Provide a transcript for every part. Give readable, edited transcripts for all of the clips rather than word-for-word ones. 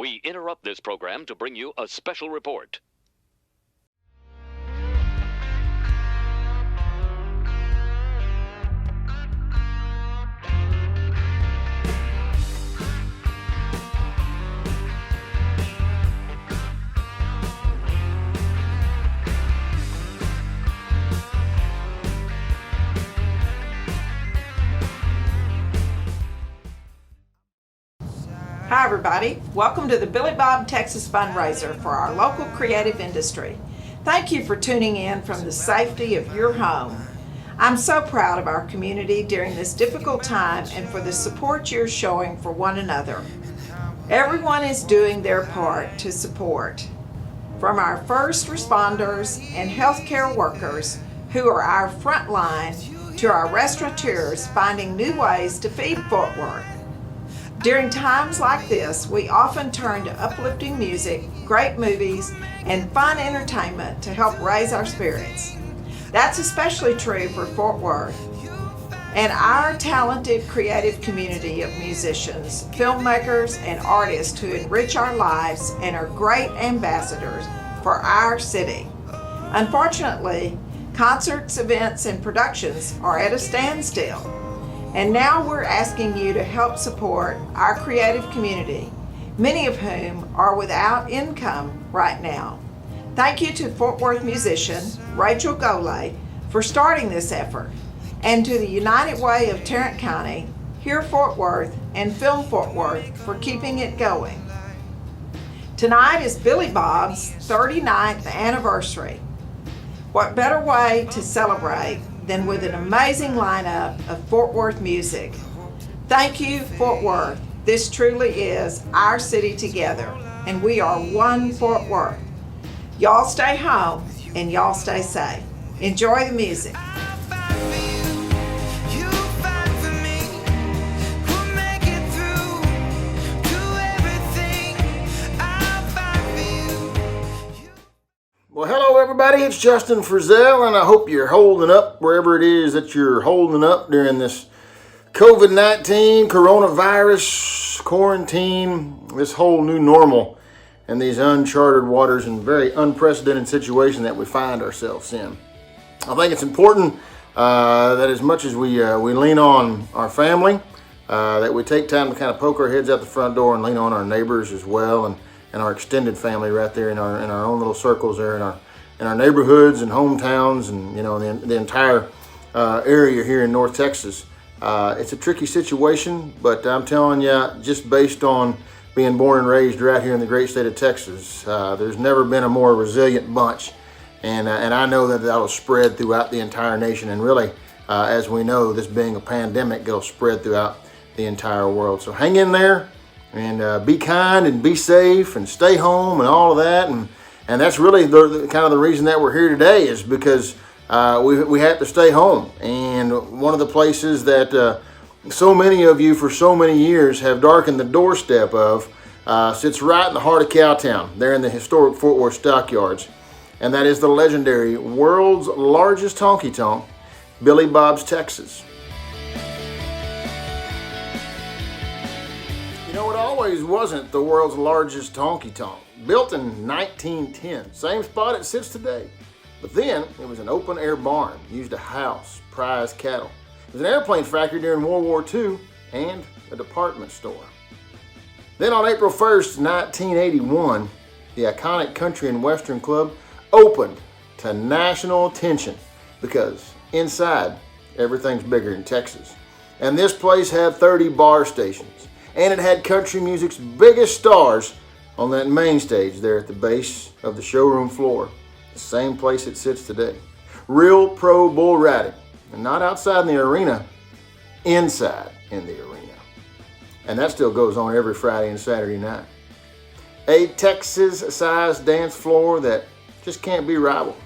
We interrupt this program to bring you a special report. Hi everybody, welcome to the Billy Bob Texas fundraiser for our local creative industry. Thank you for tuning in from the safety of your home. I'm so proud of our community during this difficult time and for the support you're showing for one another. Everyone is doing their part to support, from our first responders and healthcare workers who are our front line to our restaurateurs finding new ways to feed Fort Worth. During times like this, we often turn to uplifting music, great movies, and fun entertainment to help raise our spirits. That's especially true for Fort Worth and our talented creative community of musicians, filmmakers, and artists who enrich our lives and are great ambassadors for our city. Unfortunately, concerts, events, and productions are at a standstill. And now we're asking you to help support our creative community, many of whom are without income right now. Thank you to Fort Worth musician Rachel Golay for starting this effort, and to the United Way of Tarrant County, Hear Fort Worth, and Film Fort Worth for keeping it going. Tonight is Billy Bob's 39th anniversary. What better way to celebrate than with an amazing lineup of Fort Worth music. Thank you, Fort Worth. This truly is our city together, and we are one Fort Worth. Y'all stay home, and y'all stay safe. Enjoy the music. Well, hello everybody, it's Justin Frazell, and I hope you're holding up wherever it is that you're holding up during this COVID-19, coronavirus, quarantine, this whole new normal, and these uncharted waters and very unprecedented situation that we find ourselves in. I think it's important that as much as we lean on our family, that we take time to kind of poke our heads out the front door and lean on our neighbors as well, and our extended family right there in our own little circles there in our neighborhoods and hometowns, and the entire area here in North Texas. It's a tricky situation, but I'm telling you, just based on being born and raised right here in the great state of Texas, there's never been a more resilient bunch, and I know that that'll spread throughout the entire nation, and really, as we know, this being a pandemic, it'll spread throughout the entire world. So hang in there. And be kind and be safe and stay home and all of that, and that's really the kind of the reason that we're here today, is because we have to stay home. And one of the places that so many of you for so many years have darkened the doorstep of sits right in the heart of Cowtown, there in the historic Fort Worth Stockyards, and that is the legendary world's largest honky-tonk, Billy Bob's Texas. You know, it always wasn't the world's largest honky-tonk. Built in 1910, same spot it sits today. But then it was an open-air barn used to house prize cattle. It was an airplane factory during World War II and a department store. Then on April 1st, 1981, the iconic Country and Western Club opened to national attention because inside, everything's bigger in Texas. And this place had 30 bar stations. And it had country music's biggest stars on that main stage there at the base of the showroom floor, the same place it sits today. Real pro bull riding, and not outside in the arena, inside in the arena. And that still goes on every Friday and Saturday night. A Texas-sized dance floor that just can't be rivaled.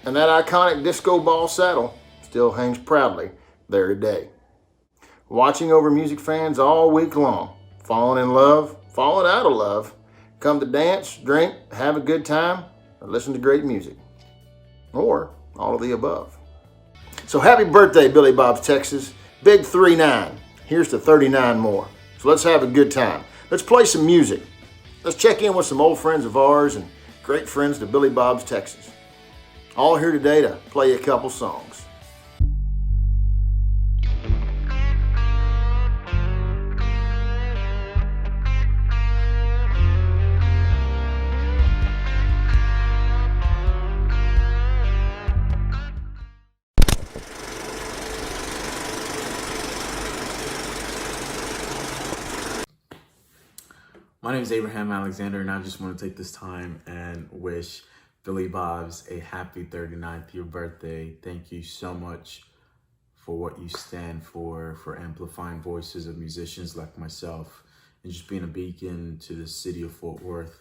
And that iconic disco ball saddle still hangs proudly there today. Watching over music fans all week long, falling in love, falling out of love, come to dance, drink, have a good time, or listen to great music. Or all of the above. So happy birthday, Billy Bob's Texas. Big 3-9. Here's to 39 more. So let's have a good time. Let's play some music. Let's check in with some old friends of ours and great friends to Billy Bob's Texas. All here today to play a couple songs. My name is Abraham Alexander, and I just want to take this time and wish Billy Bob's a happy 39th year birthday. Thank you so much for what you stand for amplifying voices of musicians like myself, and just being a beacon to the city of Fort Worth.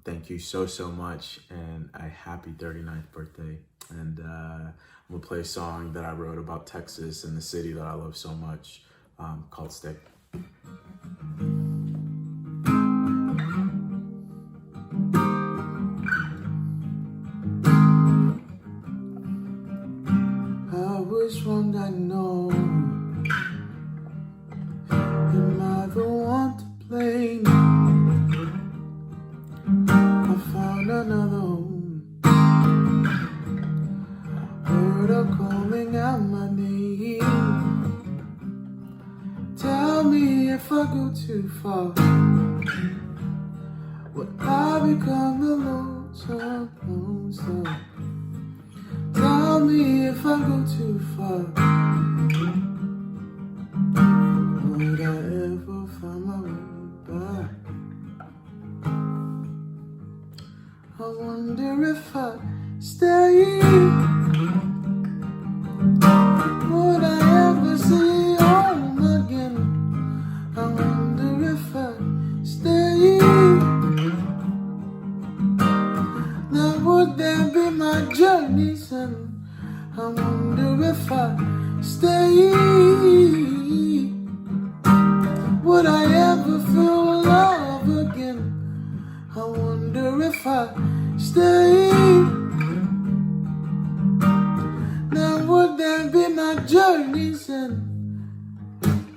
Thank you so much, and a happy 39th birthday. And I'm going to play a song that I wrote about Texas and the city that I love so much, called Stay. Was wrong, I know. Am I the one to blame? I found another home. Heard her calling out my name. Tell me if I go too far, would I become the lone star? Tell me if I go too far, would I ever find my way back? I wonder if I stay, would I ever see home again? I wonder if I stay, now would that be my journey's end? I wonder if I stay, would I ever feel love again? I wonder if I stay, now would that be my journey's end?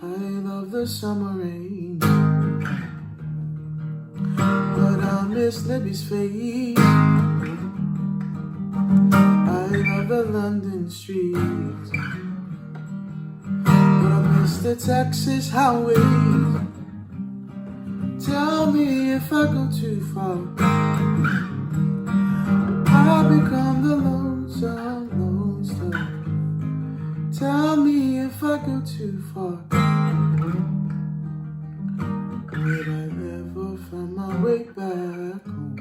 I love the summer rain, but I miss Libby's face. I love the London streets, but I miss the Texas highways. Tell me if I go too far, I become the lone star. Tell me if I go too far, would I ever find my way back home?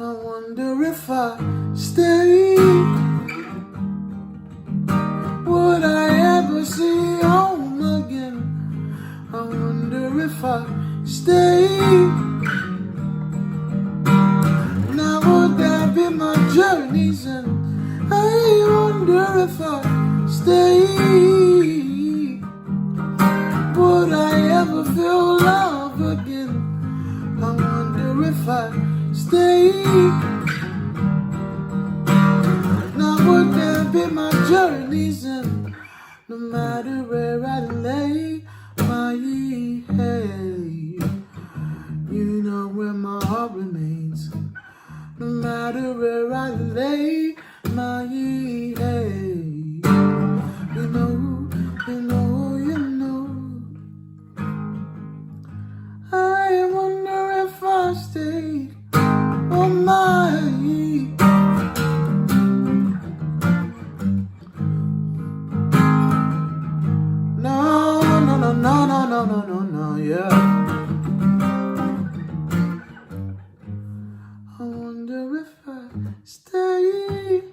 I wonder if I stay, would I ever see home again? I wonder if I stay, now would that be my journey's end? I wonder if I stay, would I ever feel love again? I wonder if I stay, now would that be my journey's end? No matter where I lay my head, you know where my heart remains. No matter where I lay my head, you know, I wonder if I stay. Oh my, no, yeah. I wonder if I stay.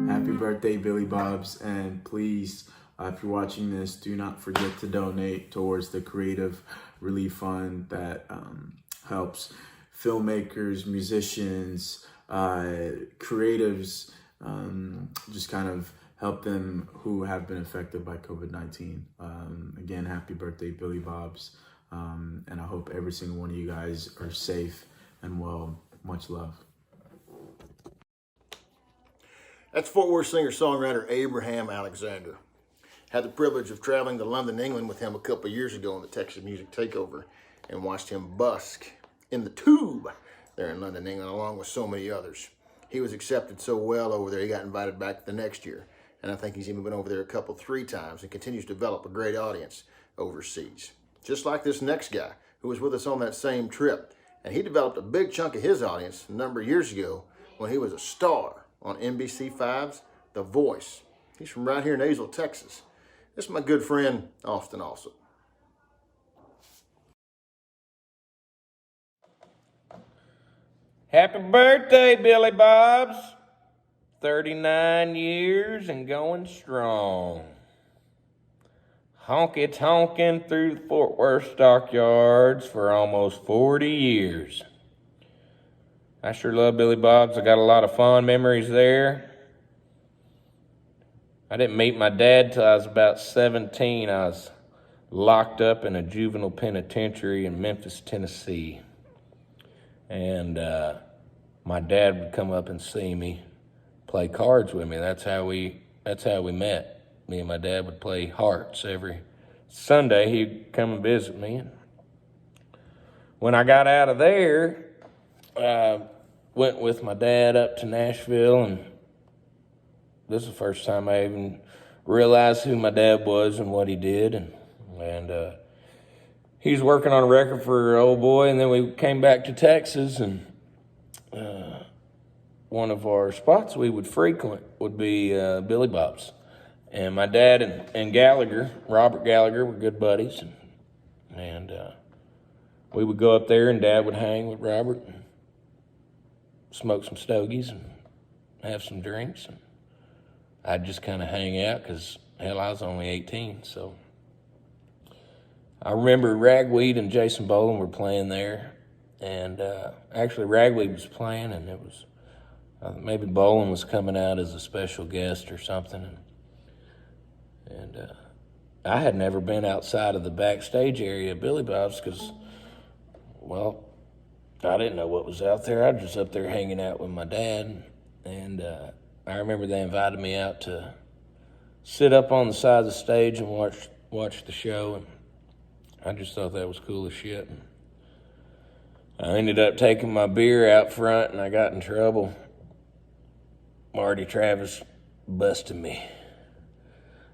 Happy birthday, Billy Bob's, and please, if you're watching this, do not forget to donate towards the Creative Relief Fund that helps filmmakers, musicians, creatives, just kind of help them who have been affected by COVID-19. Again, happy birthday, Billy Bob's, and I hope every single one of you guys are safe and well. Much love. That's Fort Worth singer-songwriter Abraham Alexander. Had the privilege of traveling to London, England with him a couple of years ago on the Texas Music Takeover and watched him busk in the Tube there in London, England, along with so many others. He was accepted so well over there, he got invited back the next year. And I think he's even been over there three times and continues to develop a great audience overseas. Just like this next guy who was with us on that same trip. And he developed a big chunk of his audience a number of years ago when he was a star on NBC5's The Voice. He's from right here in Azle, Texas. This is my good friend, Austin Allsup. Happy birthday, Billy Bobs. 39 years and going strong. Honky-tonkin' through the Fort Worth stockyards for almost 40 years. I sure love Billy Bob's. I got a lot of fond memories there. I didn't meet my dad till I was about 17. I was locked up in a juvenile penitentiary in Memphis, Tennessee. And my dad would come up and see me, play cards with me. That's how we met. Me and my dad would play hearts every Sunday. He'd come and visit me. When I got out of there, I went with my dad up to Nashville, and this is the first time I even realized who my dad was and what he did. And he was working on a record for Old Boy, and then we came back to Texas, and one of our spots we would frequent would be Billy Bob's. And my dad and Gallagher, Robert Gallagher, were good buddies. And we would go up there, and Dad would hang with Robert and smoke some stogies and have some drinks. And I'd just kind of hang out because, hell, I was only 18. So I remember Ragweed and Jason Boland were playing there. And actually, Ragweed was playing, and it was maybe Boland was coming out as a special guest or something. And I had never been outside of the backstage area of Billy Bob's because, well, I didn't know what was out there. I was just up there hanging out with my dad. And I remember they invited me out to sit up on the side of the stage and watch the show. And I just thought that was cool as shit. And I ended up taking my beer out front, and I got in trouble. Marty Travis busted me.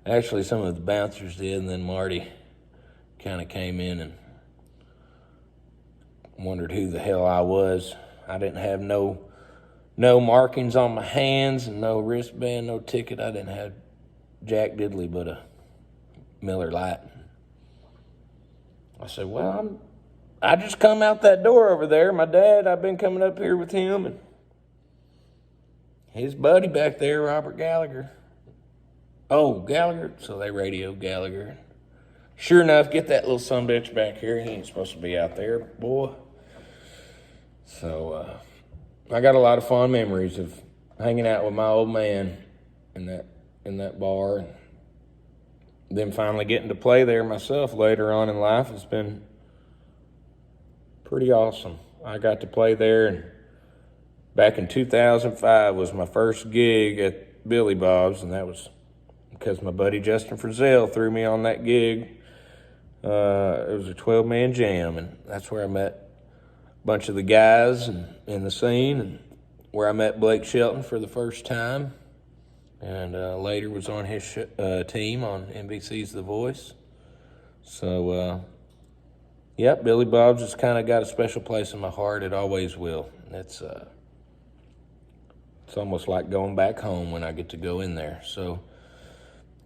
Actually, some of the bouncers did, and then Marty kind of came in and wondered who the hell I was. I didn't have no markings on my hands and no wristband, no ticket. I didn't have jack diddly but a Miller Lite. I said, well, I just come out that door over there. My dad, I've been coming up here with him and his buddy back there, Robert Gallagher. Oh, Gallagher. So they radioed Gallagher. Sure enough, get that little sumbitch back here. He ain't supposed to be out there, boy. So I got a lot of fond memories of hanging out with my old man in that bar, and then finally getting to play there myself later on in life. It's been pretty awesome. I got to play there, and back in 2005 was my first gig at Billy Bob's, and that was because my buddy Justin Frazell threw me on that gig. It was a 12-man jam, and that's where I met a bunch of the guys in the scene, and where I met Blake Shelton for the first time, and later was on his team on NBC's The Voice. So, yep, Billy Bob's has kind of got a special place in my heart. It always will. It's almost like going back home when I get to go in there. So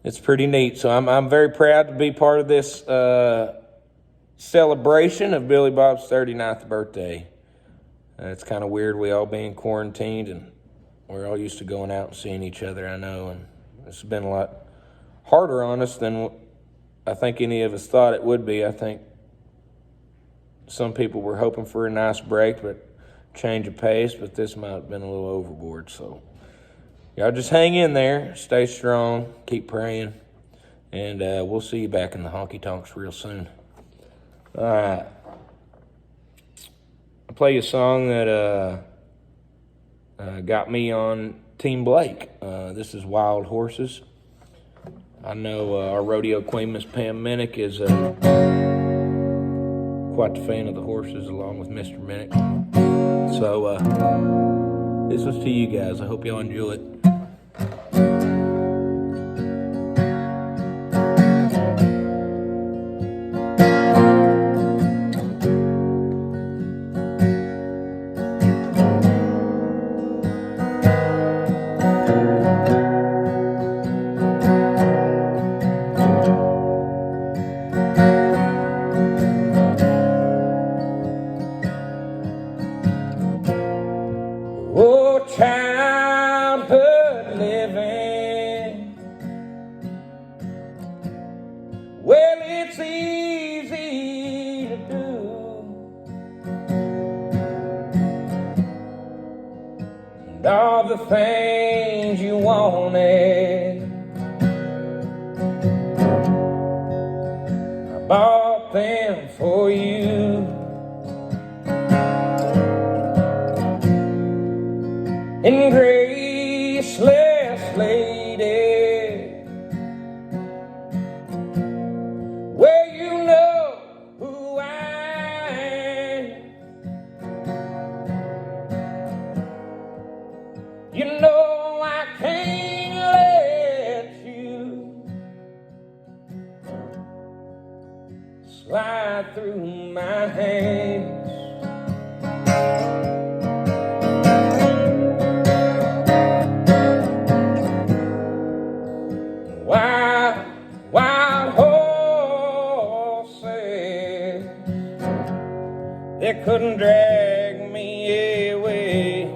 it's pretty neat. So I'm very proud to be part of this celebration of Billy Bob's 39th birthday. It's kind of weird, we all being quarantined, and we're all used to going out and seeing each other, I know, and it's been a lot harder on us than I think any of us thought it would be. I think some people were hoping for a nice break, but change of pace, but this might have been a little overboard. So y'all just hang in there, stay strong, keep praying, and we'll see you back in the honky tonks real soon. All right. I'll play you a song that got me on Team Blake. This is Wild Horses. I know our rodeo queen, Miss Pam Minnick, is quite the fan of the horses, along with Mr. Minnick. So this was to you guys. I hope y'all enjoy it. Oh, childhood living, well, it's easy to do, and all the things you wanted, I bought them for you. And graceless lady, well, you know who I am. You know I can't let you slide through my hands. Wild horses, they couldn't drag me away.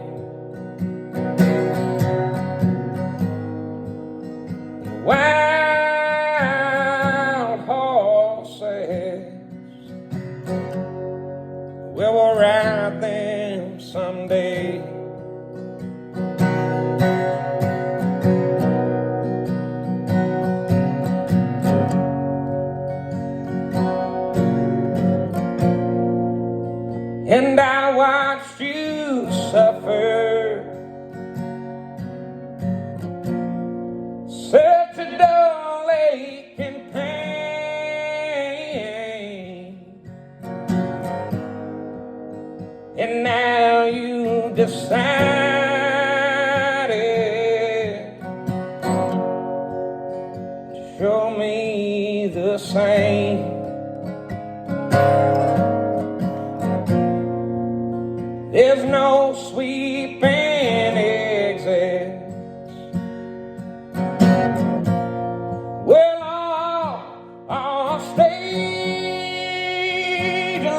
Wild horses, we'll ride them someday. And I watched you suffer such a dull ache and pain, and now you decided to show me the same. There's no sweeping exits. Well, all stage lines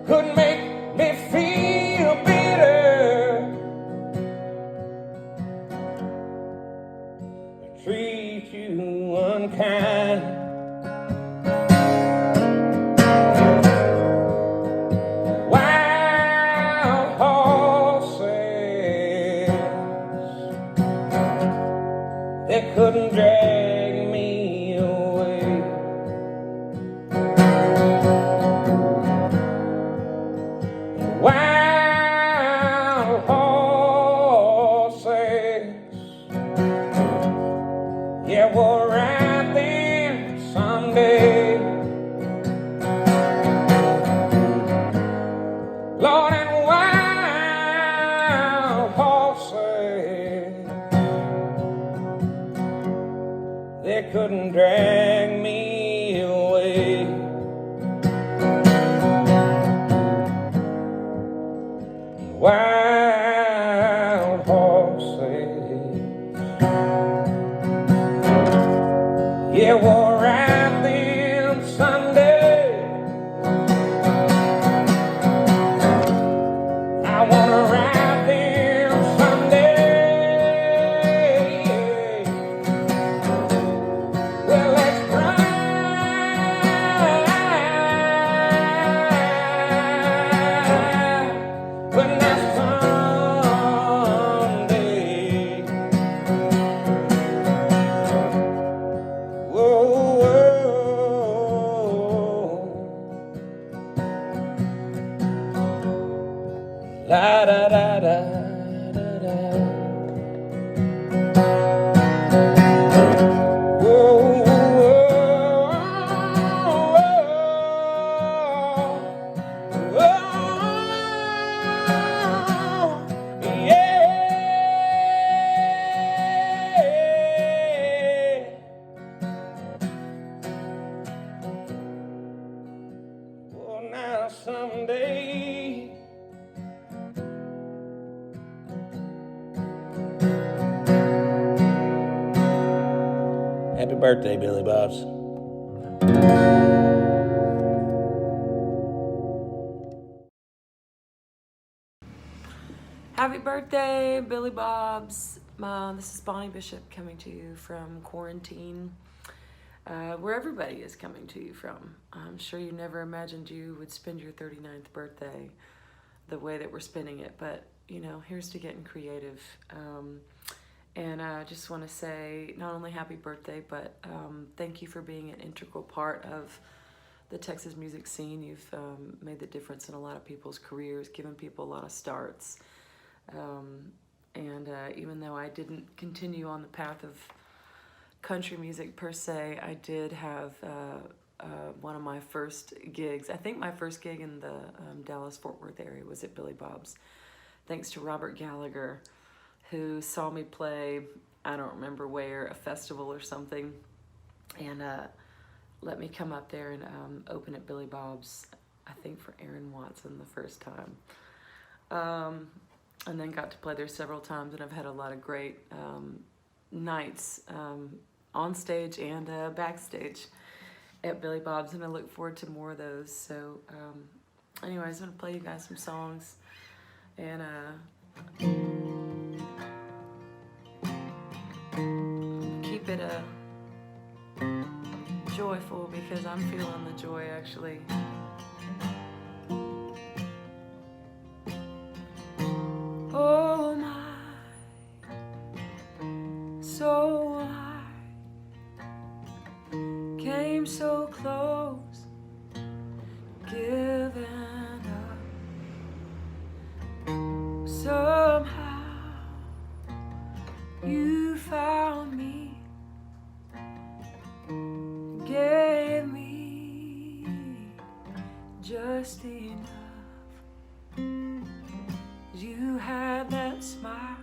could make me feel bitter, treat you unkind. Wild La da da da da da. Whoa, whoa, whoa, yeah. Well, now someday happy birthday, Billy Bobs. Happy birthday, Billy Bobs. This is Bonnie Bishop coming to you from quarantine, where everybody is coming to you from. I'm sure you never imagined you would spend your 39th birthday the way that we're spending it, but you know, here's to getting creative. And I just want to say not only happy birthday, but thank you for being an integral part of the Texas music scene. You've made the difference in a lot of people's careers, given people a lot of starts. Even though I didn't continue on the path of country music per se, I did have one of my first gigs. I think my first gig in the Dallas-Fort Worth area was at Billy Bob's, thanks to Robert Gallagher, who saw me play, I don't remember where, a festival or something, and let me come up there and open at Billy Bob's, I think for Aaron Watson the first time. And then got to play there several times, and I've had a lot of great nights on stage and backstage at Billy Bob's, and I look forward to more of those. So anyways, I'm gonna play you guys some songs, and keep it joyful, because I'm feeling the joy actually. Oh my soul, I came so close, giving up. Somehow you found me, gave me just enough. You had that smile,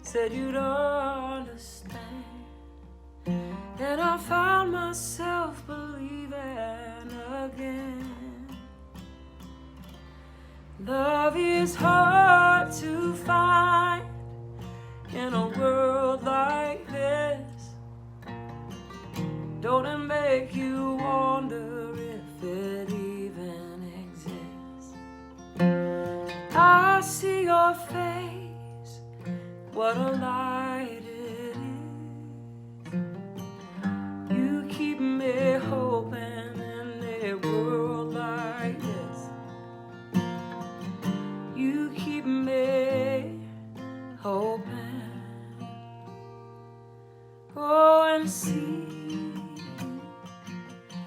said you'd understand, and I found myself believing again. Love is hard to find in a world like this. Don't it make you wonder if it even exists? I see your face, what a light it is. You keep me hoping in a world like this. You keep me hoping. Oh, and see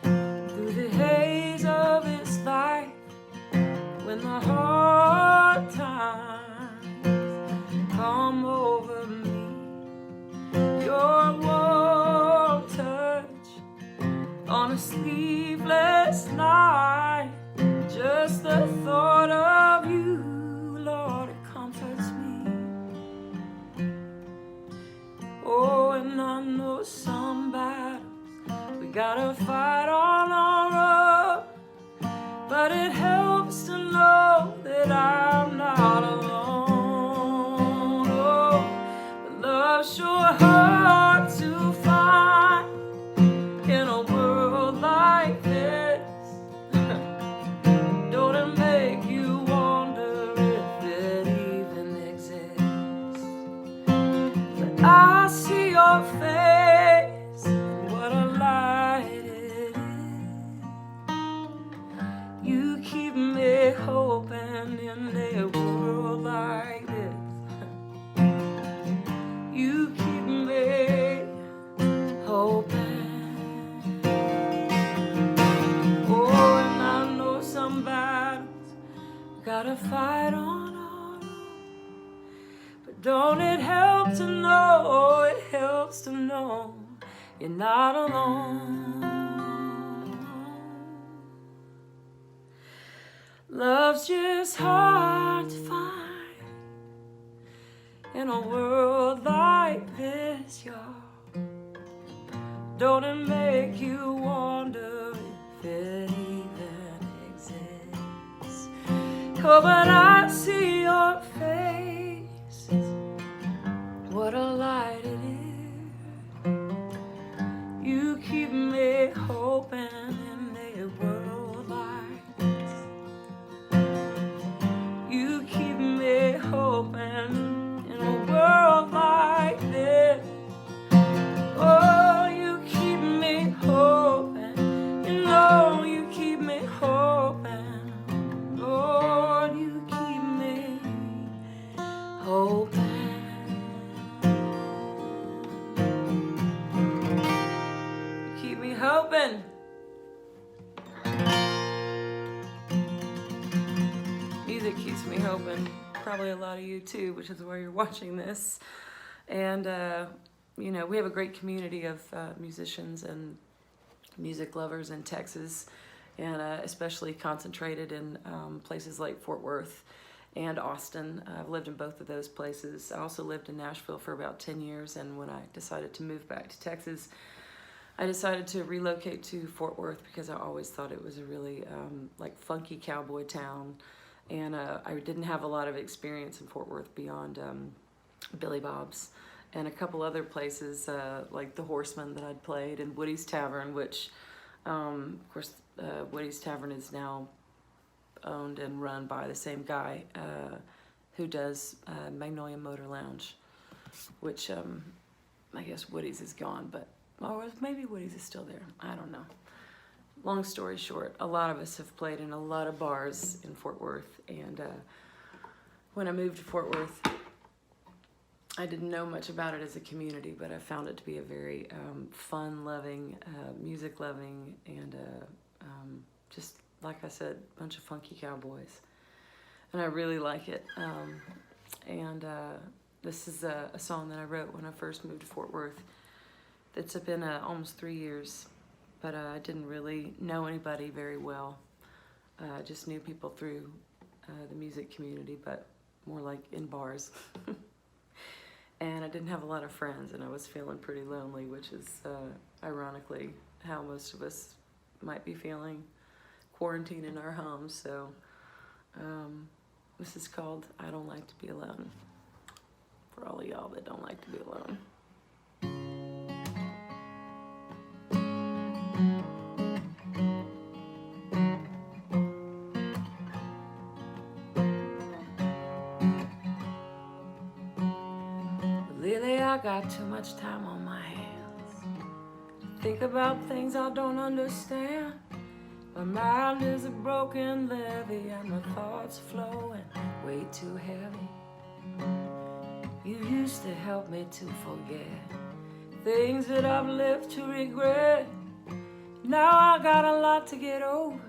through the haze of this life, when the hard times come over me, your warm touch on a sleepless night, just the thought of you, Lord, it comforts me. Oh, and I know some battles we gotta fight on our own, but it helps to know that I'm not alone. Oh, but love's sure hard to find in a world like this. Don't it make you wonder if it even exists? But I see your face, and what a light it is. You keep me hoping in a world like this. You keep me hoping. Oh, and I know some battles gotta fight on Don't it help to know, it helps to know you're not alone. Love's just hard to find in a world like this, y'all. Don't it make you wonder if it even exists? Oh, but I see your face, what a light it is. You keep me hoping in a world like this. You keep me hoping in a world like this. Oh, you keep me hoping, you know you keep me hoping. Lord, you keep me hoping. You keep me hoping. Music keeps me hoping. Probably a lot of you too, which is why you're watching this. And you know, we have a great community of musicians and music lovers in Texas, and especially concentrated in places like Fort Worth and Austin. I've lived in both of those places. I also lived in Nashville for about 10 years, and when I decided to move back to Texas, I decided to relocate to Fort Worth because I always thought it was a really like funky cowboy town, and I didn't have a lot of experience in Fort Worth beyond Billy Bob's and a couple other places like the Horseman that I'd played, and Woody's Tavern, which of course Woody's Tavern is now owned and run by the same guy who does Magnolia Motor Lounge, which I guess Woody's is gone, but or maybe Woody's is still there. I don't know. Long story short, a lot of us have played in a lot of bars in Fort Worth, and when I moved to Fort Worth, I didn't know much about it as a community, but I found it to be a very fun-loving, music-loving, and just, like I said, a bunch of funky cowboys. And I really like it. This is a song that I wrote when I first moved to Fort Worth. It's been almost 3 years, but I didn't really know anybody very well. I just knew people through the music community, but more like in bars. And I didn't have a lot of friends, and I was feeling pretty lonely, which is ironically how most of us might be feeling, quarantined in our homes. So this is called I Don't Like to Be Alone, for all of y'all that don't like to be alone. I got too much time on my hands to think about things I don't understand. My mind is a broken levee and my thoughts flowing way too heavy. You used to help me to forget things that I've lived to regret. Now I got a lot to get over,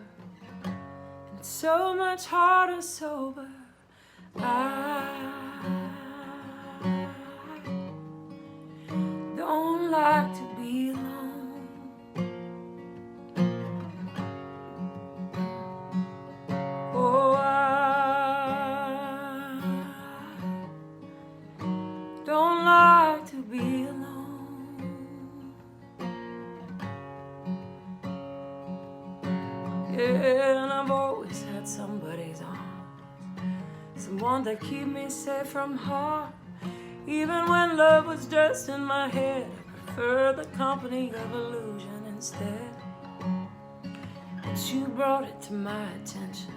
and it's so much harder sober. I don't like to be alone. Oh, I don't like to be alone. Yeah, and I've always had somebody's arms, someone that keep me safe from harm. Even when love was just in my head, I preferred the company of illusion instead. But you brought it to my attention,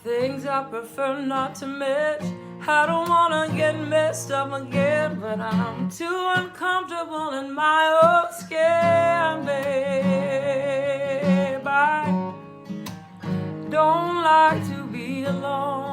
things I prefer not to mention. I don't wanna get messed up again, but I'm too uncomfortable in my own skin, babe. I don't like to be alone.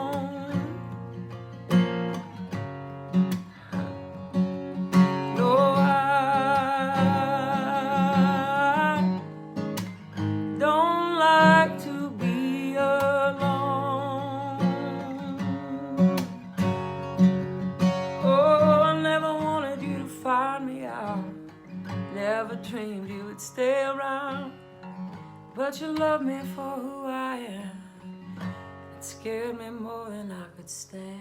But you love me for who I am. It scared me more than I could stand.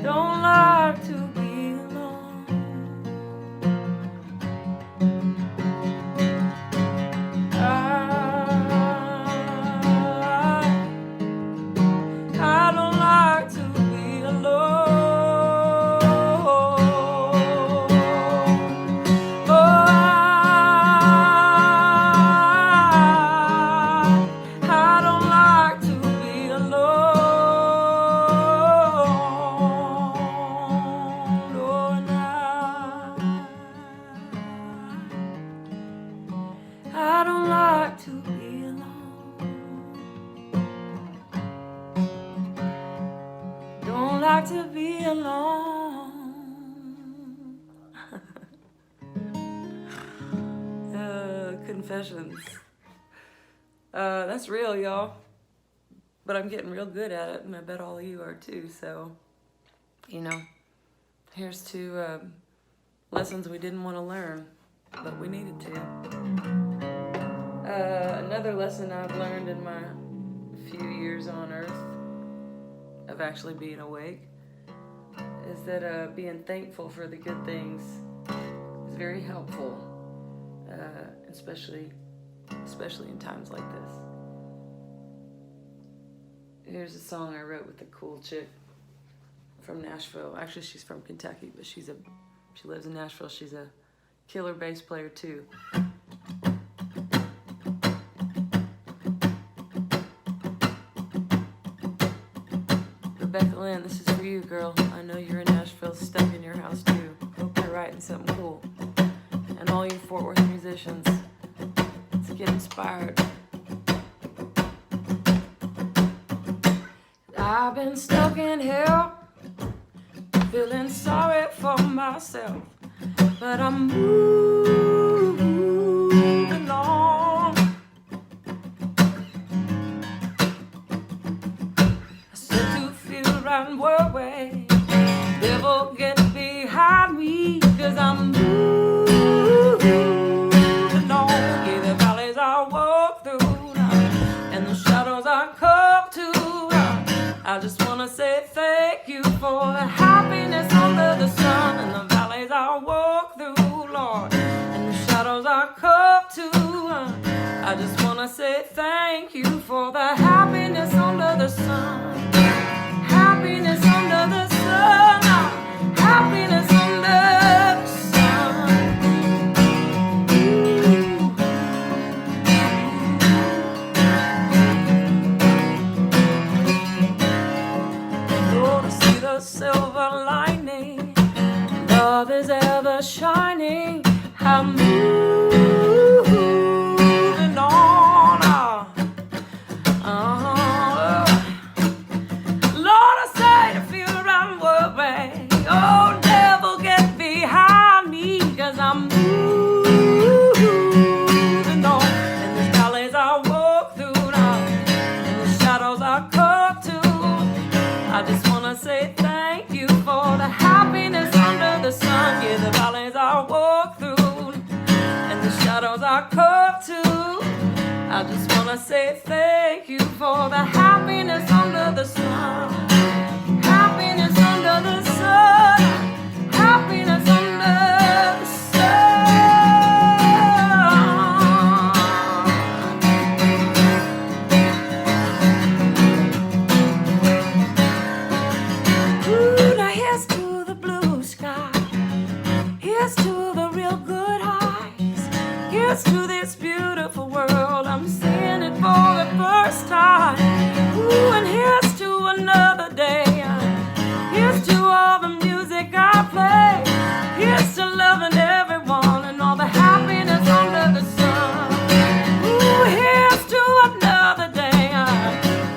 Don't like to be alone. I don't like to be alone. Oh, I don't like to be alone. Oh, I don't like to be alone. Don't like to be alone. Confessions. That's real, y'all. But I'm getting real good at it, and I bet all of you are too. So, you know, here's to lessons we didn't want to learn, but we needed to. Another lesson I've learned in my few years on Earth of actually being awake is that being thankful for the good things is very helpful, especially in times like this. Here's a song I wrote with a cool chick from Nashville. Actually, she's from Kentucky, but she lives in Nashville. She's a killer bass player too. Rebecca Lynn, this is for you, girl. I know you're in Nashville, stuck in your house too. Hope you're writing something cool. And all you Fort Worth musicians, let's get inspired. I've been stuck in hell, feeling sorry for myself, but I'm moving on. I said to feel right way, devil get behind me, 'cause I'm moving on. Yeah, the valleys I walk through and the shadows I come to. I just wanna say thank you for the happiness under the sun and the valleys I walk through, Lord, and the shadows I come to. I just wanna say thank you for the happiness under the sun. Happiness under the sun. Happiness under the sun. Lord, I see the silver lining. Love is ever shining. I'm moving on. Lord, I say to feel around way. Oh, devil, get behind me, 'cause I'm moving on. And the valleys I walk through now, and the shadows I come to. I just wanna say thank you for the happiness under the sun. Yeah, the valleys I walk through and the shadows I come to. I just wanna say thank you for the happiness under the sun. Happiness under the sun. Happiness under the Ooh, now here's to the blue sky. Here's to the real good highs. Here's to this beautiful world. I'm seeing it for the first time. Ooh, and here's to another day. Here's to all the music I play. Here's to loving everyone and all the happiness under the sun. Ooh, here's to another day.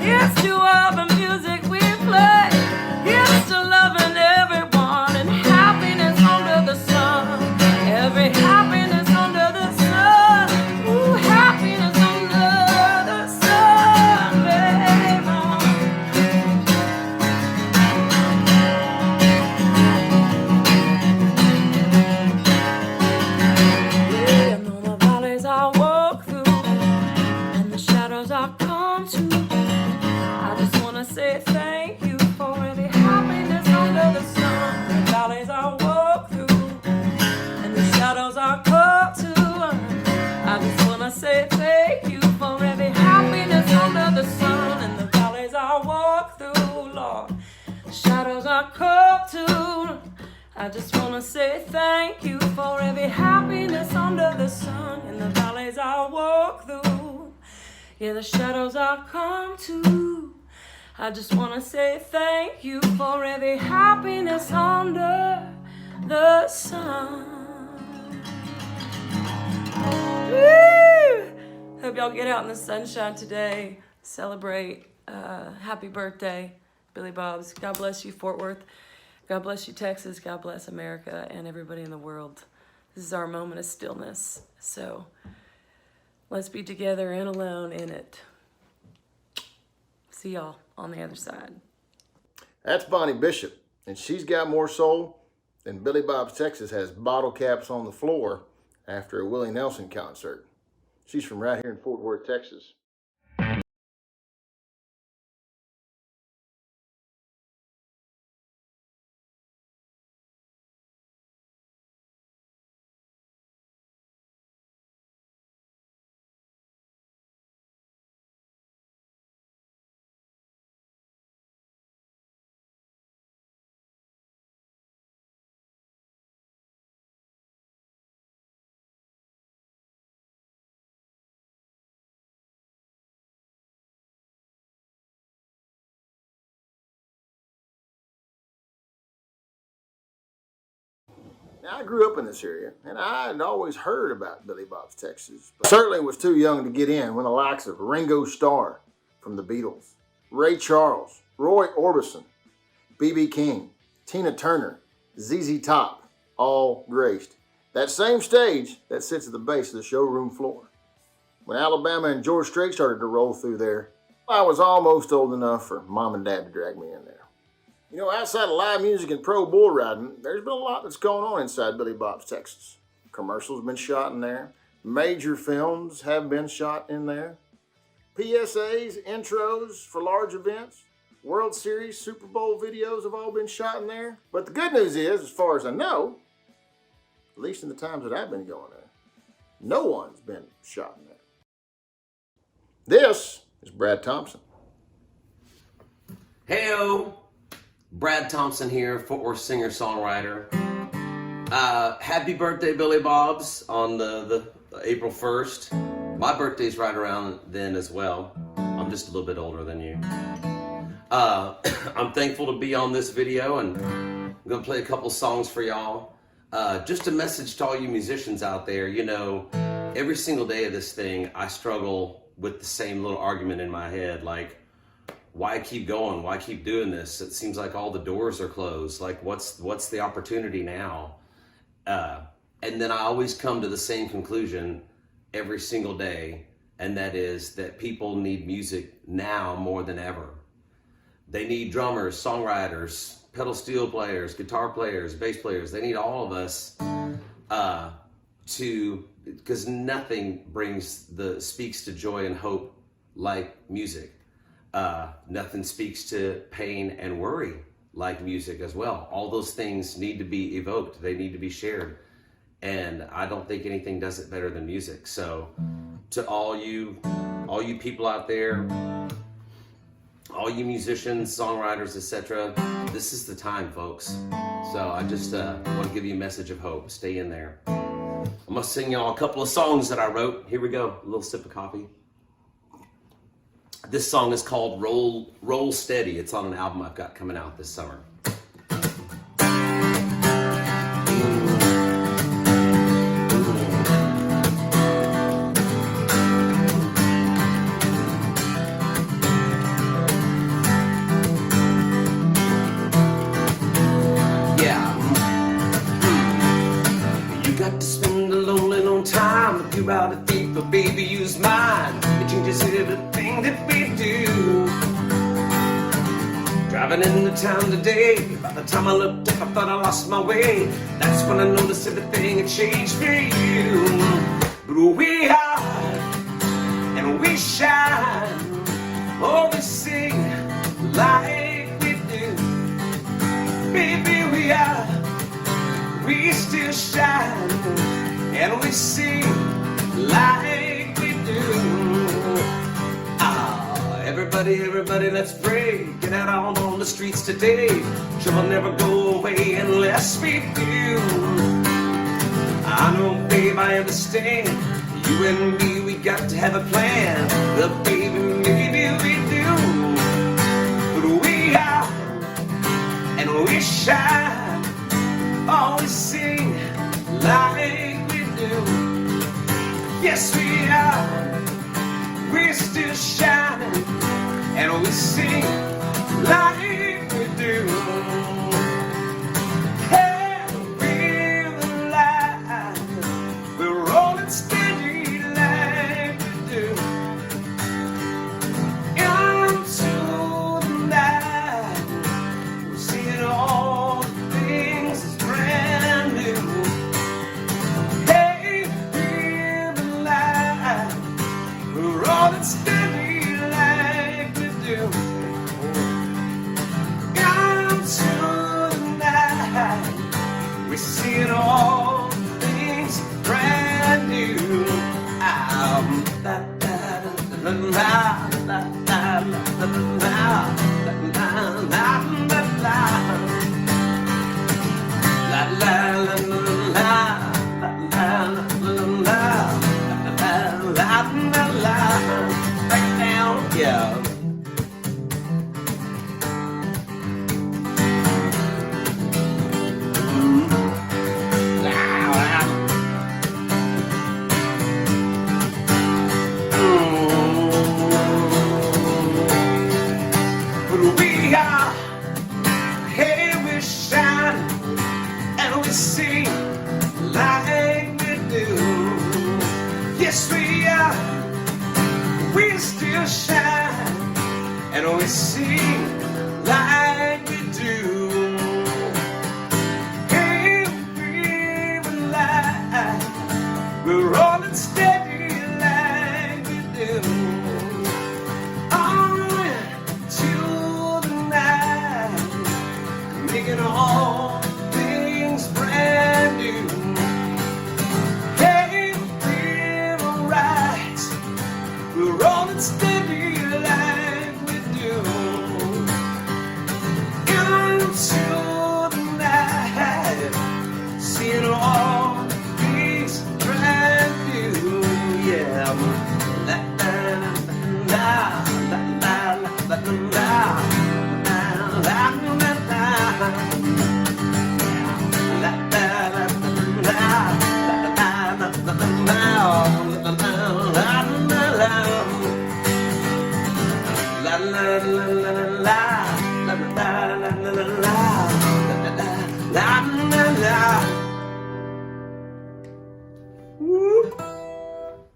Here's to all the music we play. Here's to loving everyone and happiness under the sun. I just wanna say thank you for every happiness under the sun, in the valleys I walk through, yeah, the shadows I come to. I just wanna say thank you for every happiness under the sun. Woo! Hope y'all get out in the sunshine today. Celebrate. Happy birthday, Billy Bob's. God bless you, Fort Worth. God bless you, Texas. God bless America and everybody in the world. This is our moment of stillness. So let's be together and alone in it. See y'all on the other side. That's Bonnie Bishop, and she's got more soul than Billy Bob's Texas has bottle caps on the floor after a Willie Nelson concert. She's from right here in Fort Worth, Texas. Now, I grew up in this area, and I had always heard about Billy Bob's Texas, but certainly was too young to get in when the likes of Ringo Starr from the Beatles, Ray Charles, Roy Orbison, B.B. King, Tina Turner, ZZ Top all graced that same stage that sits at the base of the showroom floor. When Alabama and George Strait started to roll through there, I was almost old enough for Mom and Dad to drag me in there. You know, outside of live music and pro bull riding, there's been a lot that's going on inside Billy Bob's Texas. Commercials have been shot in there. Major films have been shot in there. PSAs, intros for large events, World Series, Super Bowl videos have all been shot in there. But the good news is, as far as I know, at least in the times that I've been going there, no one's been shot in there. This is Brad Thompson. Heyo! Brad Thompson here, Fort Worth singer-songwriter. Happy birthday, Billy Bob's, on the April 1st. My birthday's right around then as well. I'm just a little bit older than you. I'm thankful to be on this video, and I'm gonna play a couple songs for y'all. Just a message to all you musicians out there. You know, every single day of this thing, I struggle with the same little argument in my head, like, why keep going? Why keep doing this? It seems like all the doors are closed. Like, what's the opportunity now? And then I always come to the same conclusion every single day, and that is that people need music now more than ever. They need drummers, songwriters, pedal steel players, guitar players, bass players. They need all of us because nothing speaks to joy and hope like music. Nothing speaks to pain and worry like music as well. All those things need to be evoked. They need to be shared. And I don't think anything does it better than music. So to all you people out there, all you musicians, songwriters, etc., this is the time, folks. So I just want to give you a message of hope. Stay in there. I'm going to sing y'all a couple of songs that I wrote. Here we go. A little sip of coffee. This song is called Roll Steady. It's on an album I've got coming out this summer. You got to spend a lonely long time with you out of thief, but baby, use mine. It changes everything that we do. Driving into town today, by the time I looked up, I thought I lost my way. That's when I noticed everything had changed for you. But we are, and we shine, oh, we sing like we do. Baby, we still shine, and we sing like we do. Everybody, let's pray. Get out on the streets today. Trouble never go away unless we do. I know, babe, I understand. You and me, we got to have a plan. But baby, maybe we do. But we are, and we shine. Always sing like we do. Yes, we are. We're still shining, and we sing like we do. Hey, we're alive, we're rolling steady like we do. Into the night, we're seeing all the things that's brand new. Hey, we're alive, we're rolling steady like we do. Into the night, we're seeing all things brand new. La la la la la la la la back down, yeah. But we are, hey, we shine, and we sing like we do. Yes, we are. We still shine, and we sing like we do. Hey, we're alive, we're rolling steady like we do. On to the night, making all things brand new. Hey, we're alright, we're rolling steady like we do. Into the night, seeing all things brand new. Yeah. La la la la la la la la la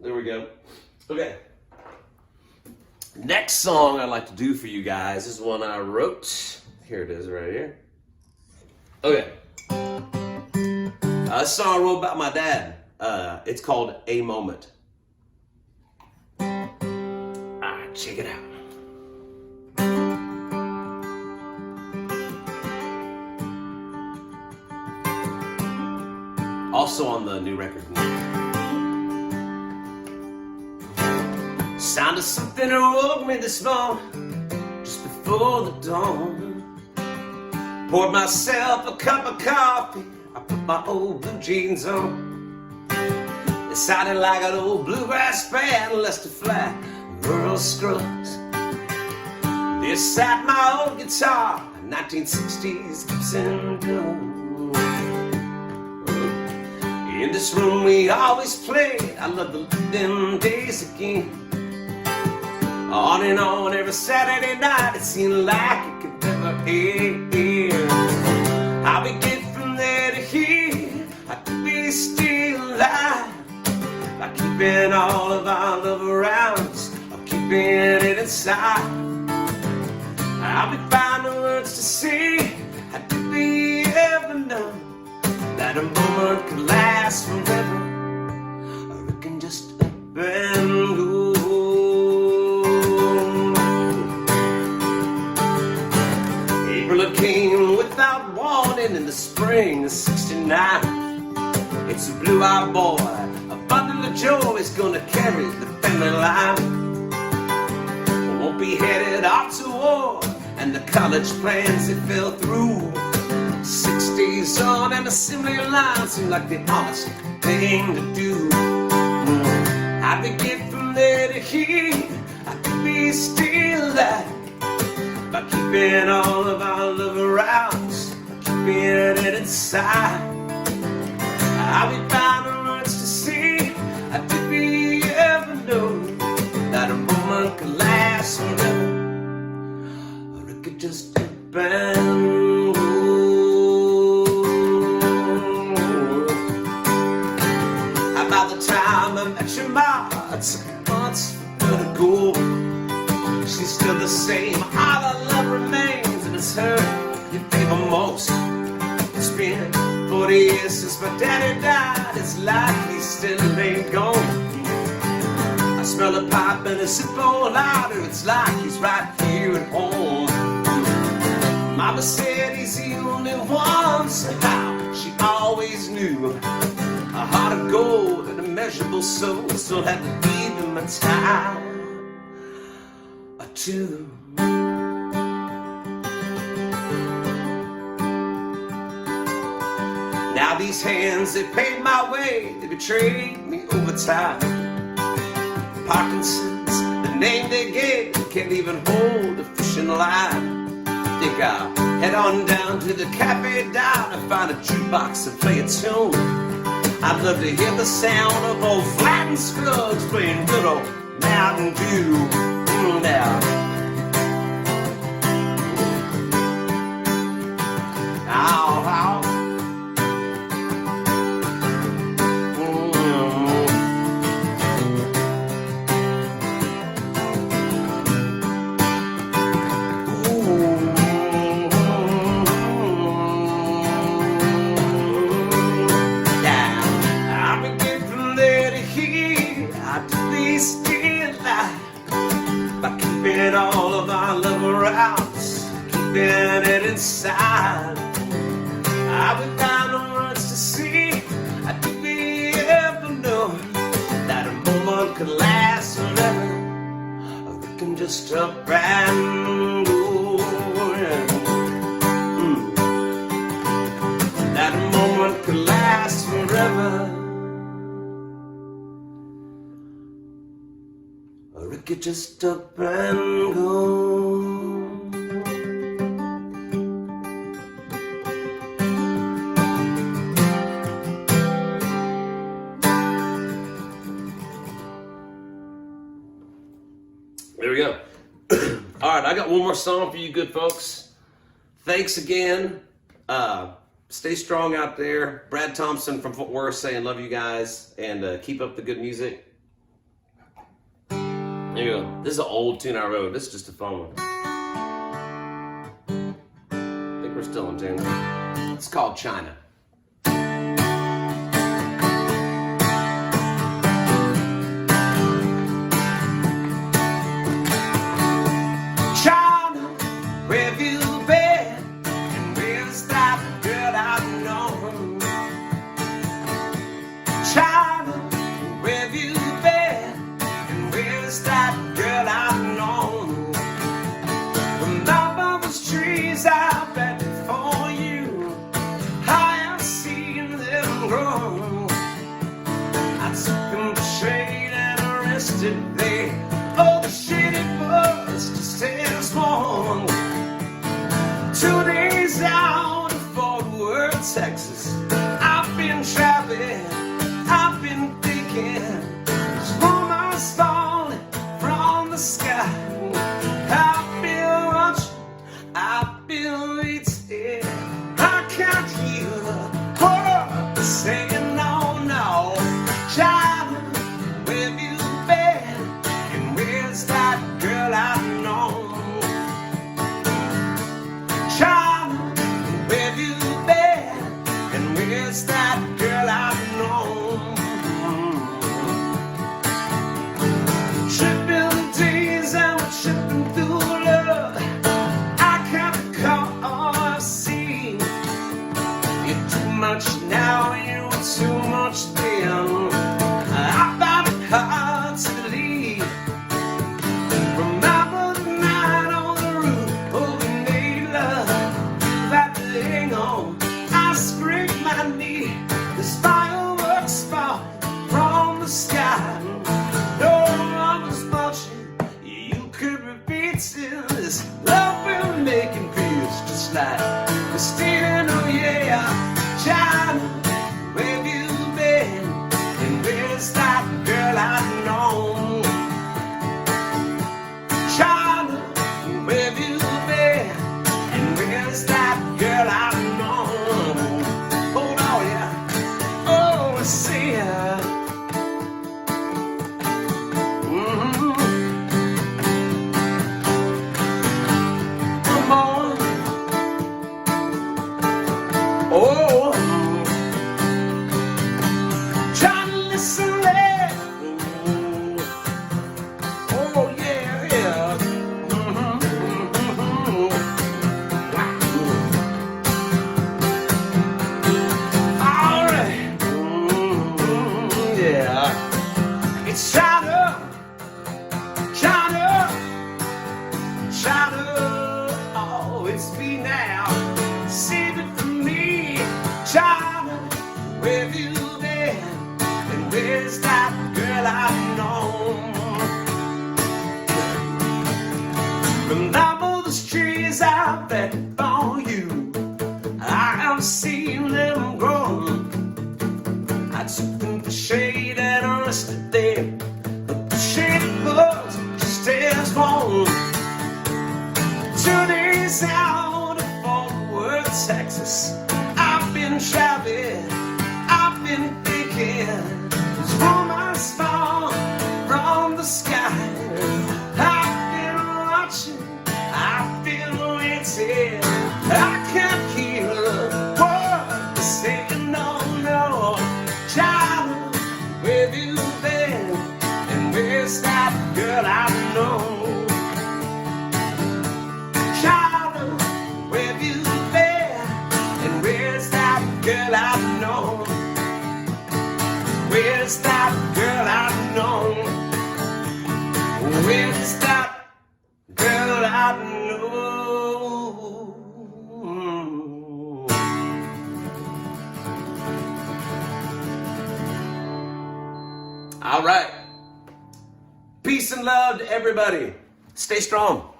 There we go. Okay. Next song I'd like to do for you guys is one I wrote. Here it is right here. Okay. This song I wrote about my dad. It's called A Moment. Alright, check it out. Also on the new record. Sound of something awoke me this morning, just before the dawn. Poured myself a cup of coffee, I put my old blue jeans on. It sounded like an old bluegrass band, Lester Flack, Earl Scruggs. There sat my old guitar, a 1960s Gibson Drum. In this room we always played, I love them days again. On and on every Saturday night, it seemed like it could never end. How we get from there to here, how could we still alive? By keeping all of our love around us, or keeping it inside. How we find the words to say, how did we ever know that a moment could last forever, or it can just up and go. April came without warning in the spring of '69. It's a blue-eyed boy, a bundle of joy is gonna carry the family line. Won't be he headed off to war, and the college plans it fell through. 6 days on an assembly line seemed like the honest thing to do. How'd we get from there to here? I could be still alive by keeping all of our love around us, keeping it inside. How we found the words to say, how did we ever know that a moment could last forever, or it could just depend. By the time I met your mom, it took months for her to go. She's still the same, all our love remains, and it's her you favor most. It's been 40 years since my daddy died, it's like he still ain't gone. I smell a pipe and a sip on louder, it's like he's right here at home. Mama said he's the only one, somehow she always knew. A heart of gold and a measurable soul still had to give him a time or two. Now these hands, they paid my way, they betrayed me over time. Parkinson's, the name they gave, can't even hold a fishing line. Think I'll head on down to the cafe down and find a jukebox and play a tune. I'd love to hear the sound of old Flattened Scruggs playing good old Mountain Dew. Now, ow, ow. Keeping all of our love around us, keeping it inside. I would find the words to see. How did we ever know that a moment could last forever, or we can just up and go? That a moment could last forever, or it could just up and go. There we go. All right, I got one more song for you good folks. Thanks again. Stay strong out there. Brad Thompson from Fort Worth saying love you guys, and keep up the good music. There you go. This is an old tune I wrote. This is just a fun one. I think we're still in tune. It's called China. China, where have you been? And where's that girl I've known? China, where have you been? And where's that girl I've known? Remember those trees I planted for you? I have seen them grow. I took them to shade and rested there. Oh, the shade it was to stay small. 2 days out of Fort Worth, Texas. I've been traveling, I've been thinking. This woman's falling from the sky. I've been watching, I've been waiting. I can't hear her saying no, no. China, where have you been? It's China, China, China. Oh, it's me now. Save it for me, China. Where have you been? And where's that girl I've known? From all those trees I bet for you, I have seen them grow. I took them for shade and rested there, but the shade was just as warm. 2 days out of Fort Worth, Texas, I've been traveling, I've been thinking, this woman's fall from the sky. I've been watching, I've been waiting, I can't hear a word they're saying, no, no. Child, where have you been? And where's that girl I know? Child, where have you been? And where's that girl I know? Where's that girl I know? Where's that girl I know? All right. Peace and love to everybody. Stay strong.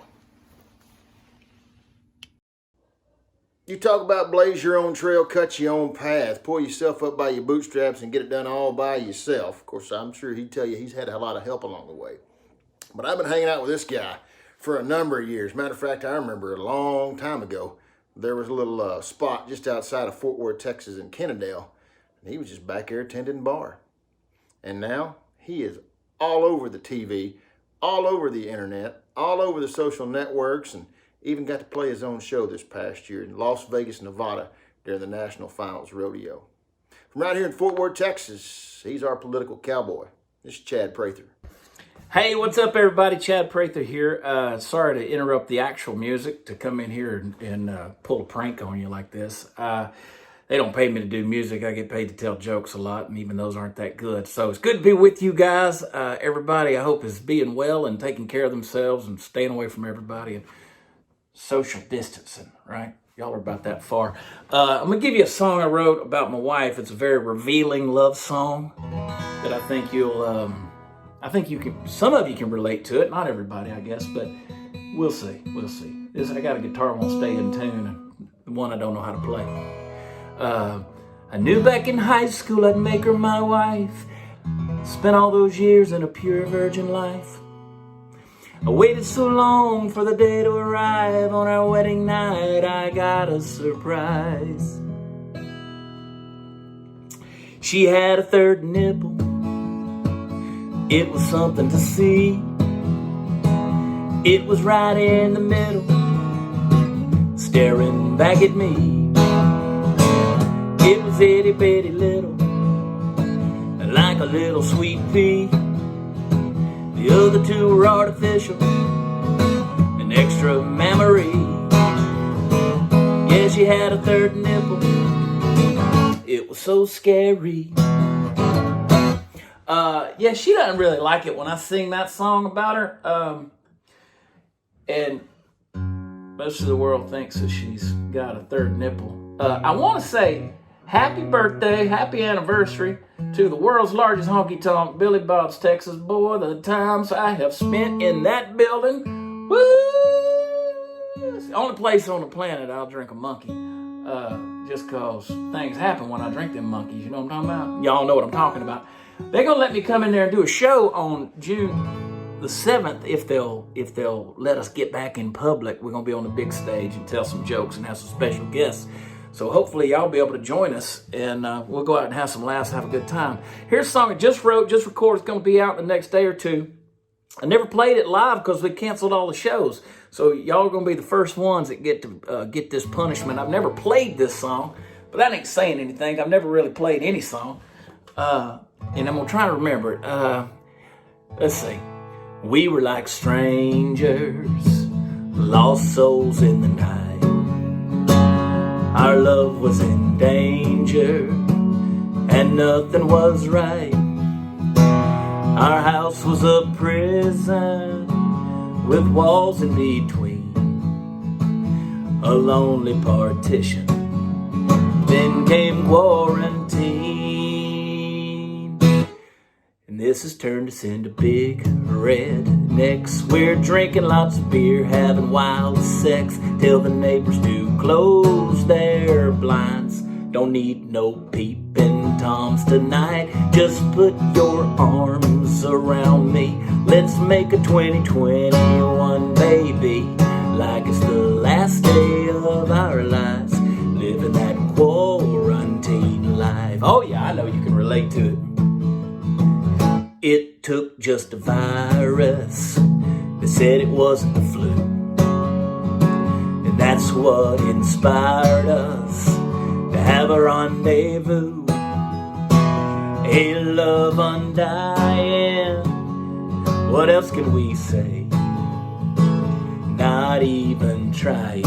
You talk about blaze your own trail, cut your own path, pull yourself up by your bootstraps and get it done all by yourself. Of course, I'm sure he'd tell you he's had a lot of help along the way. But I've been hanging out with this guy for a number of years. Matter of fact, I remember a long time ago, there was a little spot just outside of Fort Worth, Texas in Kennedale, and he was just back there tending bar. And now he is all over the TV, all over the internet, all over the social networks, and even got to play his own show this past year in Las Vegas, Nevada during the National Finals Rodeo. From right here in Fort Worth, Texas, he's our political cowboy. This is Chad Prather. Hey, what's up, everybody? Chad Prather here. Sorry to interrupt the actual music to come in here and pull a prank on you like this. They don't pay me to do music. I get paid to tell jokes a lot, and even those aren't that good. So it's good to be with you guys. Everybody, I hope, is being well and taking care of themselves and staying away from everybody and social distancing, right? Y'all are about that far. I'm going to give you a song I wrote about my wife. It's a very revealing love song that I think you'll... some of you can relate to it. Not everybody, I guess, but we'll see. I got a guitar that won't stay in tune, the one I don't know how to play. I knew back in high school I'd make her my wife. Spent all those years in a pure virgin life. I waited so long for the day to arrive. On our wedding night I got a surprise. She had a third nipple. It was something to see. It was right in the middle, staring back at me. It was itty bitty little, like a little sweet pea. The other two were artificial, an extra mammary. Yeah, she had a third nipple. It was so scary. Yeah, she doesn't really like it when I sing that song about her. And most of the world thinks that she's got a third nipple. I want to say happy birthday, happy anniversary to the world's largest honky-tonk, Billy Bob's Texas. Boy, the times I have spent in that building. Woo! It's the only place on the planet I'll drink a monkey. Just cause things happen when I drink them monkeys. You know what I'm talking about? Y'all know what I'm talking about. They're gonna let me come in there and do a show on June the 7th if they'll let us get back in public. We're gonna be on the big stage and tell some jokes and have some special guests. So hopefully y'all be able to join us, and we'll go out and have some laughs, have a good time. Here's a song I just wrote, just recorded. It's gonna be out the next day or two. I never played it live because we canceled all the shows. So y'all are gonna be the first ones that get to get this punishment. I've never played this song, but that ain't saying anything. I've never really played any song. And I'm gonna try to remember it. Let's see. We were like strangers, lost souls in the night. Our love was in danger, and nothing was right. Our house was a prison with walls in between, a lonely partition. Then came quarantine, and this has turned us into big rednecks. We're drinking lots of beer, having wild sex, till the neighbors do close their blinds. Don't need no peeping toms tonight. Just put your arms around me. Let's make a 2021, baby, like it's the last day of our lives, living that quarantine life. Oh yeah, I know you can relate to it. It took just a virus. They said it wasn't the flu, and that's what inspired us to have a rendezvous, a love undying. What else can we say? Not even trying.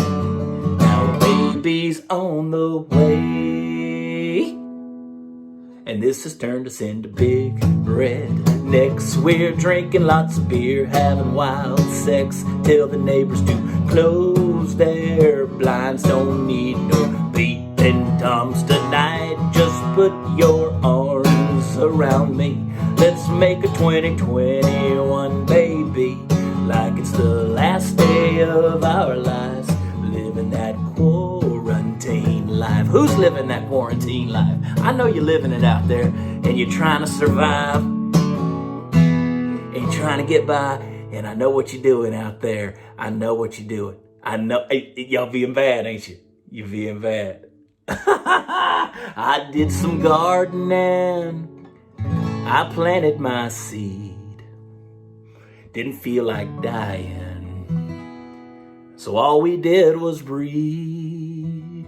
Now baby's on the way, and this has turned us into big rednecks. We're drinking lots of beer, having wild sex, till the neighbors do close their blinds. Don't need no peeping toms tonight. Just put your arms around me. Let's make a 2021, baby, like it's the last day of our lives, living that quarantine life. Who's living that quarantine life? I know you're living it out there, and you're trying to survive, and you're trying to get by, and I know what you're doing out there. I know what you're doing. I know. Y'all being bad, ain't you? You're being bad. I did some gardening. I planted my seed. Didn't feel like dying, so all we did was breathe.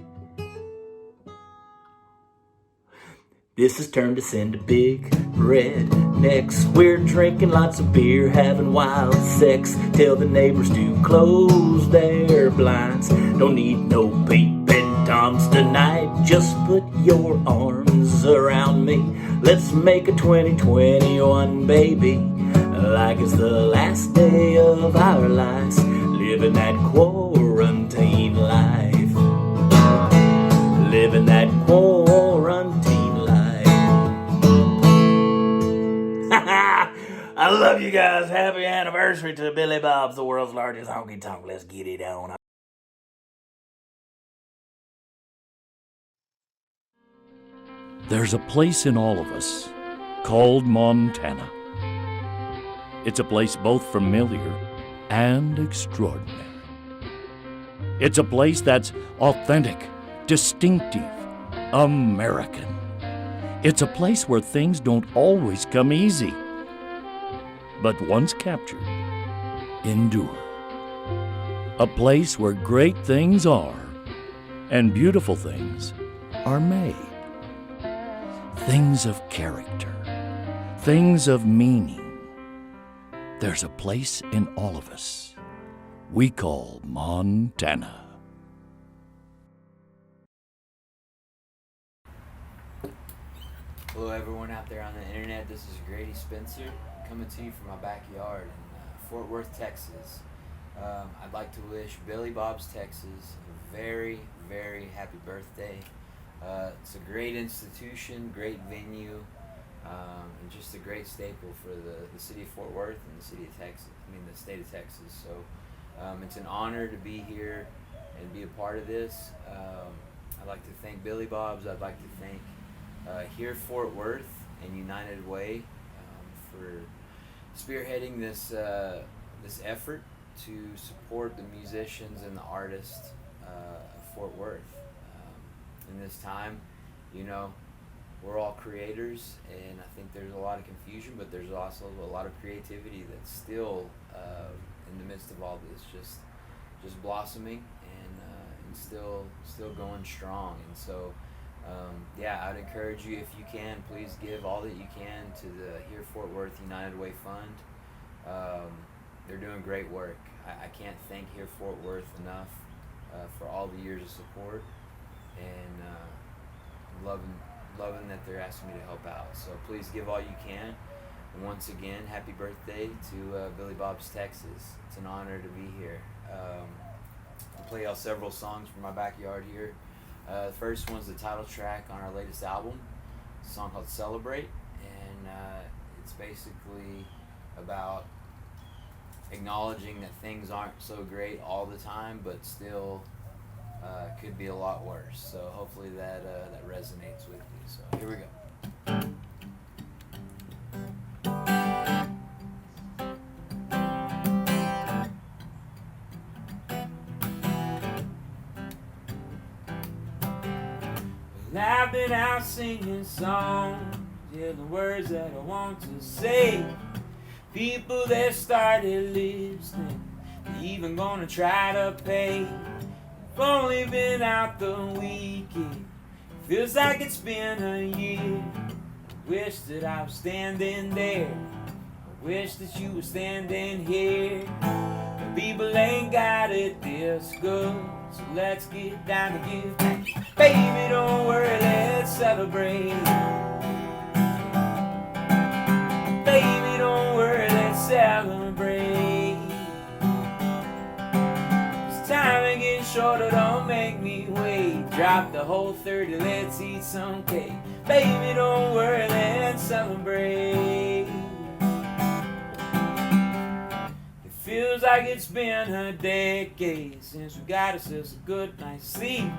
This has turned us into big rednecks. We're drinking lots of beer, having wild sex, till the neighbors do close their blinds. Don't need no peeping toms tonight. Just put your arms around me. Let's make a 2021, baby, like it's the last day of our lives, living that quarantine life, living that quarantine life. I love you guys. Happy anniversary to Billy Bob's, the world's largest honky tonk. Let's get it on. There's a place in all of us called Montana. It's a place both familiar and extraordinary. It's a place that's authentic, distinctive, American. It's a place where things don't always come easy, but once captured, endure. A place where great things are and beautiful things are made. Things of character, things of meaning. There's a place in all of us we call Montana. Hello everyone out there on the internet, this is Grady Spencer coming to you from my backyard in Fort Worth, Texas. I'd like to wish Billy Bob's Texas a very, very happy birthday. It's a great institution, great venue, and just a great staple for the city of Fort Worth and the city of Texas, the state of Texas. So it's an honor to be here and be a part of this. I'd like to thank Billy Bob's. I'd like to thank here Fort Worth and United Way for spearheading this effort to support the musicians and the artists of Fort Worth. In this time, we're all creators, and I think there's a lot of confusion, but there's also a lot of creativity that's still in the midst of all this, just blossoming and still going strong. And so, I'd encourage you, if you can, please give all that you can to the Here Fort Worth United Way Fund. They're doing great work. I can't thank Here Fort Worth enough for all the years of support, and loving that they're asking me to help out. So please give all you can. And once again, happy birthday to Billy Bob's Texas. It's an honor to be here. I'll play y'all several songs from my backyard here. The first one's the title track on our latest album, a song called Celebrate, and it's basically about acknowledging that things aren't so great all the time, but still could be a lot worse. So hopefully that resonates with you. So here we go. Well, I've been out singing songs, yeah, the words that I want to say. People that started listening, they even gonna try to pay. I've only been out the weekend, feels like it's been a year. I wish that I was standing there, I wish that you were standing here. But people ain't got it this good, so let's get down to give thanks. Baby, don't worry, let's celebrate. Baby, don't worry, let's celebrate. It's time to get shorter, don't make me wait. Drop the whole 30, let's eat some cake. Baby, don't worry, let's celebrate. It feels like it's been a decade since we got ourselves a good night's sleep.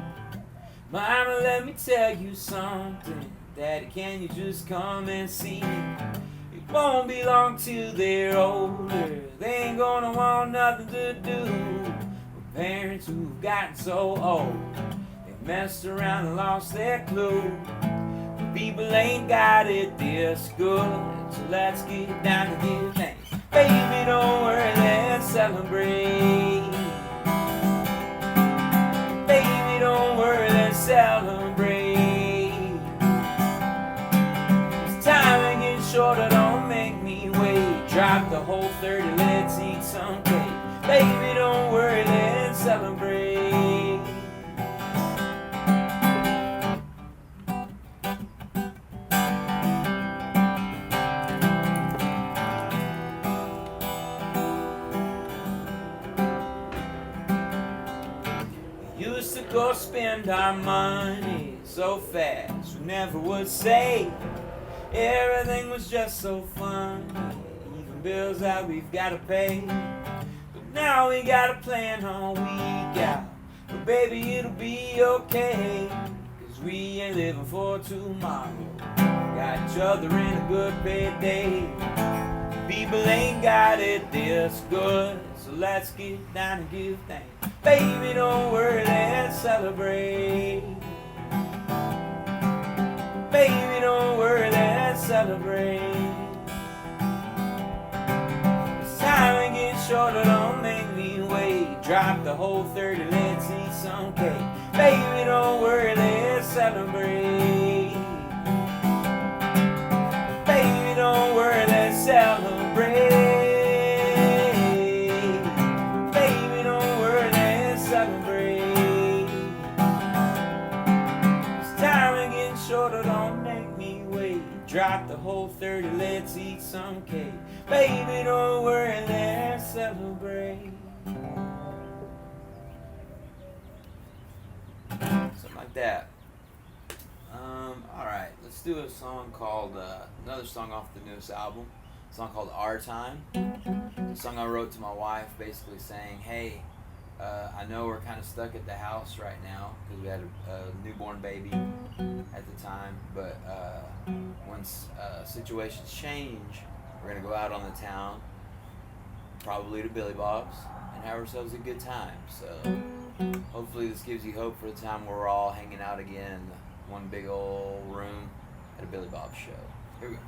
Mama, let me tell you something. Daddy, can you just come and see? It won't be long till they're older. They ain't gonna want nothing to do with parents who've gotten so old they messed around and lost their clue. But people ain't got it this good, so let's get down to give thanks. Baby, don't worry, let's celebrate. Baby, don't worry, let's celebrate. It's time to get shorter, don't make me wait. Drop the whole 30, let's eat some cake. Baby, don't worry, let's celebrate. Used to go spend our money so fast, we never would save. Everything was just so funny, even bills that we've gotta pay. But now we gotta plan all week out, but baby it'll be okay, 'cause we ain't living for tomorrow, got each other in a good paid day. People ain't got it this good, so let's get down and give thanks. Baby, don't worry, let's celebrate. Baby, don't worry, let's celebrate. It's time to get shorter, don't make me wait. Drop the whole 30, let's eat some cake. Baby, don't worry, let's celebrate. Baby, don't worry, let's celebrate. Shorter, don't make me wait. Drop the whole 30, let's eat some cake. Baby, don't worry, let's celebrate. Something like that. Alright, let's do a song called, another song off the newest album. A song called Our Time. A song I wrote to my wife basically saying, hey, I know we're kind of stuck at the house right now because we had a newborn baby at the time, but once situations change, we're going to go out on the town, probably to Billy Bob's, and have ourselves a good time. So hopefully this gives you hope for the time where we're all hanging out again in one big old room at a Billy Bob's show. Here we go.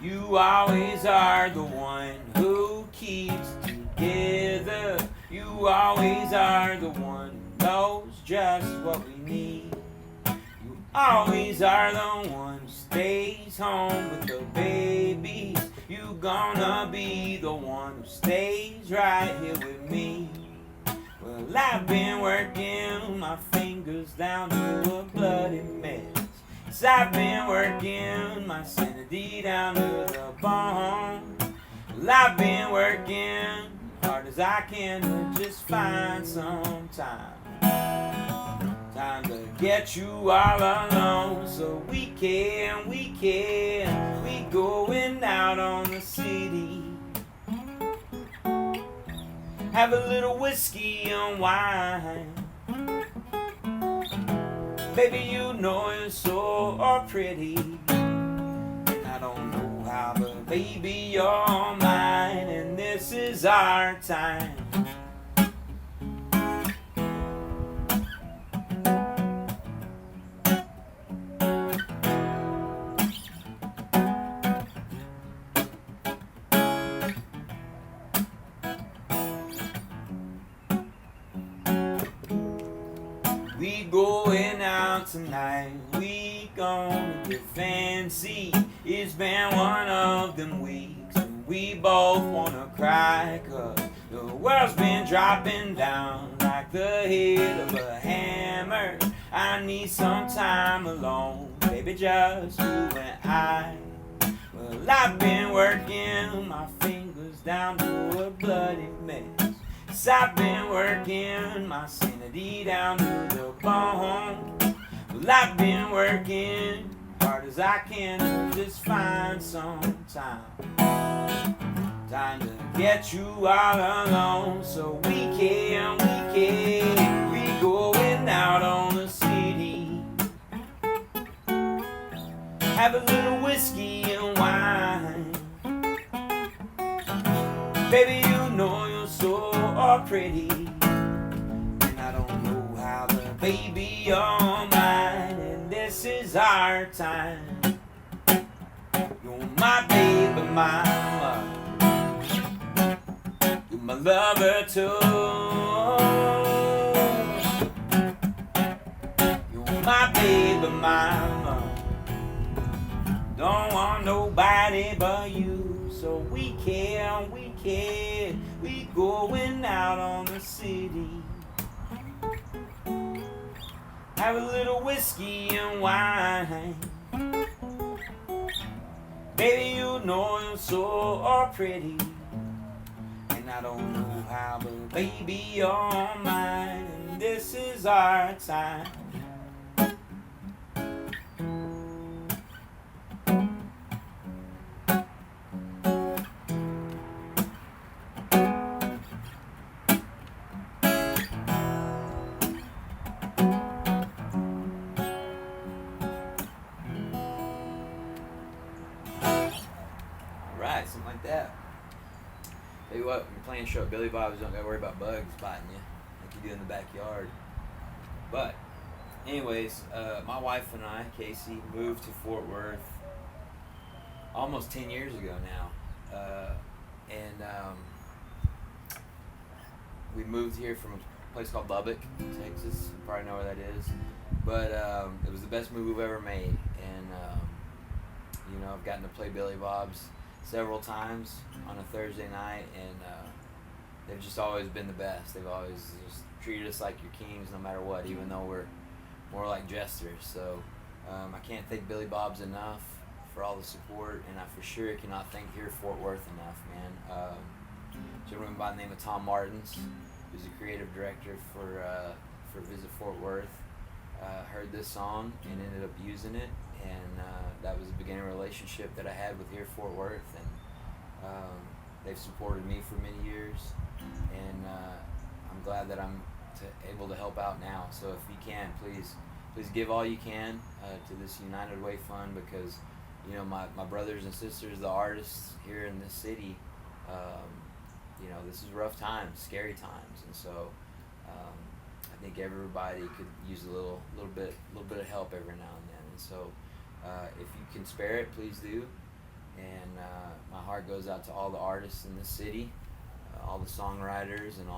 You always are the one who keeps together. You always are the one who knows just what we need. always are the one who stays home with the babies. You gonna be the one who stays right here with me. Well, I've been working my fingers down to a bloody mess. 'Cause I've been working my sanity down to the bone. Well, I've been working hard as I can to just find some time to get you all alone, so we going out on the city. Have a little whiskey and wine. Baby, you know you're so pretty. I don't know how, but baby, you're mine, and this is our time. We going out tonight, we gonna get fancy. It's been one of them weeks and we both wanna cry, 'cause the world's been dropping down like the head of a hammer. I need some time alone, baby, just you and I. Well, I've been working my fingers down to a bloody mess. 'Cause I've been working my sanity down to the bone. Well, I've been working hard as I can to just find some time to get you all alone, so we going out on the city. Have a little whiskey and wine. Baby, you know you're so pretty, and I don't know how, but baby, you're mine, and this is our time. You're my baby, my love. You're my lover too. You're my baby, my love. Don't want nobody but you, so we going out on the city. Have a little whiskey and wine. Baby, you know you're so pretty, and I don't know how, but baby, you're mine, and this is our time. Something like that. Tell you what, when you're playing a show at Billy Bob's, you don't gotta worry about bugs biting you like you do in the backyard. But, anyways, my wife and I, Casey, moved to Fort Worth almost 10 years ago now. We moved here from a place called Lubbock, Texas. You probably know where that is. But it was the best move we've ever made. And, I've gotten to play Billy Bob's several times on a Thursday night, and they've just always been the best. They've always just treated us like your kings no matter what, even though we're more like jesters. So I can't thank Billy Bob's enough for all the support, and I for sure cannot thank here Fort Worth enough, man. A gentleman by the name of Tom Martins, who's the creative director for Visit Fort Worth, heard this song and ended up using it, and that was the beginning of a relationship that I had with here Fort Worth, and they've supported me for many years, and I'm glad that I'm able to help out now. So if you can, please give all you can to this United Way Fund, because my brothers and sisters, the artists here in this city, this is rough times, scary times, and so I think everybody could use a little bit of help every now and then. And so if you can spare it, please do. And my heart goes out to all the artists in this city, all the songwriters, and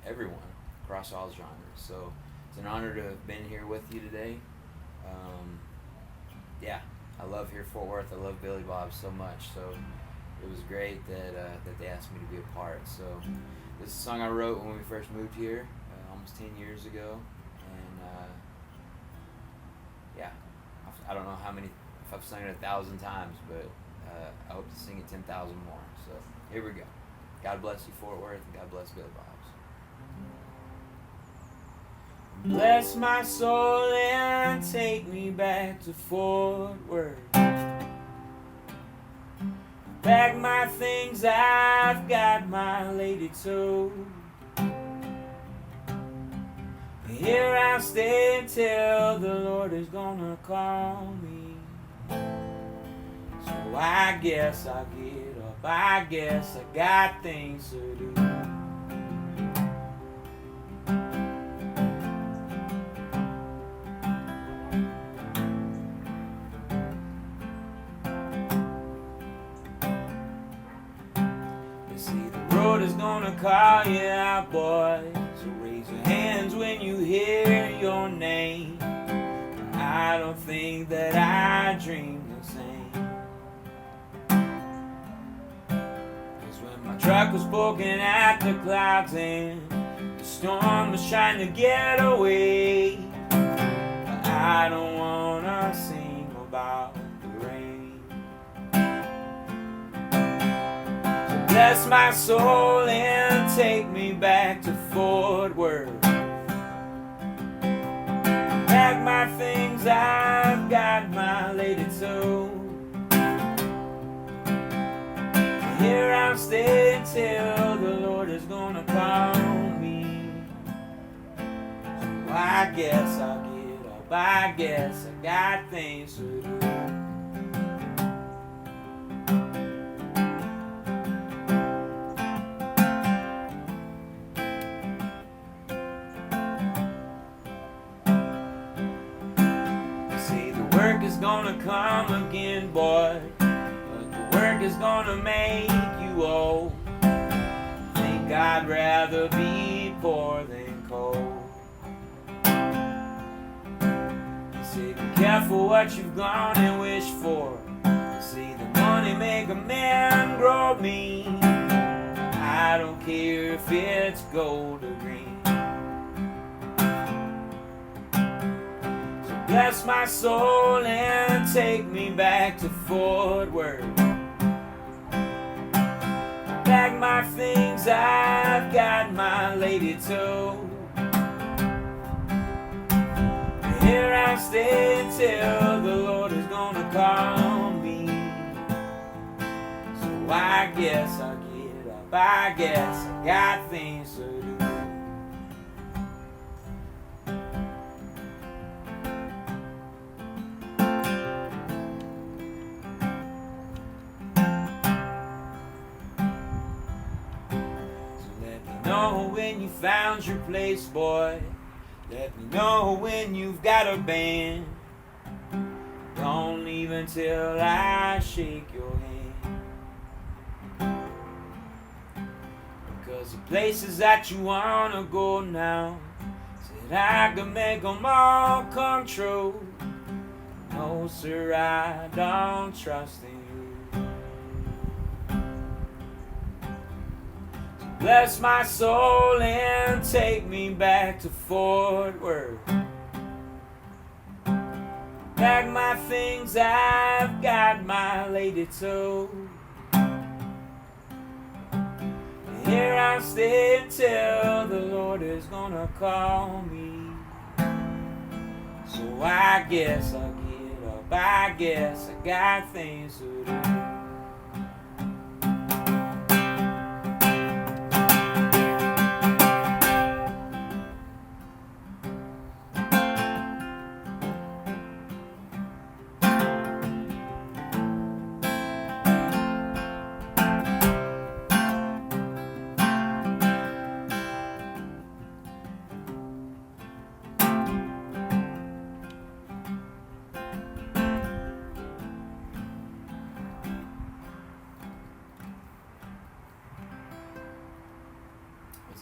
everyone across all genres. So it's an honor to have been here with you today. Yeah, I love here Fort Worth. I love Billy Bob so much. So it was great that they asked me to be a part. So this is a song I wrote when we first moved here, almost 10 years ago. And yeah, I don't know if I've sung it 1,000 times, but I hope to sing it 10,000 more. So here we go. God bless you, Fort Worth, and God bless Billy Bob's. Bless my soul and take me back to Fort Worth. Pack my things, I've got my lady too. Here I'll stay until the Lord is gonna call me. So I guess I'll get up, I guess I got things to do. Is gonna call you out, boys. So raise your hands when you hear your name. I don't think that I dream the same. 'Cause when my truck was poking at the clouds and the storm was trying to get away, I don't wanna sing about the rain. Bless my soul and take me back to Fort Worth. Pack my things, I've got my lady too. Here I'll stay until the Lord is gonna call me. So I guess I'll get up, I guess I got things to do. Work is gonna come again, boy, but the work is gonna make you old. Think I'd rather be poor than cold. You say be careful what you've gone and wish for. You see the money make a man grow mean. I don't care if it's gold or green. Bless my soul and take me back to Fort Worth. Pack my things, I've got my lady too. Here I'll stay until the Lord is gonna call me. So I guess I'll get up, I guess I got things to do. Know when you found your place, boy. Let me know when you've got a band. Don't leave until I shake your hand. Because the places that you wanna go now, said I could make them all come true. No sir, I don't trust in you. Bless my soul and take me back to Fort Worth. Pack my things, I've got my lady too. Here I'll stay until the Lord is gonna call me. So I guess I'll get up, I guess I got things to do.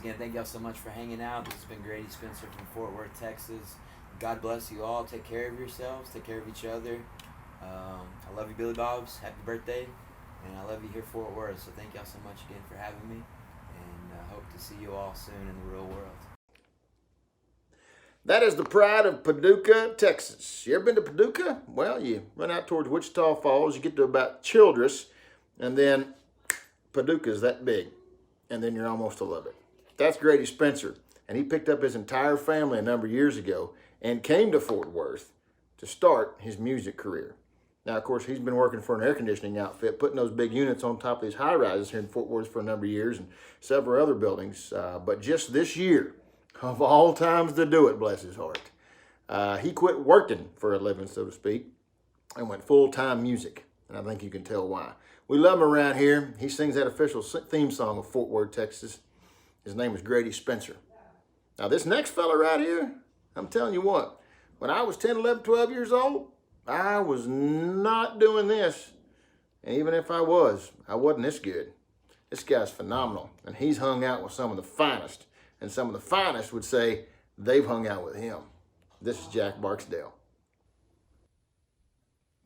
Again, thank y'all so much for hanging out. This has been Grady Spencer from Fort Worth, Texas. God bless you all. Take care of yourselves. Take care of each other. I love you, Billy Bobs. Happy birthday. And I love you here, Fort Worth. So thank y'all so much again for having me. And I hope to see you all soon in the real world. That is the pride of Paducah, Texas. You ever been to Paducah? Well, you run out towards Wichita Falls, you get to about Childress, and then Paducah's that big. And then you're almost to Lubbock. That's Grady Spencer. And he picked up his entire family a number of years ago and came to Fort Worth to start his music career. Now, of course, he's been working for an air conditioning outfit, putting those big units on top of these high rises here in Fort Worth for a number of years and several other buildings. But just this year, of all times to do it, bless his heart, he quit working for a living, so to speak, and went full-time music. And I think you can tell why. We love him around here. He sings that official theme song of Fort Worth, Texas. His name is Grady Spencer. Now, this next fella right here, I'm telling you what, when I was 10, 11, 12 years old, I was not doing this. And even if I was, I wasn't this good. This guy's phenomenal. And he's hung out with some of the finest. And some of the finest would say they've hung out with him. This is Jack Barksdale.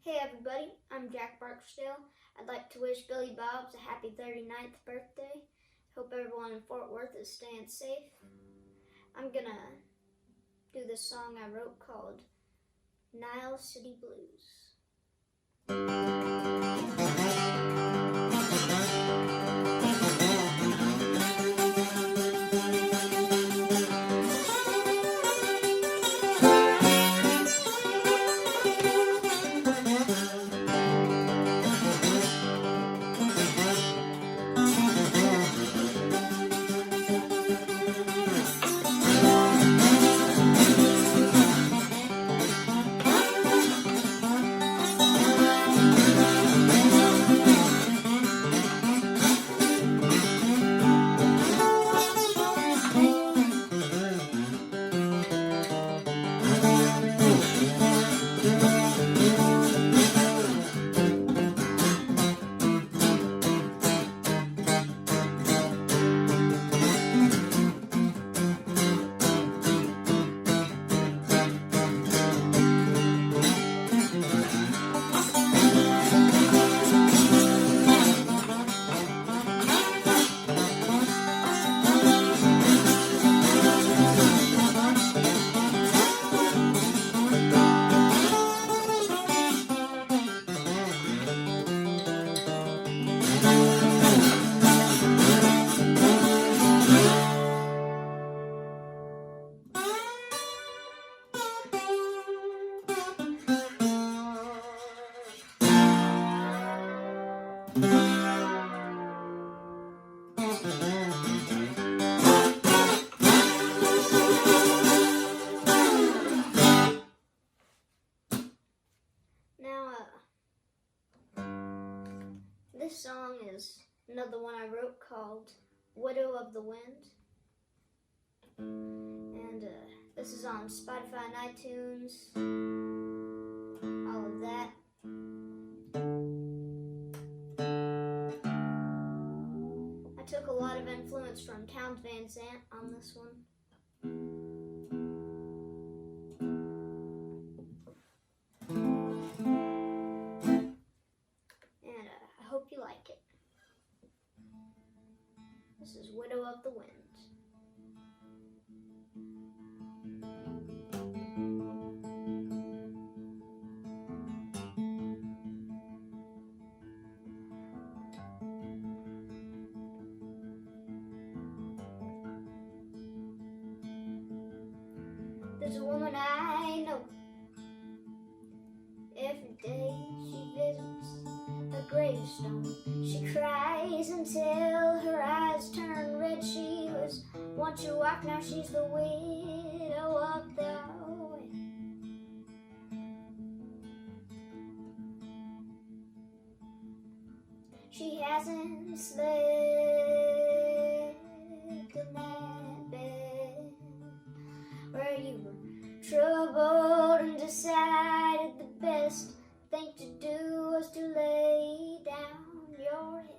Hey everybody, I'm Jack Barksdale. I'd like to wish Billy Bobs a happy 39th birthday. Hope everyone in Fort Worth is staying safe. I'm gonna do this song I wrote called Nile City Blues. This song is another one I wrote called Widow of the Wind. And this is on Spotify and iTunes, all of that. I took a lot of influence from Townes Van Zandt on this one. I hope you like it. This is Widow of the Wind. There's a woman I know. Every day she visits a gravestone. She cries until her eyes turn red. She was once your wife, now she's the widow of the wind. She hasn't slept in that bed where you were troubled and decided the best thing to do was to lay down your head.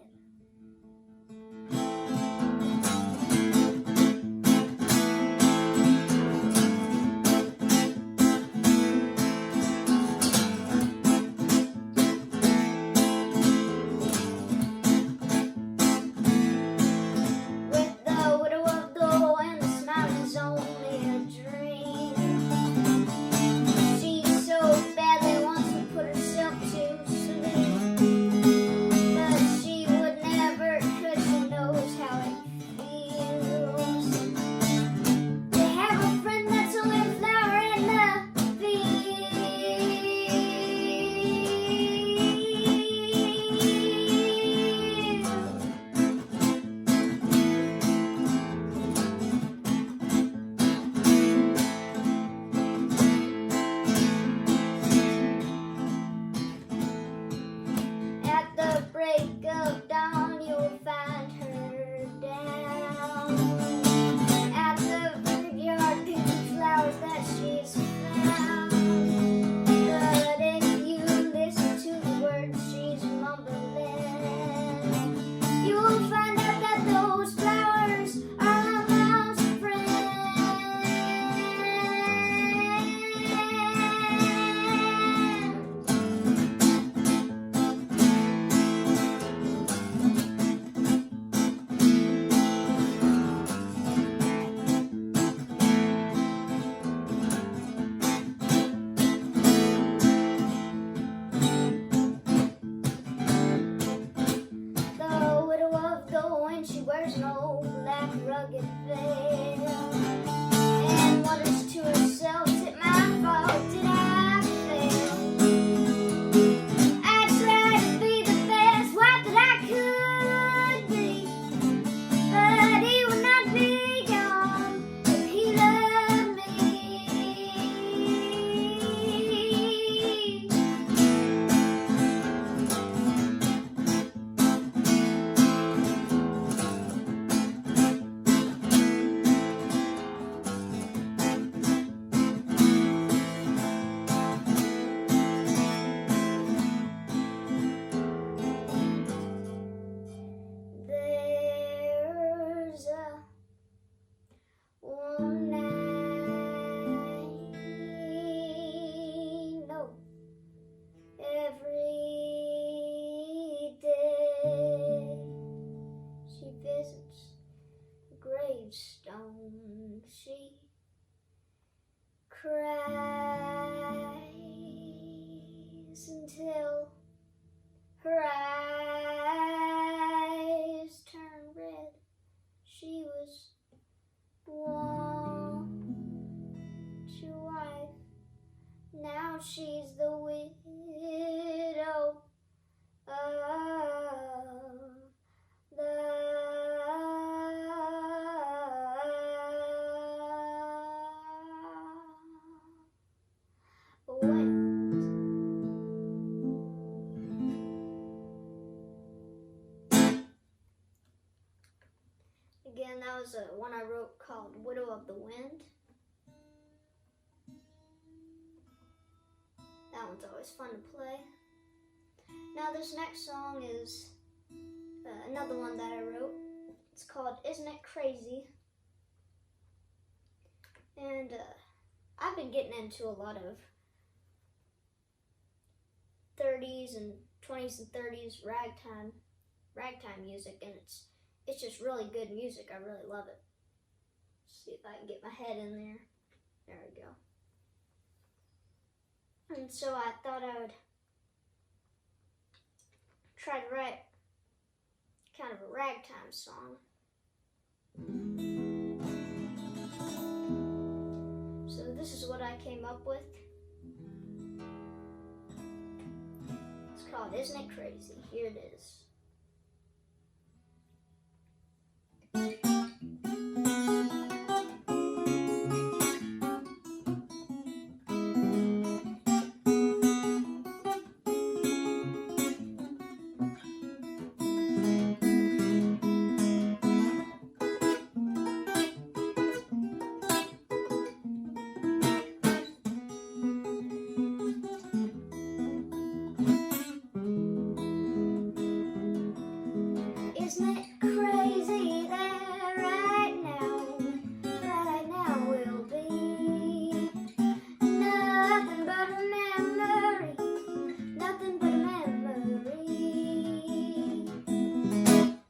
until her eyes turned red. She was born to wife. Now she's the widow of the wind. Again, that was one I wrote called Widow of the Wind. That one's always fun to play. Now this next song is another one that I wrote. It's called Isn't It Crazy? And I've been getting into a lot of 30s and 20s and 30s ragtime music, and it's just really good music. I really love it. Let's see if I can get my head in there. There we go. And so I thought I would try to write kind of a ragtime song. So this is what I came up with. It's called Isn't It Crazy? Here it is. Isn't it crazy that right now we'll be nothing but a memory, nothing but a memory?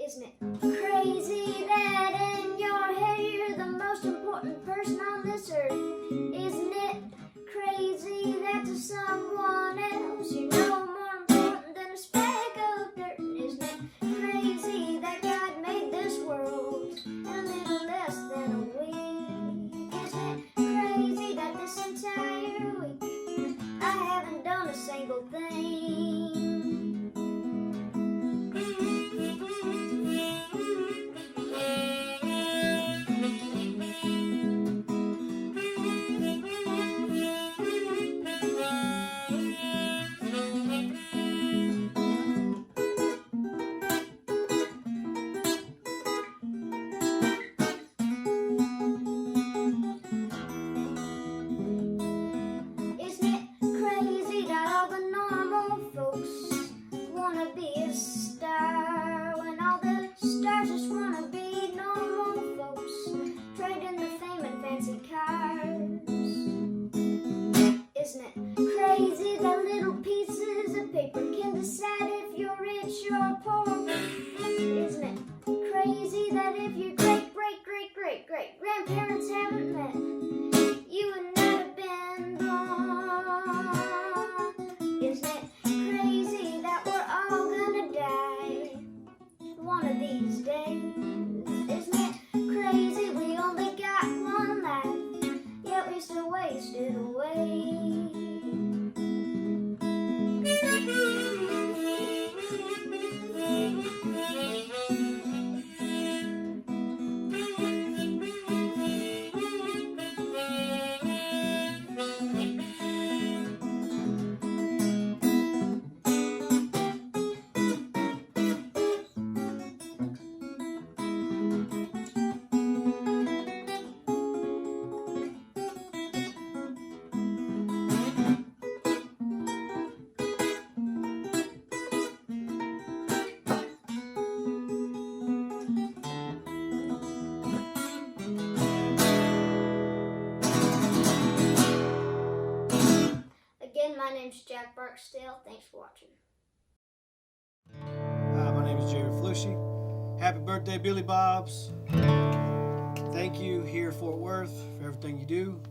Isn't it crazy that in your head you're the most important person on this earth? Isn't it crazy that to someone else you're no more important than a speck of dirt? Isn't it crazy that God made this world a little less than a week? Isn't it crazy that this entire week I haven't done a single thing? Isn't it crazy that all the normal folks wanna be a star when all the stars just wanna be normal folks, trading the fame and fancy cars? Isn't it crazy that little pieces of paper can decide if you're rich or poor? Isn't it crazy that if your great-great-great-great-great-grandparents haven't met, you would not have been born? Isn't it crazy that we're all gonna die one of these days? Isn't it crazy we only got one life, yet we still waste it away? Again, my name's Jack Barksdale. Thanks for watching. Hi, my name is Jerrod Flusche. Happy birthday, Billy Bobs. Thank you here, Fort Worth, for everything you do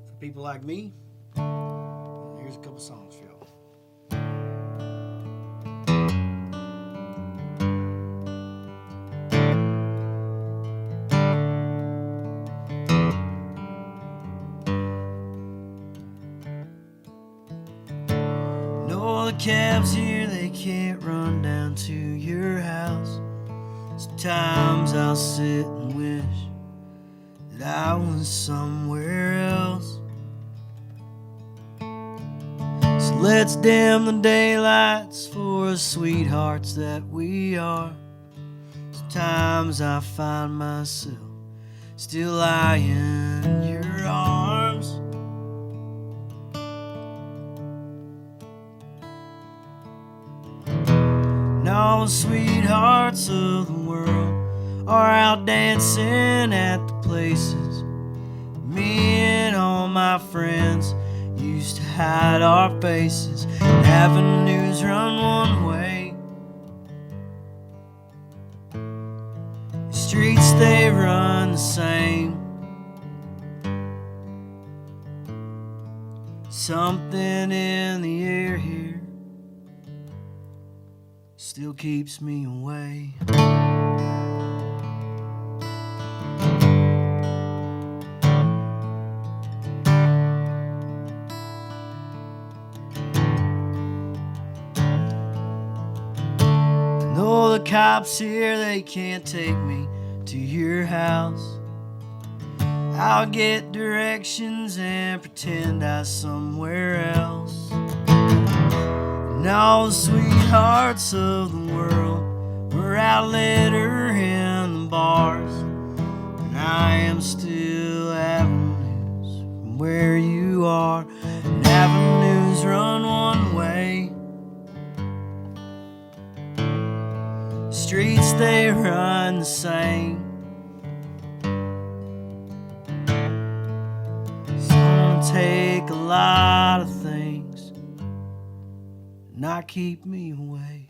for people like me. And here's a couple songs for y'all. Oh, the cabs here, they can't run down to your house. Sometimes I'll sit and wish that I was somewhere else. So let's dim the daylights for us sweethearts that we are. Sometimes I find myself still lying in your arms. And all the sweethearts of the world are out dancing at the places me and all my friends used to hide our faces. Avenues run one way, the streets they run the same. Something in the air here still keeps me away. No, the cops here, they can't take me to your house. I'll get directions and pretend I was somewhere else. And all the sweethearts of the world were out later in the bars, and I am still avenues from where you are. And avenues run one way, streets they run the same. It's gonna take a lot of things to not keep me away.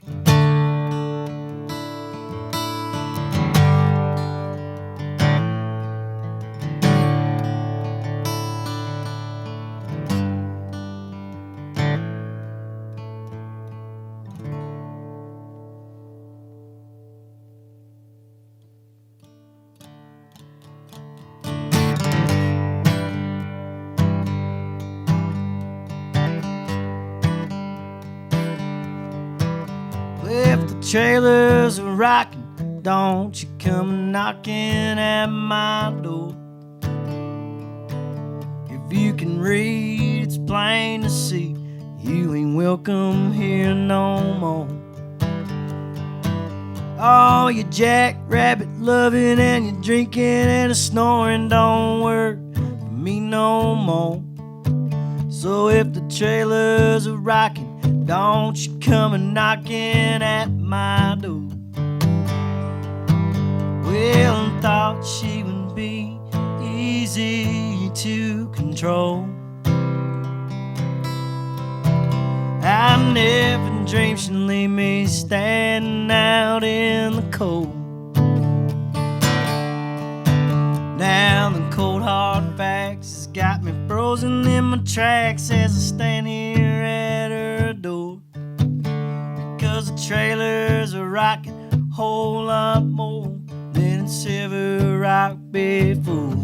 If the trailers are rocking, don't you come knocking at my door. If you can read, it's plain to see you ain't welcome here no more. Oh, you jackrabbit loving and you drinking and a snoring don't work for me no more. So if the trailers are rocking, don't you come a knocking at my door. Well, I thought she would be easy to control. I never dreamed she'd leave me standing out in the cold. Now the cold hard facts has got me frozen in my tracks as I stand here at her door. Because the trailers are rocking a whole lot more than it's ever rocked before.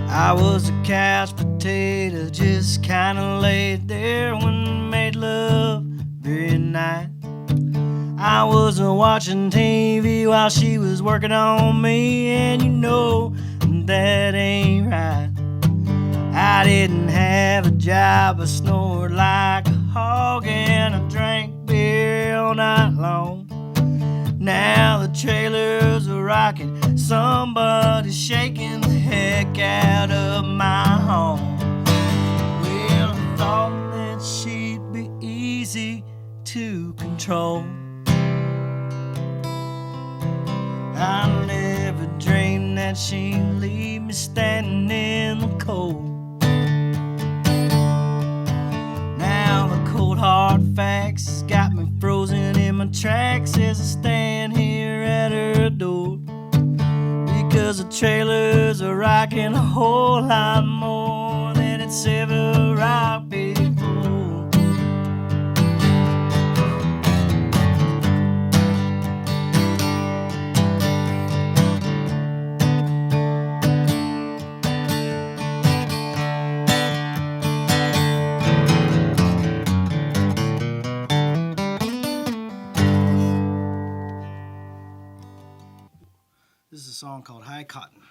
I was a couch potato, just kinda laid there when we made love every night. I was watching TV while she was working on me, and you know that ain't right. I didn't have a job, I snored like a hog, and I drank beer all night long. Now the trailers are rocking, somebody's shaking the heck out of my home. Well, I thought that she'd be easy to control. I never dreamed that she'd leave me standing in the cold. Now the cold hard facts has got me frozen in my tracks as I stand here at her door. Because the trailers are rocking a whole lot more than at several people. This is a song called High Cotton.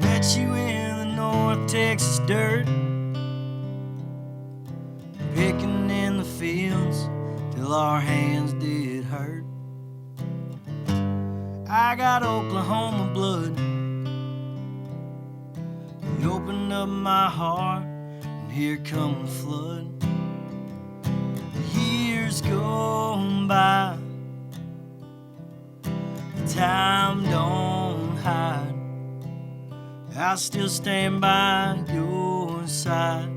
Bet you in the North Texas dirt, picking in the fields till our hands did hurt. I got Oklahoma blood. You opened up my heart, and here come the flood. The years go by, time don't hide. I'll still stand by your side,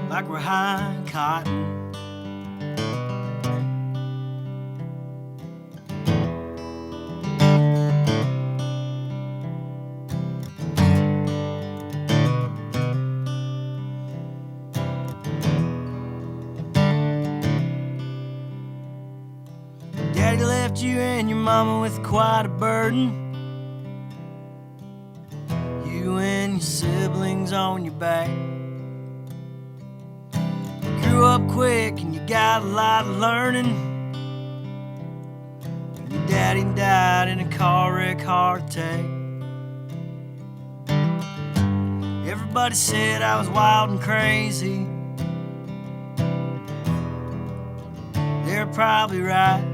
like we're high cotton. Daddy left you and your mama with quite a burden. You and your siblings on your back. You grew up quick and you got a lot of learning. Your daddy died in a car wreck, heart attack. Everybody said I was wild and crazy. They're probably right.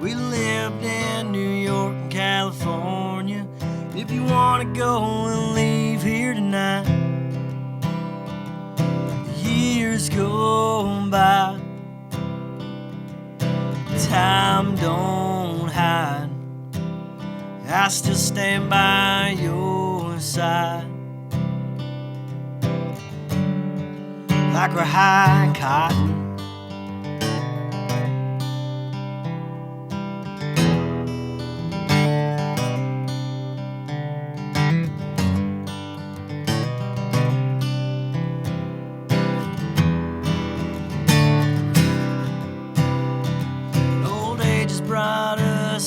We lived in New York and California. If you wanna go, we'll leave here tonight. The years go by, time don't hide. I still stand by your side, like we're high cotton.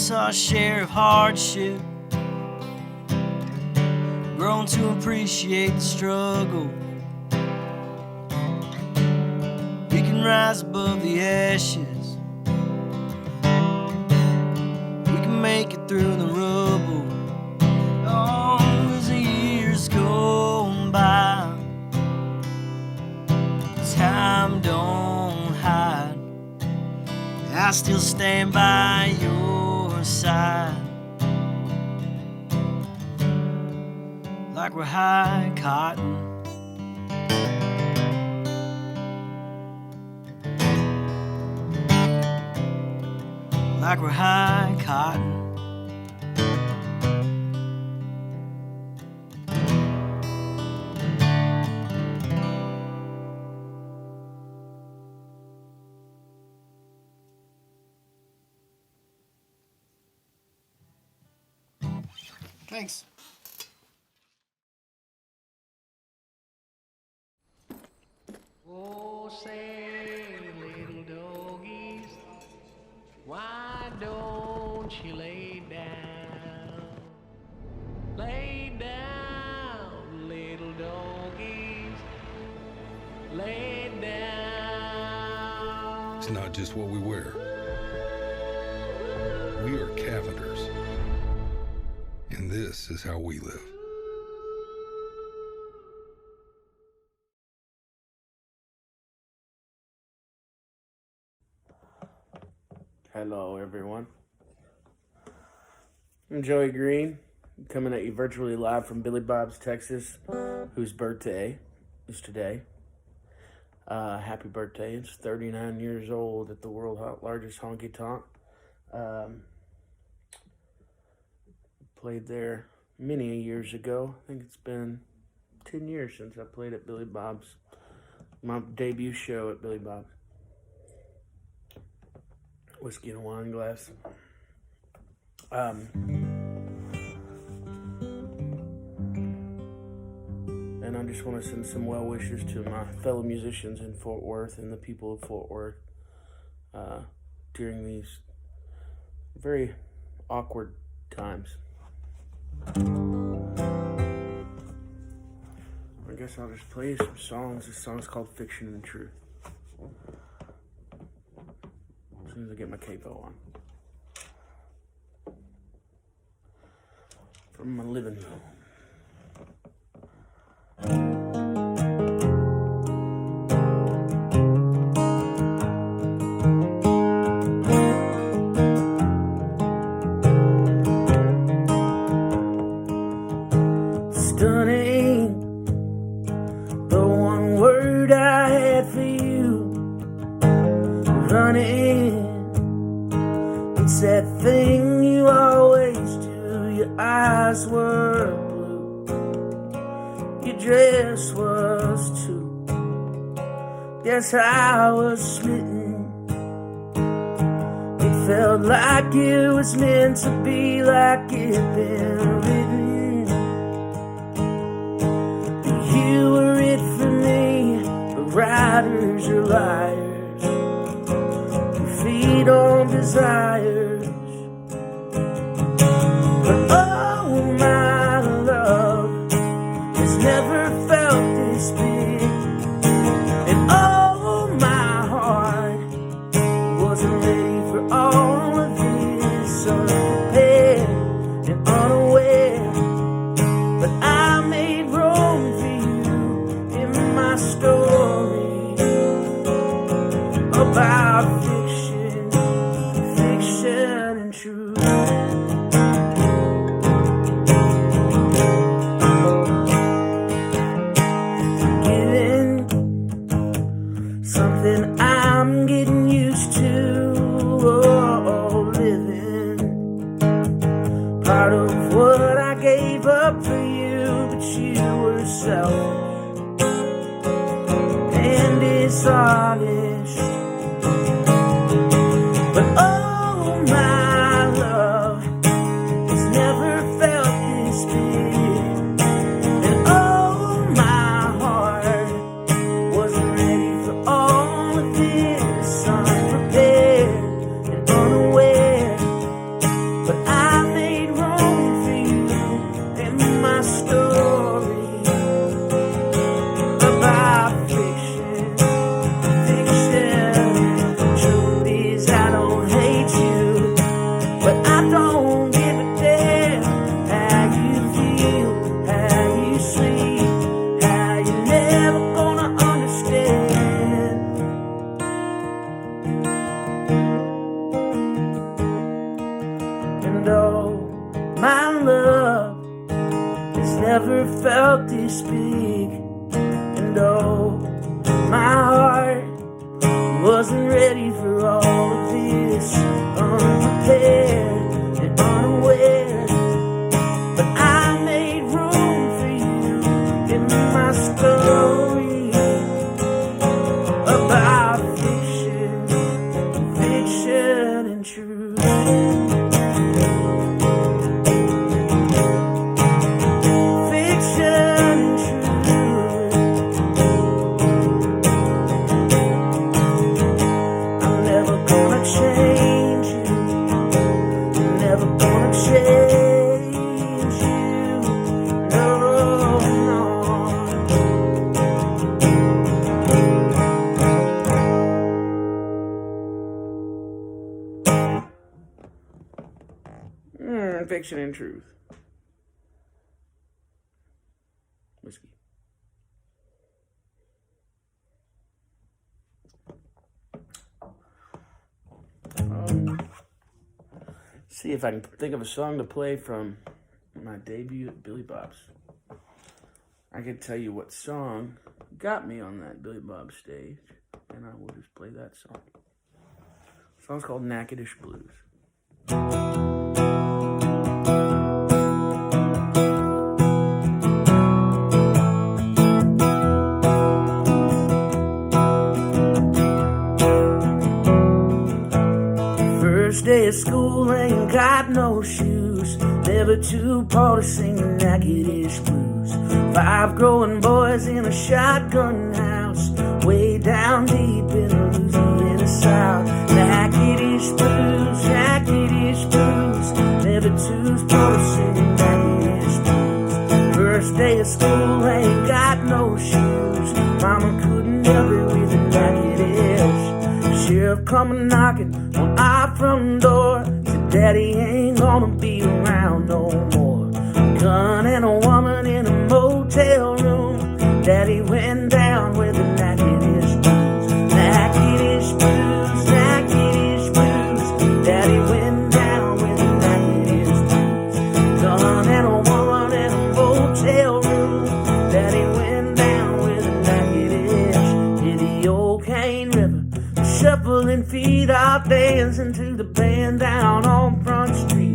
Our share of hardship, grown to appreciate the struggle. We can rise above the ashes, we can make it through the rubble. Oh, as the years go by, time don't hide. I still stand by your side, like we're high cotton. Like we're high cotton. Thanks. Oh, say, little doggies, why don't you lay down? Lay down, little doggies, lay down. It's not just what we wear. We are Cavenders, and this is how we live. Hello, everyone. I'm Joey Green, coming at you virtually live from Billy Bob's, Texas, whose birthday is today. Happy birthday. It's 39 years old at the world's largest honky tonk. Played there many years ago. I think it's been 10 years since I played at Billy Bob's. My debut show at Billy Bob's. Whiskey in a wine glass. And I just want to send some well wishes to my fellow musicians in Fort Worth and the people of Fort Worth during these very awkward times. I guess I'll just play some songs. This song's called Fiction and Truth. As soon as I get my capo on. From my living room. Stunning, the one word I had for you. Running, it's that thing you always do. Your eyes were blue, your dress was too. Guess I was smitten. It felt like it was meant to be, like it'd been written. You were it for me, but writers are liars. You feed on desires. But oh, my love has never felt this big. And oh, my heart wasn't ready for all of this. Unprepared and unaware. But I made room for you in my story about fiction and truth. Forgiving, something I'm getting used to. Oh, living, part of what I gave up for you, but you were selfish and dishonest. But oh, my love has never felt this big. And oh, my heart wasn't ready for all of this. Unprepared and unaware. But I made room for you in my story about fiction. Truth is, I don't hate you, but I don't give a damn how you feel, how you sleep, how you're never gonna understand. And oh, my love has never felt this big. And oh, my heart wasn't ready for all of this. Unprepared and unaware. But I made room for you in my story about fiction and truth. Fiction and truth. I'm never gonna change you. I'm never gonna change you. No, no. Fiction and truth. Whiskey. See if I can think of a song to play from my debut at Billy Bob's. I can tell you what song got me on that Billy Bob stage, and I will just play that song. The song's called Natchitoches Blues. First day of school, ain't got no shoes. Never too poor to sing the Natchitoches Blues. 5 growing boys in a shotgun house, way down deep in the Louisiana South. Natchitoches Blues, Natchitoches Blues. Never too poor to sing the Natchitoches Blues. First day of school, ain't got no shoes. Mama couldn't help it with the Natchitoches. Sheriff come knocking on our front door. Said, Daddy ain't gonna be around no more. Gun and a woman in a motel room. Daddy went down with the Natchitoches Blues. Natchitoches Blues, Natchitoches Blues. Daddy went down with the Natchitoches Blues. Gun and a woman in a motel room. Daddy went down with the Natchitoches. Near the old Cane River, shuffling feet out dancing to the band down on Front Street.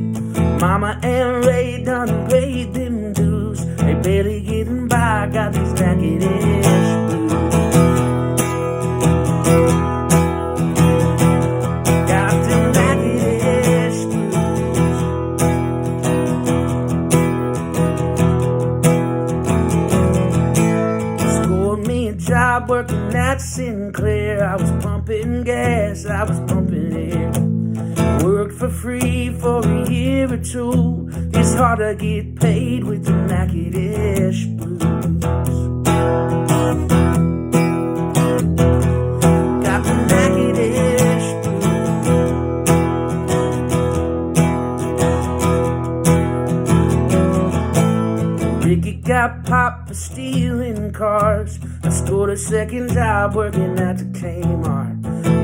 Mama and Ray done paid them dues. They barely getting by, got these Natchitoches Blues. Got them Natchitoches Blues. Scored me a job working at Sinclair. I was pumping gas, I was pumping air. Worked for free for a year or two. It's hard to get paid with the Natchitoches Blues. Got the Natchitoches Blues. Ricky got popped for stealing cars. I scored a second job working at the Kmart.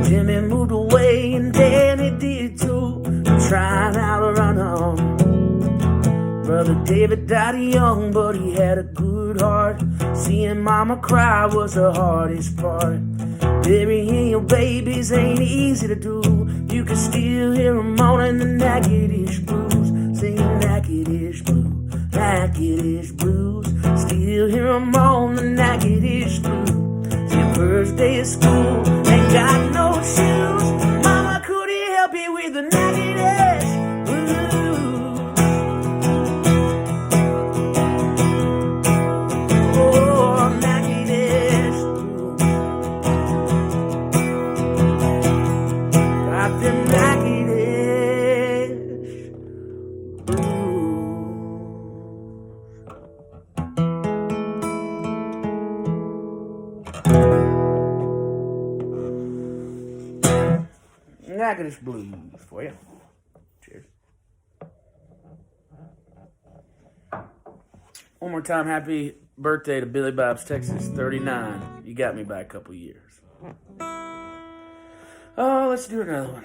Jimmy moved away and Danni did too, trying out to run home. Brother David died young, but he had a good heart. Seeing mama cry was the hardest part. Burying your babies ain't easy to do. You can still hear them moaning the Natchitoches Blues, singing Natchitoches Blues, Natchitoches Blues. Still hear them moan the Natchitoches Blues. Your first day of school, ain't got no shoes. Mama couldn't help it with the Natchitoches Blues. Oh, Natchitoches Blues. Got them Natchitoches Blues. Natchitoches Blues for you. Cheers. One more time, happy birthday to Billy Bob's Texas 39. You got me by a couple years. Oh, let's do another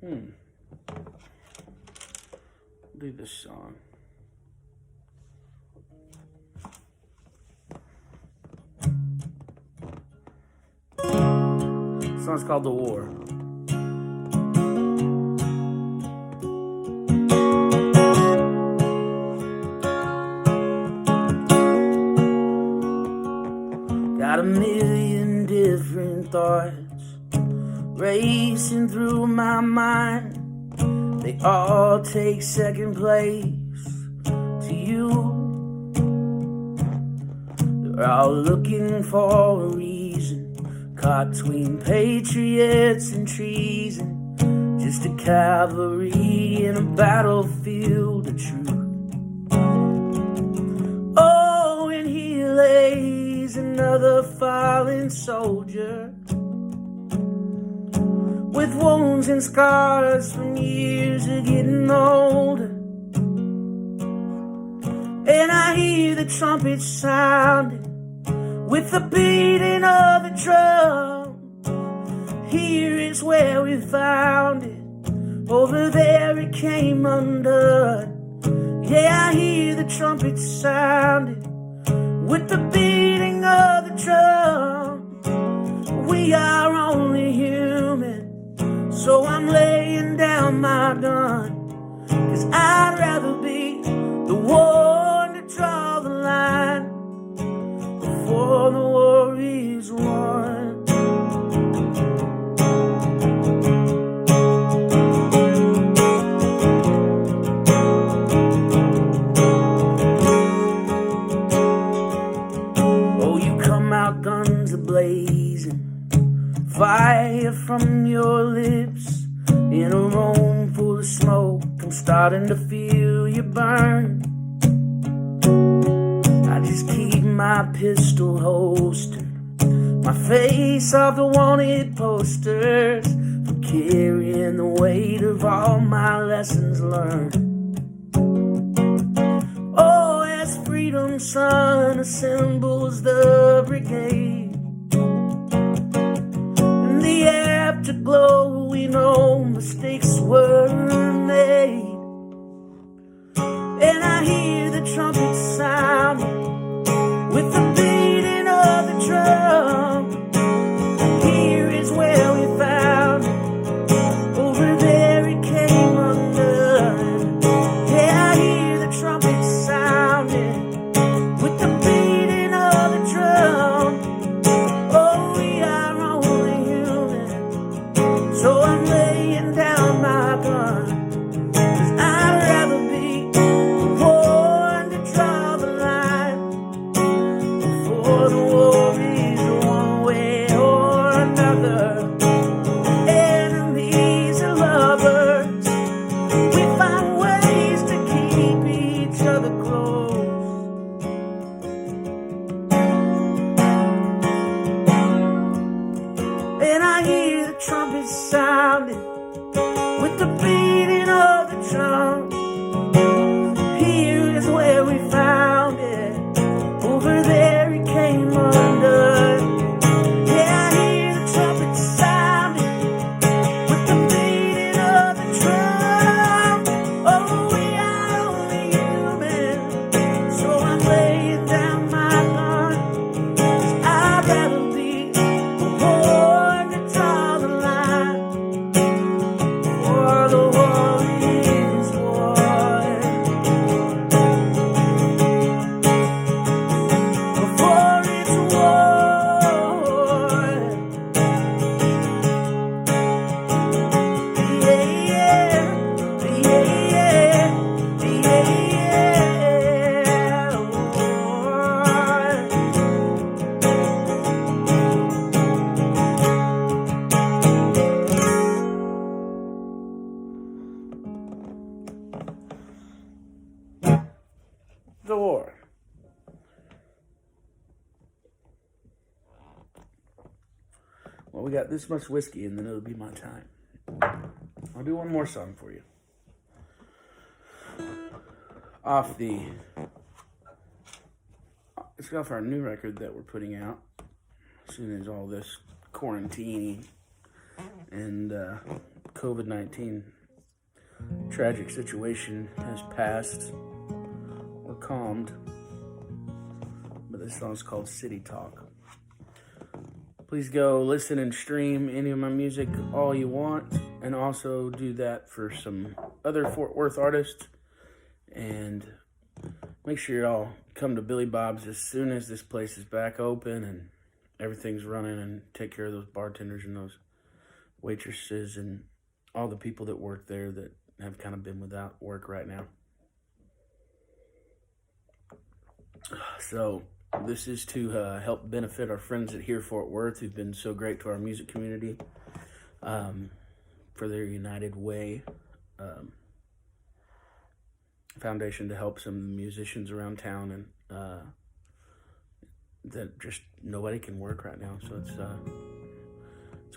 one. Do this song. This song's called The War. Got a million different thoughts racing through my mind. They all take second place to you. They're all looking for a reason, caught between patriots and treason, just a cavalry in a battlefield of truth. Oh, and he lays another fallen soldier with wounds and scars from years of getting older. And I hear the trumpet sounding with the beating of the drum. Here is where we found it, over there it came undone. Yeah, I hear the trumpets sounding with the beating of the drum. We are only human, so I'm laying down my gun. 'Cause I'd rather be the one to draw the line before the war is won. Oh, you come out guns a-blazing, fire from your lips. In a room full of smoke, I'm starting to feel you burn. I just keep my pistol holstered, my face off the wanted posters, from carrying the weight of all my lessons learned. Oh, as freedom's sun assembles the brigade, in the afterglow we know mistakes were made. And I hear the trumpets sounding with the beating of the drum. Here is where we found it. Over there it came undone. Yeah, I hear the trumpets sounding with the beating of the drum. Oh, we are only human, so I'm laying down my gun. 'Cause I'd rather be the one to draw the line before the war is one way or another. Enemies and lovers, we find ways to keep each other close. And I hear the trumpets sounding with the beating of the drum. Here is where we found it. Over there it came undone. Yeah, I hear the trumpets sounding with the beating of the drum. Oh, we are only human, so I'm laying down my gun. 'Cause I'd rather be the one to draw the line before the war is won. Before it's won. Yeah, yeah, the war. Well, we got this much whiskey and then it'll be my time. I'll do one more song for you. It's off our new record that we're putting out as soon as all this quarantine and COVID-19 tragic situation has passed or calmed. But this song's called City Talk. Please go listen and stream any of my music all you want, and also do that for some other Fort Worth artists. And make sure y'all come to Billy Bob's as soon as this place is back open and everything's running, and take care of those bartenders and those waitresses and all the people that work there that have kind of been without work right now. So this is to help benefit our friends at Here Fort Worth, who've been so great to our music community, for their United Way foundation to help some of the musicians around town, and that just nobody can work right now. So it's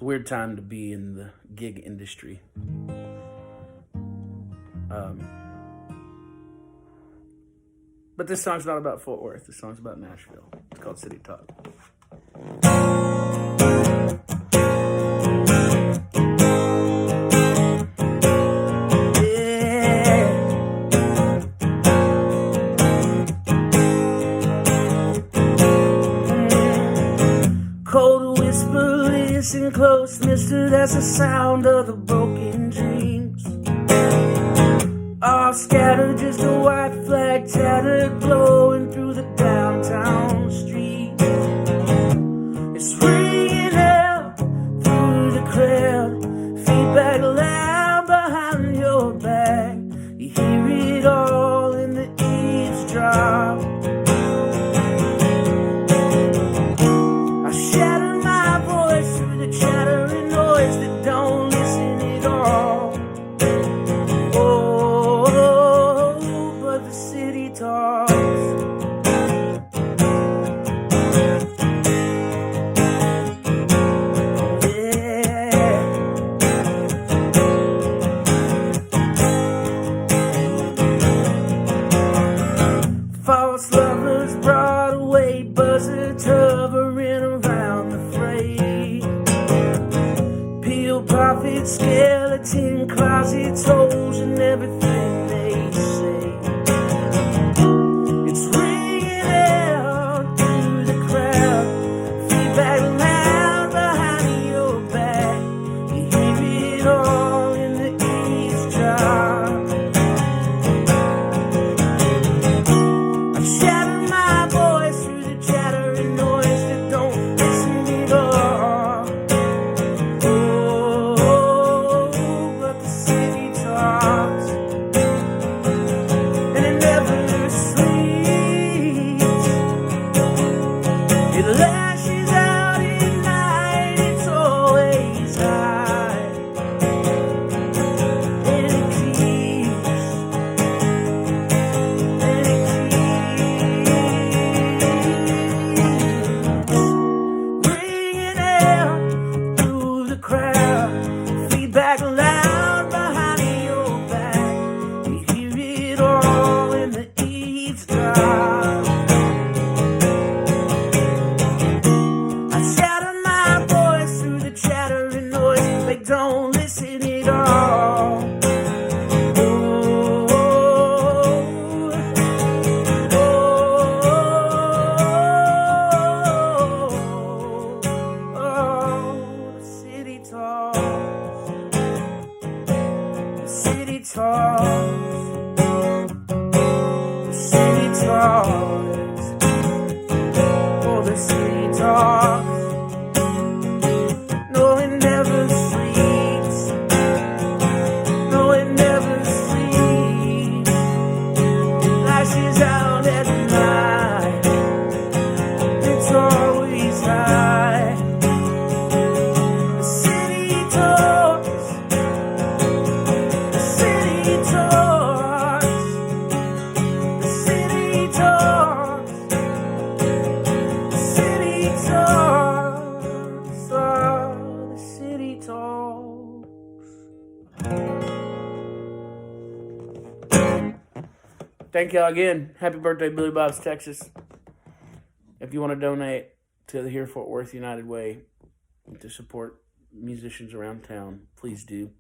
a weird time to be in the gig industry. But this song's not about Fort Worth. This song's about Nashville. It's called City Talk. Yeah. Listen close, mister, that's the sound of the broken dreams. All scattered, just a white flag tattered, glowing through the downtown street. It's ringing out through the crowd, feedback loud behind your back. You hear it all in the eavesdrop. I shatter my voice through the chattering noise that don't listen at all. Oh, but the city talks. False lovers brought away, buzzards hovering around the fray. Peel prophets, skeleton closets, holes in everything they say. It's ringing out through the crowd, feedback loud behind your back. You hear it all in the eavesdrop. I shatter my voice through the chattering noise that don't listen at all. Oh, but the city talks, and it never sleeps. It lashes out at night, it's always high, and it keeps, and it ringing out through the crowd, feedback loud behind your back. You hear it all in the eavesdrop. I shatter my voice through the chattering noise, they don't listen at all. The city talks. The city talks. The city talks. Oh, the city talks. No, it never sleeps. No, it never sleeps. Lashes out at night. It's always high. The city talks. The city talks. The city talks. The city talks. Oh, the city talks. Thank y'all again. Happy birthday, Billy Bob's, Texas. If you want to donate to the Here Fort Worth United Way to support musicians around town, please do.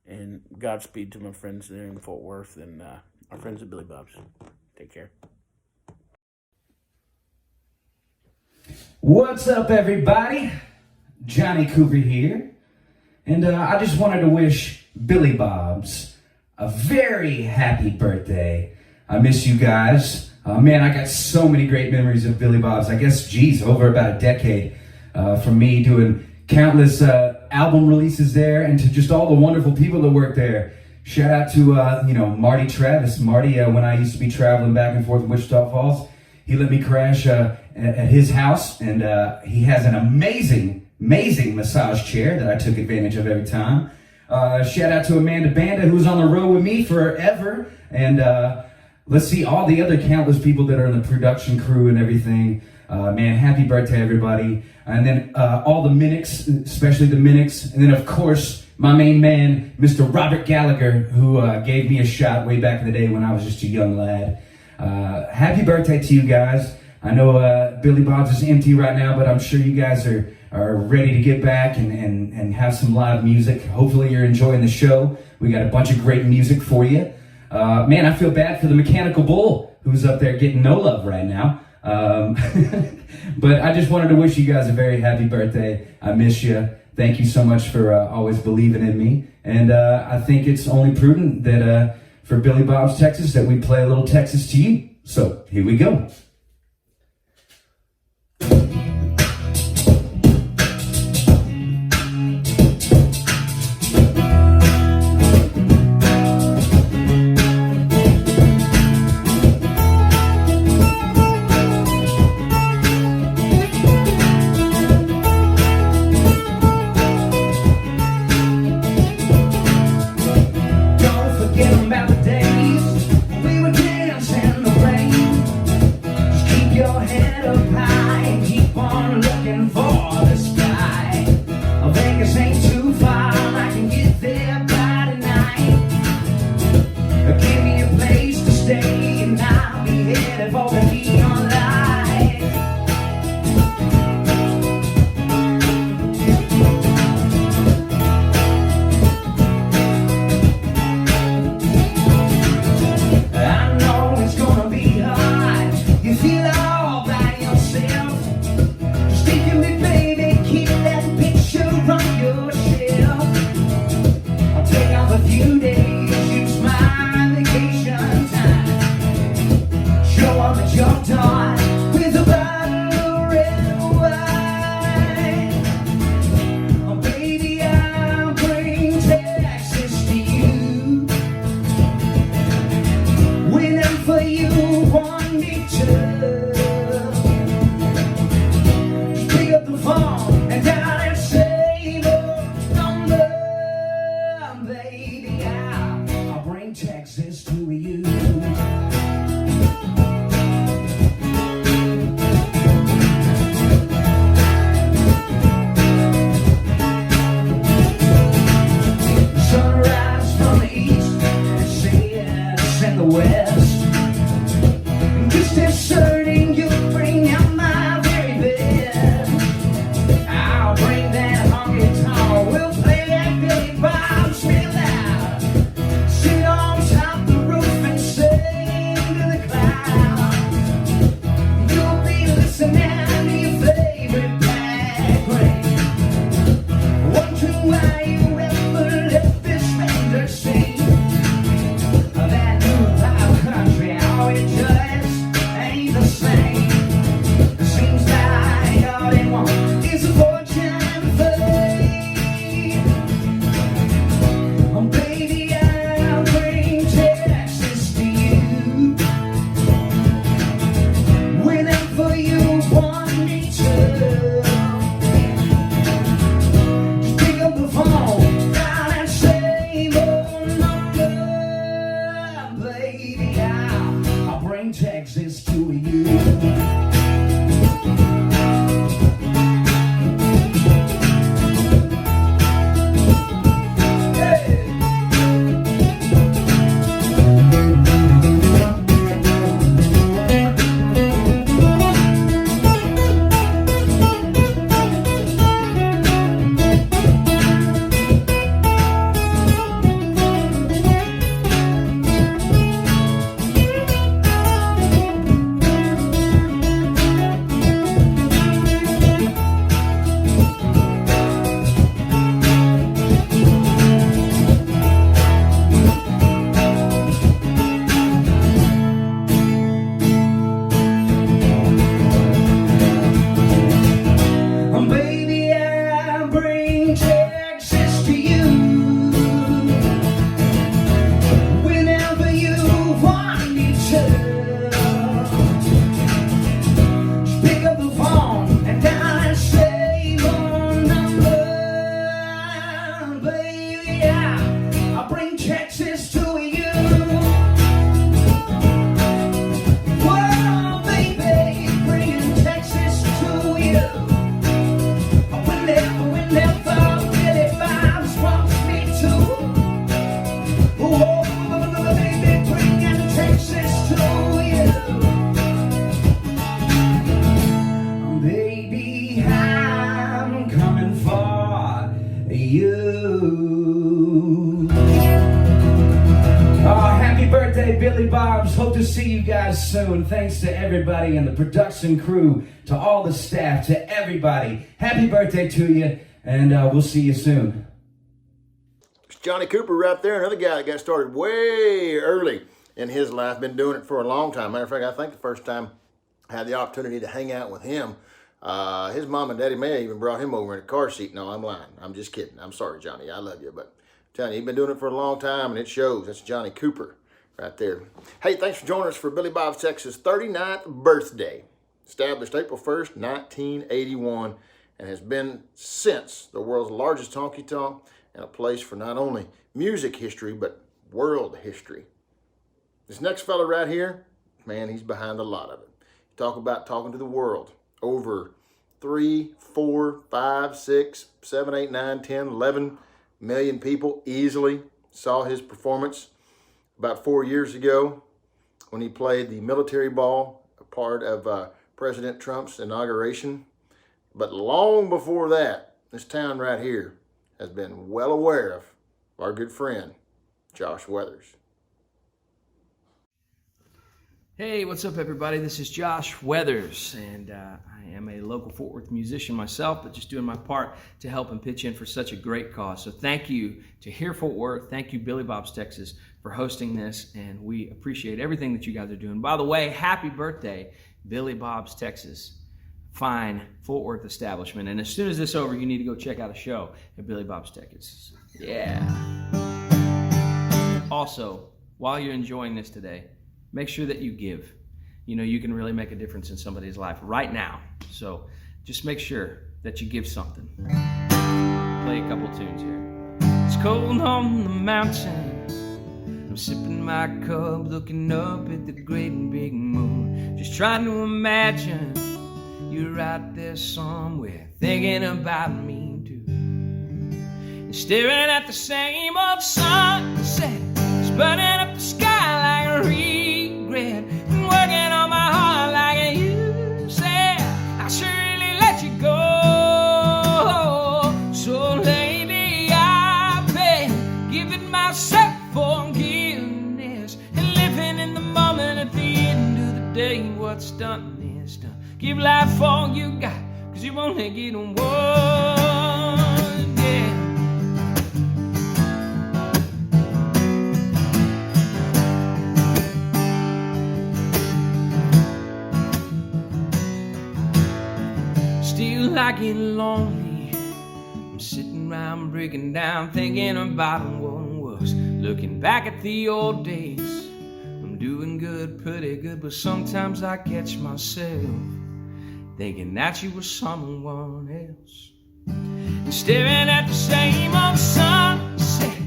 And Godspeed to my friends there in Fort Worth and our friends at Billy Bob's. Take care. What's up, everybody? Johnny Cooper here. And I just wanted to wish Billy Bob's a very happy birthday. I miss you guys. Man, I got so many great memories of Billy Bob's. I guess, geez, over about a decade from me doing countless album releases there, and to just all the wonderful people that work there. Shout out to, Marty Travis. Marty, when I used to be traveling back and forth in Wichita Falls, he let me crash at his house, and he has an amazing massage chair that I took advantage of every time. Shout out to Amanda Banda, who was on the road with me forever, and let's see all the other countless people that are in the production crew and everything. Man, happy birthday, everybody. And then all the Minix, especially the Minix. And then, of course, my main man, Mr. Robert Gallagher, who gave me a shot way back in the day when I was just a young lad. Happy birthday to you guys. I know Billy Bob's is empty right now, but I'm sure you guys are ready to get back and have some live music. Hopefully you're enjoying the show. We got a bunch of great music for you. Man, I feel bad for the Mechanical Bull, who's up there getting no love right now. But I just wanted to wish you guys a very happy birthday. I miss you. Thank you so much for always believing in me. And I think it's only prudent that for Billy Bob's Texas that we play a little Texas to you. So here we go. Bobs. Hope to see you guys soon. Thanks to everybody and the production crew, to all the staff, to everybody. Happy birthday to you, and we'll see you soon. It's Johnny Cooper right there, another guy that got started way early in his life. Been doing it for a long time. Matter of fact, I think the first time I had the opportunity to hang out with him, his mom and daddy may have even brought him over in a car seat. No, I'm lying. I'm just kidding. I'm sorry, Johnny. I love you, but I'm telling you, he's been doing it for a long time, and it shows. That's Johnny Cooper right there. Hey, thanks for joining us for Billy Bob's Texas 39th birthday. Established April 1st, 1981, and has been since the world's largest honky-tonk and a place for not only music history, but world history. This next fella right here, man, he's behind a lot of it. Talk about talking to the world. Over 3, 4, 5, 6, 7, 8, 9, 10, 11 million people easily saw his performance about 4 years ago when he played the military ball, a part of President Trump's inauguration. But long before that, this town right here has been well aware of our good friend, Josh Weathers. Hey, what's up, everybody? This is Josh Weathers, and I am a local Fort Worth musician myself, but just doing my part to help and pitch in for such a great cause. So thank you to Here Fort Worth. Thank you, Billy Bob's Texas, for hosting this, and we appreciate everything that you guys are doing. By the way, happy birthday, Billy Bob's Texas. Fine Fort Worth establishment. And as soon as this is over, you need to go check out a show at Billy Bob's Texas. Yeah. Also, while you're enjoying this today, make sure that you give. You know, you can really make a difference in somebody's life right now. So just make sure that you give something. Play a couple tunes here. It's cold on the mountain. I'm sipping my cup, looking up at the great and big moon. Just trying to imagine you're out there somewhere thinking about me too. And staring at the same old sunset, it's burning up the sky like a regret, and working on my heart like you said I should really let you go. So lately I've been giving myself forgiveness and living in the moment. At the end of the day, what's done is done. Give life all you got, 'cause you only get one, yeah. Still I get lonely. I'm sitting around breaking down, thinking about what was. Looking back at the old days, I'm doing good, pretty good, but sometimes I catch myself thinking that you were someone else. And staring at the same old sunset,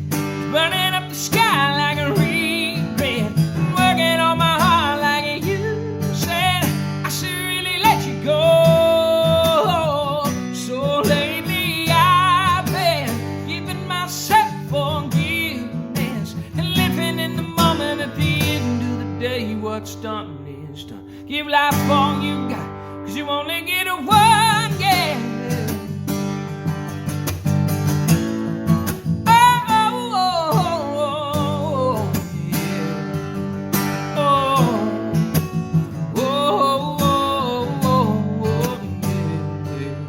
burning up the sky like a regret, and working on my heart like you said I should really let you go. So lately I've been giving myself forgiveness and living in the moment. At the end of the day, what's done is done. Give life all you got, 'cause you only get a one, yeah. Oh, oh, oh, yeah. Oh, oh, oh, oh, yeah.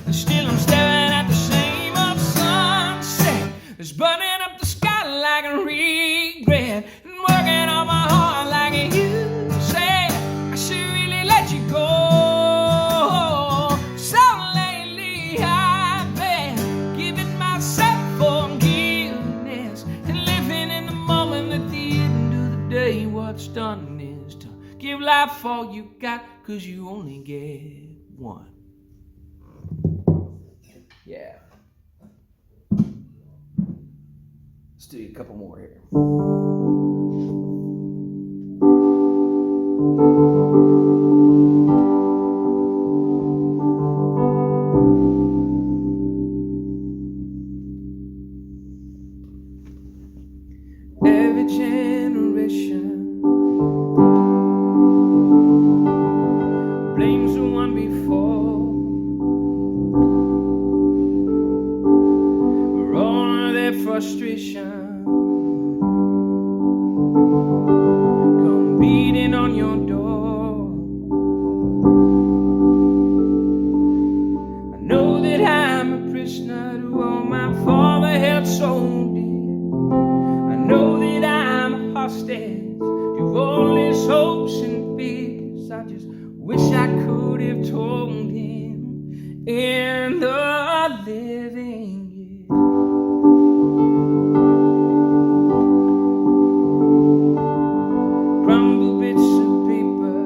And still I'm staring at the same old sunset. It's burning up the sky like a regret, and working on my heart like you said I should really let you go. So lately I've been giving myself forgiveness and living in the moment. At the end of the day, what's done is done. Give life all you got, 'cause you only get one. Yeah. Let's do a couple more here. Every generation blames the one before for all of their frustration. it's not what my father held so dear. I know that I'm a hostage to all his hopes and fears. I just wish I could have told him in the living year. Crumble bits of paper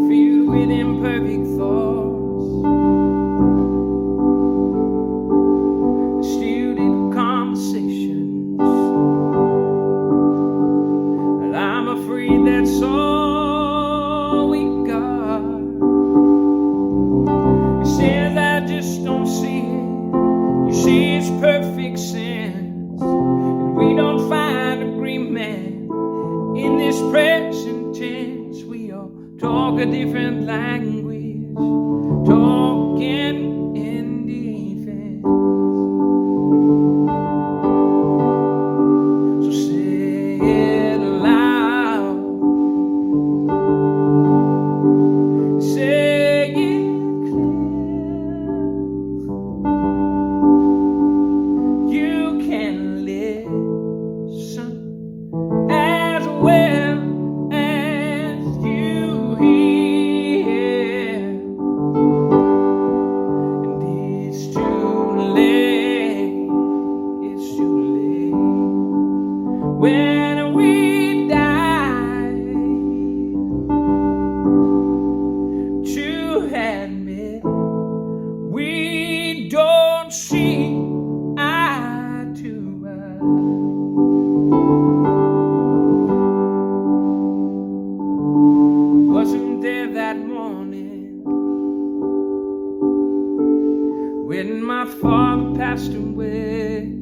filled with imperfect thoughts, still deep conversations, and I'm afraid that's all we got. It says I just don't see it, you see it's perfect sense, and we don't find agreement in this present tense. We all talk a different language, talking in defense. So say it loud, say it clear. You can listen as well as you hear. And it's too late, it's too late when we die to admit we don't see eye to eye. Wasn't there that morning when my father passed away?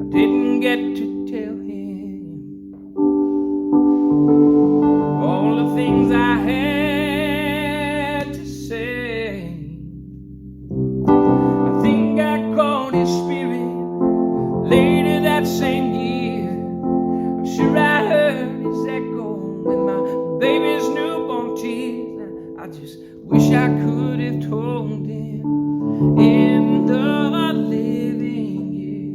I didn't get to tell him all the things I had to say. I think I called his spirit later that same year. I'm sure I heard his echo in my baby's newborn tears. I just wish I could have told him in the living year.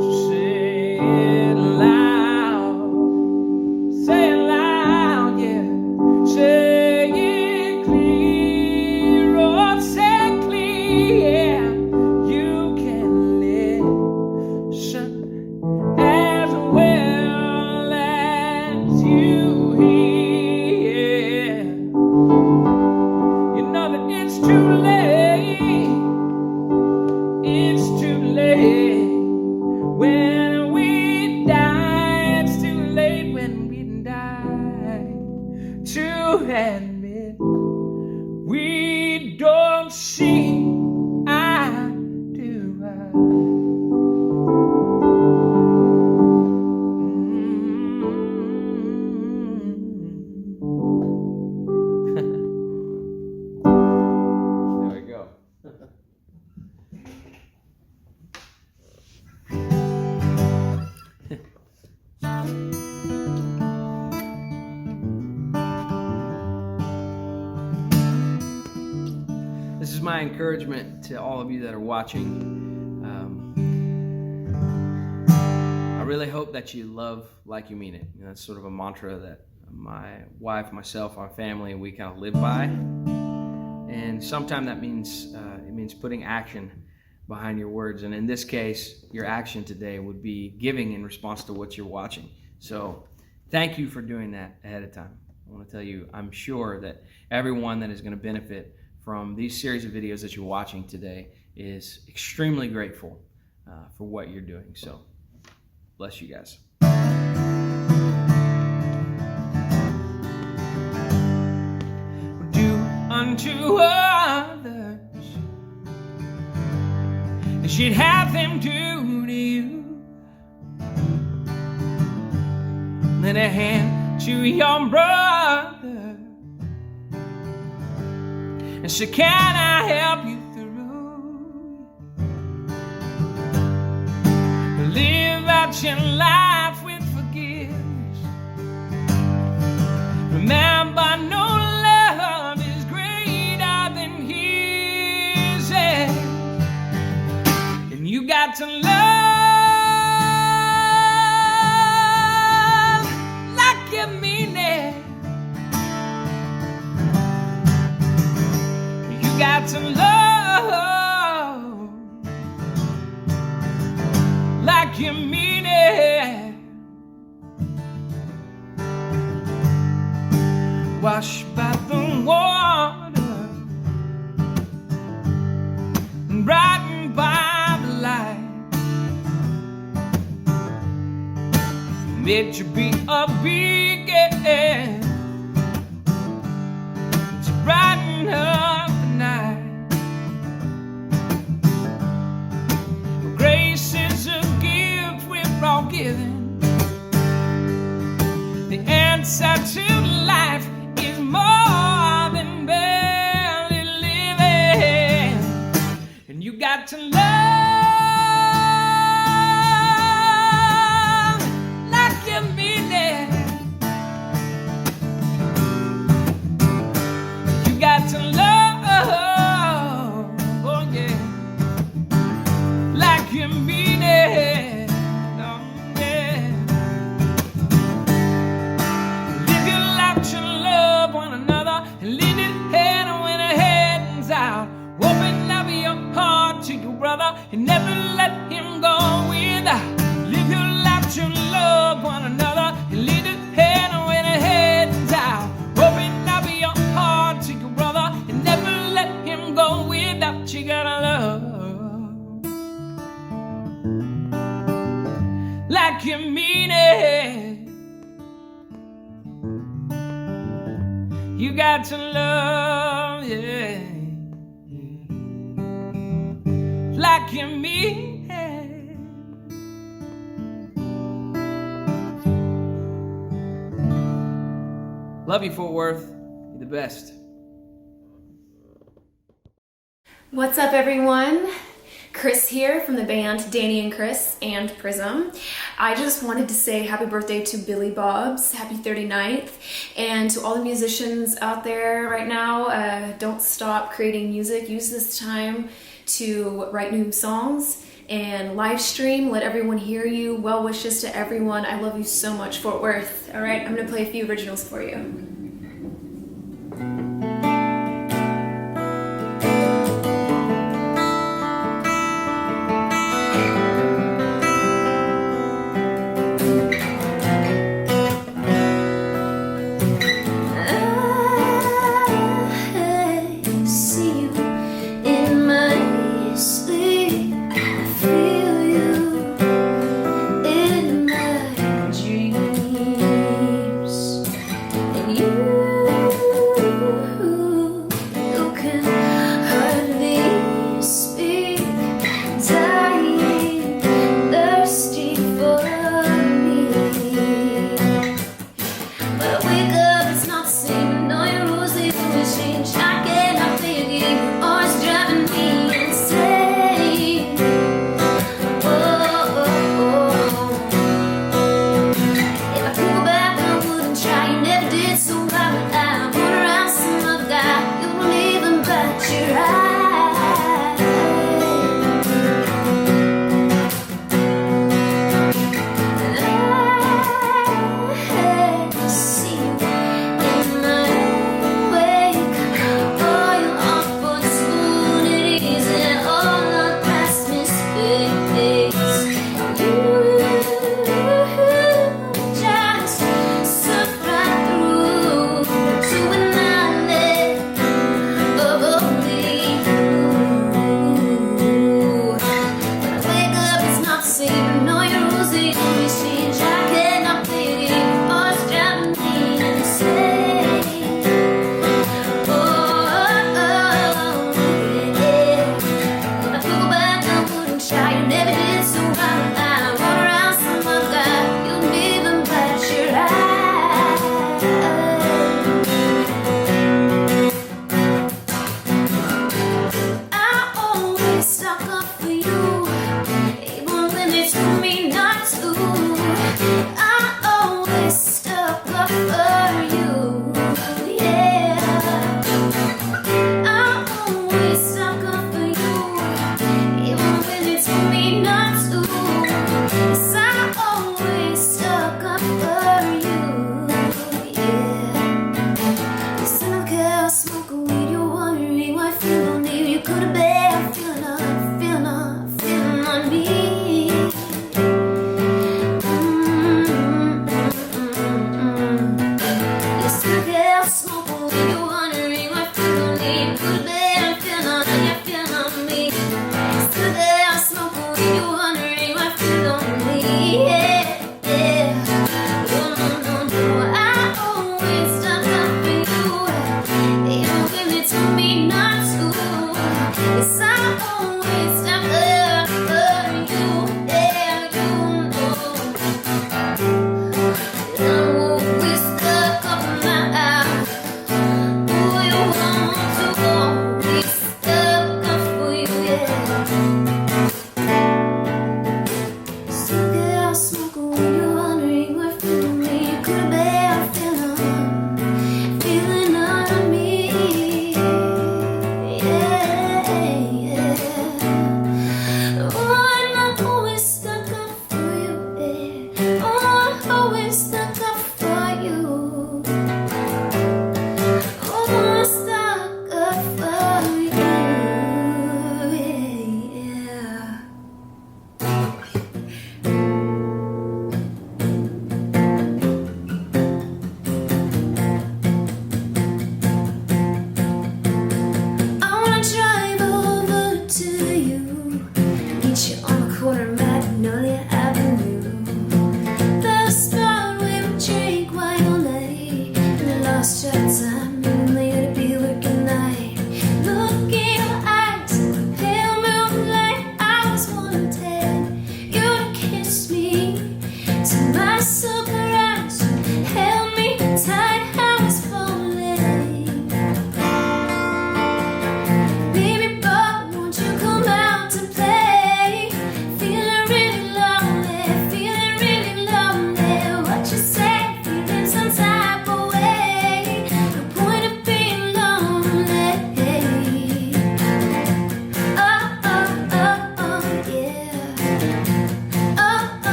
So say it loud, yeah. Say it clear, oh, say clear. You can listen as well as you hear. You know that it's too late, it's too late when we die. It's too late when we die to admit we don't see eye to eye. There we go. This is my encouragement to all of you that are watching. I really hope that you love like you mean it. You know, that's sort of a mantra that my wife, myself, our family, we kind of live by. And sometimes that means it means putting action behind your words. And in this case, your action today would be giving in response to what you're watching. So thank you for doing that ahead of time. I want to tell you, I'm sure that everyone that is going to benefit from these series of videos that you're watching today is extremely grateful for what you're doing. So bless you guys. Do unto others as you'd have them do to you. Lend a hand to your brother and say, can I help you through? Live out your life with forgiveness got to love like you mean it. You got to love like you mean it. Washed by the water, brightened by the light. Made you be a beacon to brighten up the night. Grace is a gift we're all given. The answer to life is more than barely living. And you got to love like you mean it. You got to love, oh yeah, like you mean it. Oh yeah. Live your life to love one another and leave it hand when the head's out. Open up your heart to your brother and never let him go without. Live your life to love one another and leave it hand when the head's out. Open up your heart to your brother and never let him go without. You gotta love like you mean it. You got to love, yeah, like you mean it. Love you, Fort Worth. You're the best. What's up, everyone? Kris here from the band Danni and Kris and Prism. I just wanted to say happy birthday to Billy Bobs, happy 39th, and to all the musicians out there right now, don't stop creating music. Use this time to write new songs and live stream, let everyone hear you. Well wishes to everyone. I love you so much, Fort Worth. All right, I'm gonna play a few originals for you. You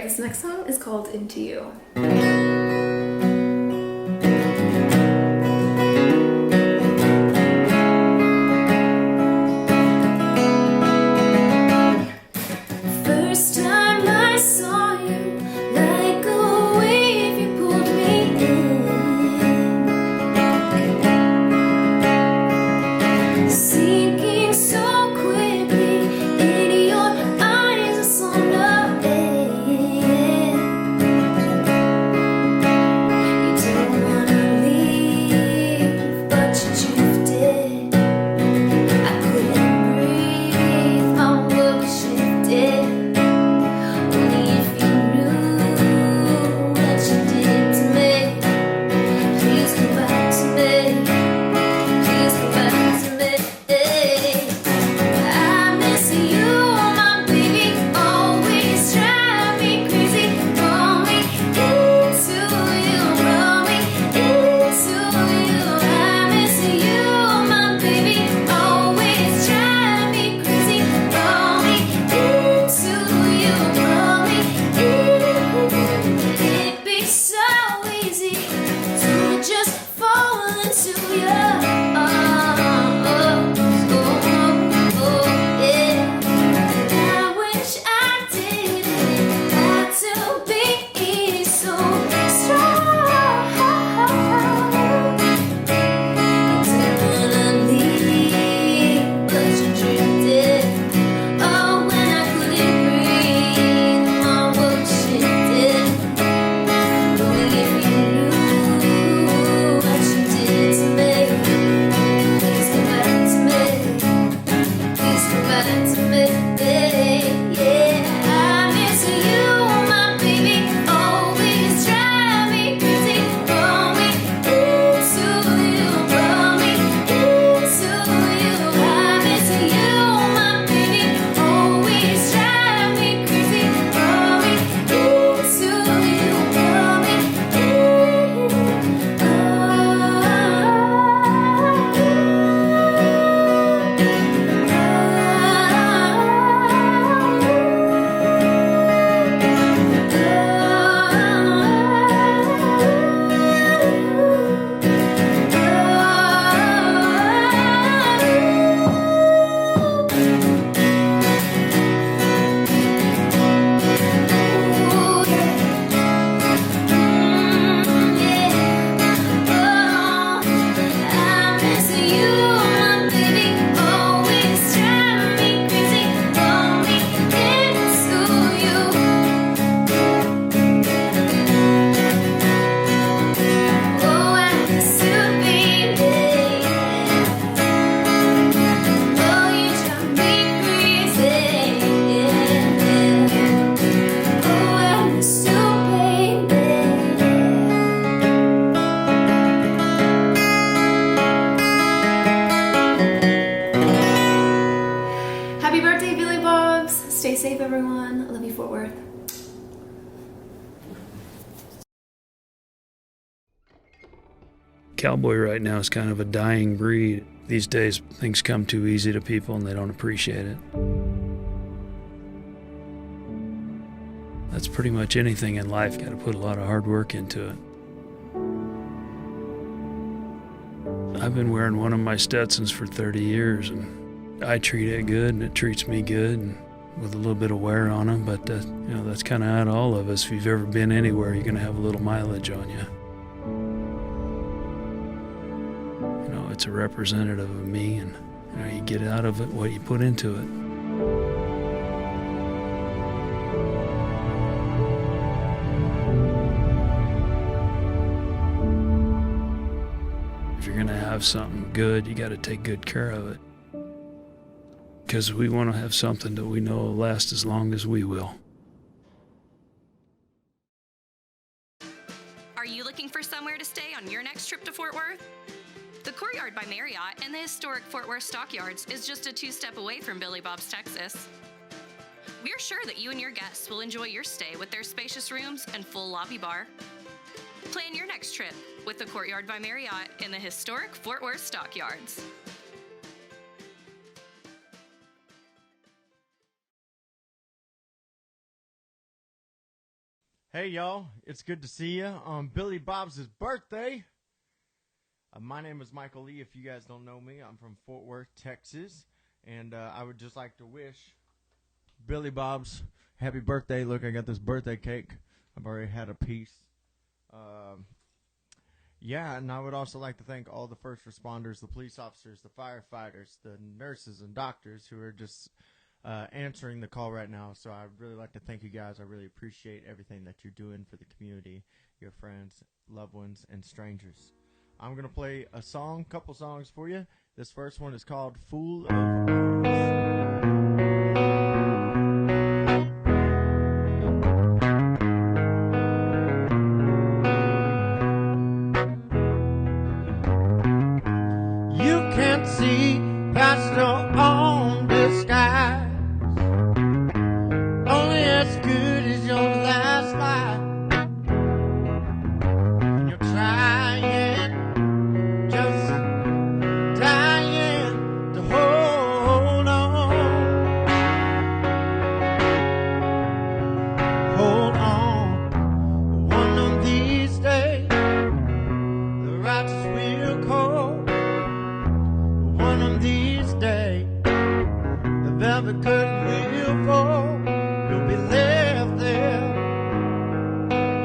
this next song is called Into You. First time I saw you, like a wave, you pulled me in, sinking so quickly in your eyes, I saw nothing. You don't wanna leave, but you drifted. I couldn't breathe, my world shifted. Only if you knew what you did to me. Please come back to me. Please come back to me. I miss you, my baby. Always drive me crazy. Pull me into you. Pull me into you. I miss you, my baby. Always drive me crazy. Pull me into you. Pull me in. It'd be so easy to just fall into your arms. Yeah. I wish I didn't have to be so strong. You didn't wanna leave, but you drifted. Oh, when I couldn't breathe, my world shifted. Only if you knew what you did to me. Please come back to me. Please come back to me. Yeah, I miss you, my baby. Always drive me crazy. Pull me into you. Pull me into you. I miss you, my baby. Always drive me crazy. Pull me into you. Pull me Happy birthday, Billy Bobs. Stay safe, everyone. I love you, Fort Worth. Cowboy right now is kind of a dying breed. These days, things come too easy to people and they don't appreciate it. That's pretty much anything in life. Got to put a lot of hard work into it. I've been wearing one of my Stetsons for 30 years, and I treat it good, and it treats me good, and with a little bit of wear on them. But that's kind of out of all of us. If you've ever been anywhere, you're going to have a little mileage on you. It's a representative of me, and you get out of it what you put into it. If you're going to have something good, you got to take good care of it. Because we want to have something that we know will last as long as we will. Are you looking for somewhere to stay on your next trip to Fort Worth? The Courtyard by Marriott and the historic Fort Worth Stockyards is just a 2-step away from Billy Bob's, Texas. We're sure that you and your guests will enjoy your stay with their spacious rooms and full lobby bar. Plan your next trip with the Courtyard by Marriott in the historic Fort Worth Stockyards. Hey y'all, it's good to see you on Billy Bob's birthday. My name is Michael Lee. If you guys don't know me, I'm from Fort Worth, Texas, and I would just like to wish Billy Bob's happy birthday. Look, I got this birthday cake. I've already had a piece. Yeah, and I would also like to thank all the first responders, the police officers, the firefighters, the nurses and doctors who are just answering the call right now. So I'd really like to thank you guys. I really appreciate everything that you're doing for the community, your friends, loved ones, and strangers. I'm going to play a song, couple songs for you. This first one is called Fool of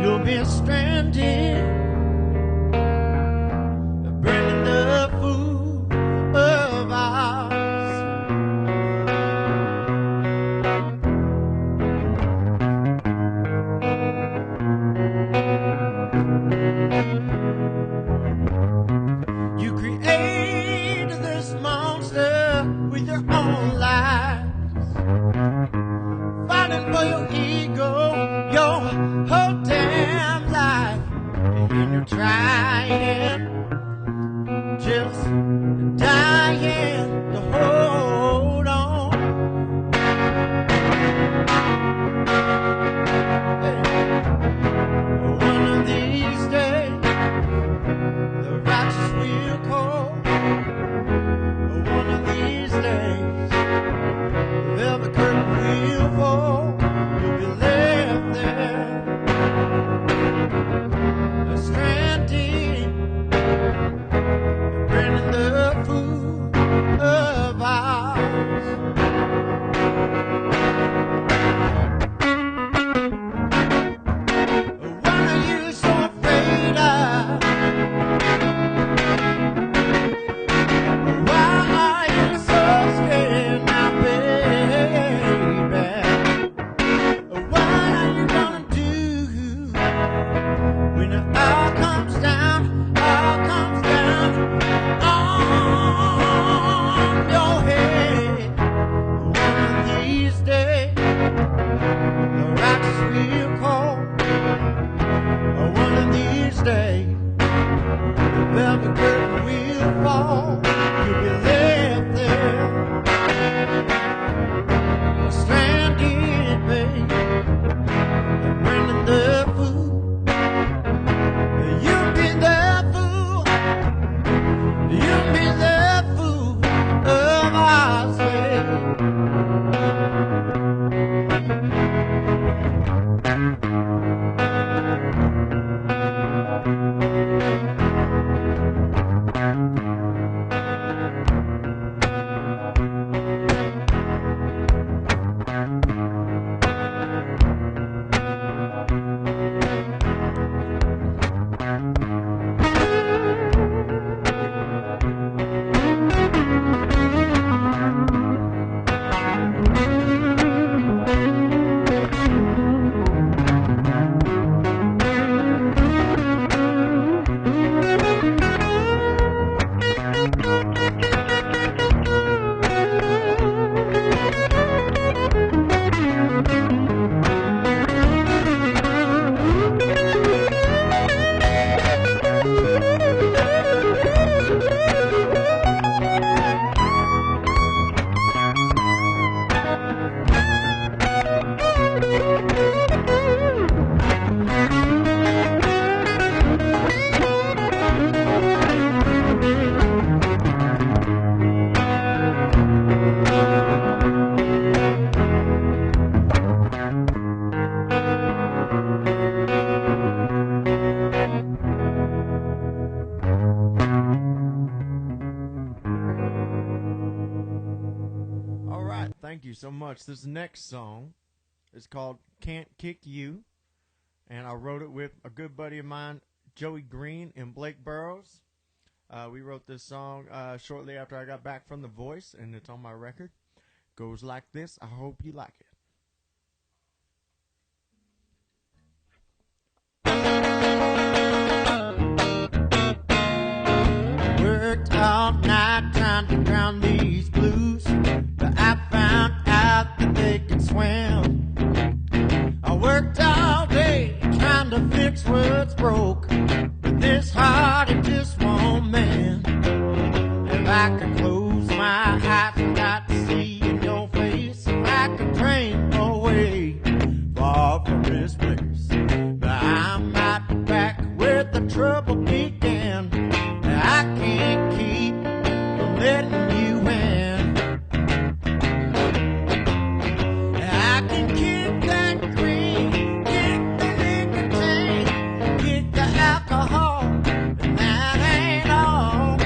You'll be you so much. This next song is called Can't Kick You, and I wrote it with a good buddy of mine, Joey Green and Blake Burrows. We wrote this song shortly after I got back from The Voice, and it's on my record. Goes like this. I hope you like it. Worked all night trying to drown these blues, but I found out that they could swim. I worked all day trying to fix what's broke, but this heart it just won't mend. If I could close my eyes and not see in your face, if I could train away far from this place, but I'm not back where the trouble began. I can't keep from letting you in. I can kick that green, kick the nicotine, kick the alcohol, and that ain't all.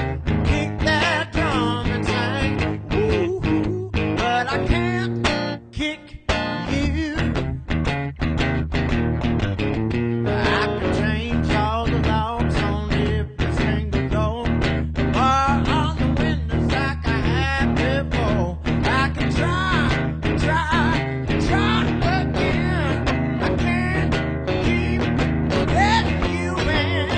Kick that drum and sing, woo-hoo, but I can't kick you. I can change all the locks on every single door, bar on the windows like I had before. I can try again. I can't keep letting you in.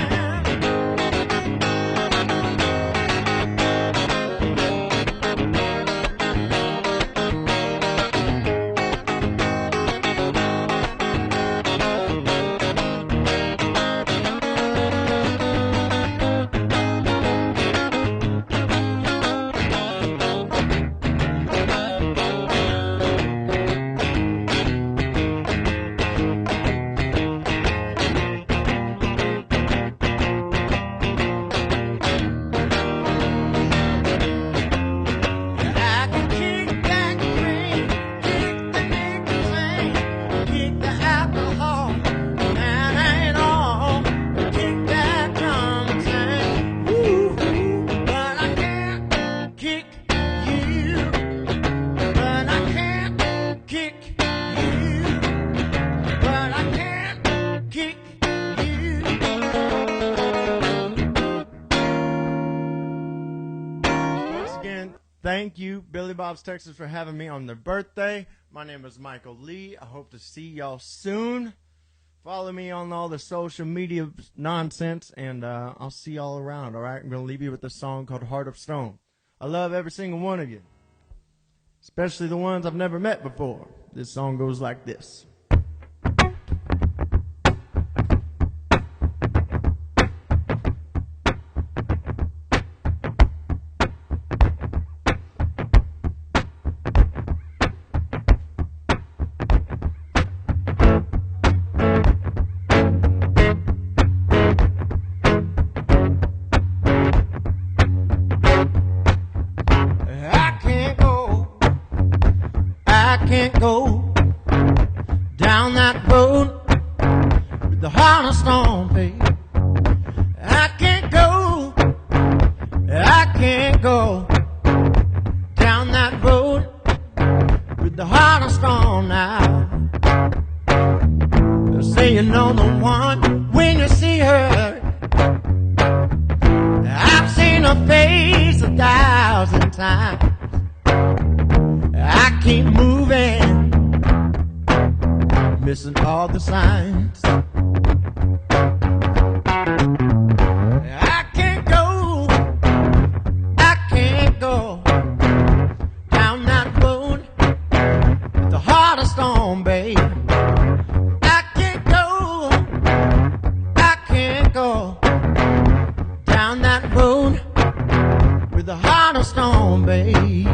I can kick that green, kick the nicotine, kick the alcohol, and that ain't all. Kick that drum and sing, woo-hoo, but I can't kick you. But I can't kick you. But I can't kick you. Once again, thank you, Billy Bob's Texas, for having me on their birthday. My name is Michael Lee. I hope to see y'all soon. Follow me on all the social media nonsense, and I'll see y'all around, all right? I'm going to leave you with a song called Heart of Stone. I love every single one of you, especially the ones I've never met before. This song goes like this. I can't go down that road with the heart of stone, babe. I can't go down that road with the heart of stone now. They'll say you know the one when you see her. I've seen her face 1,000 times. I keep moving, missing all the signs. I can't go down that road with the heart of stone, babe. I can't go down that road with the heart of stone, baby.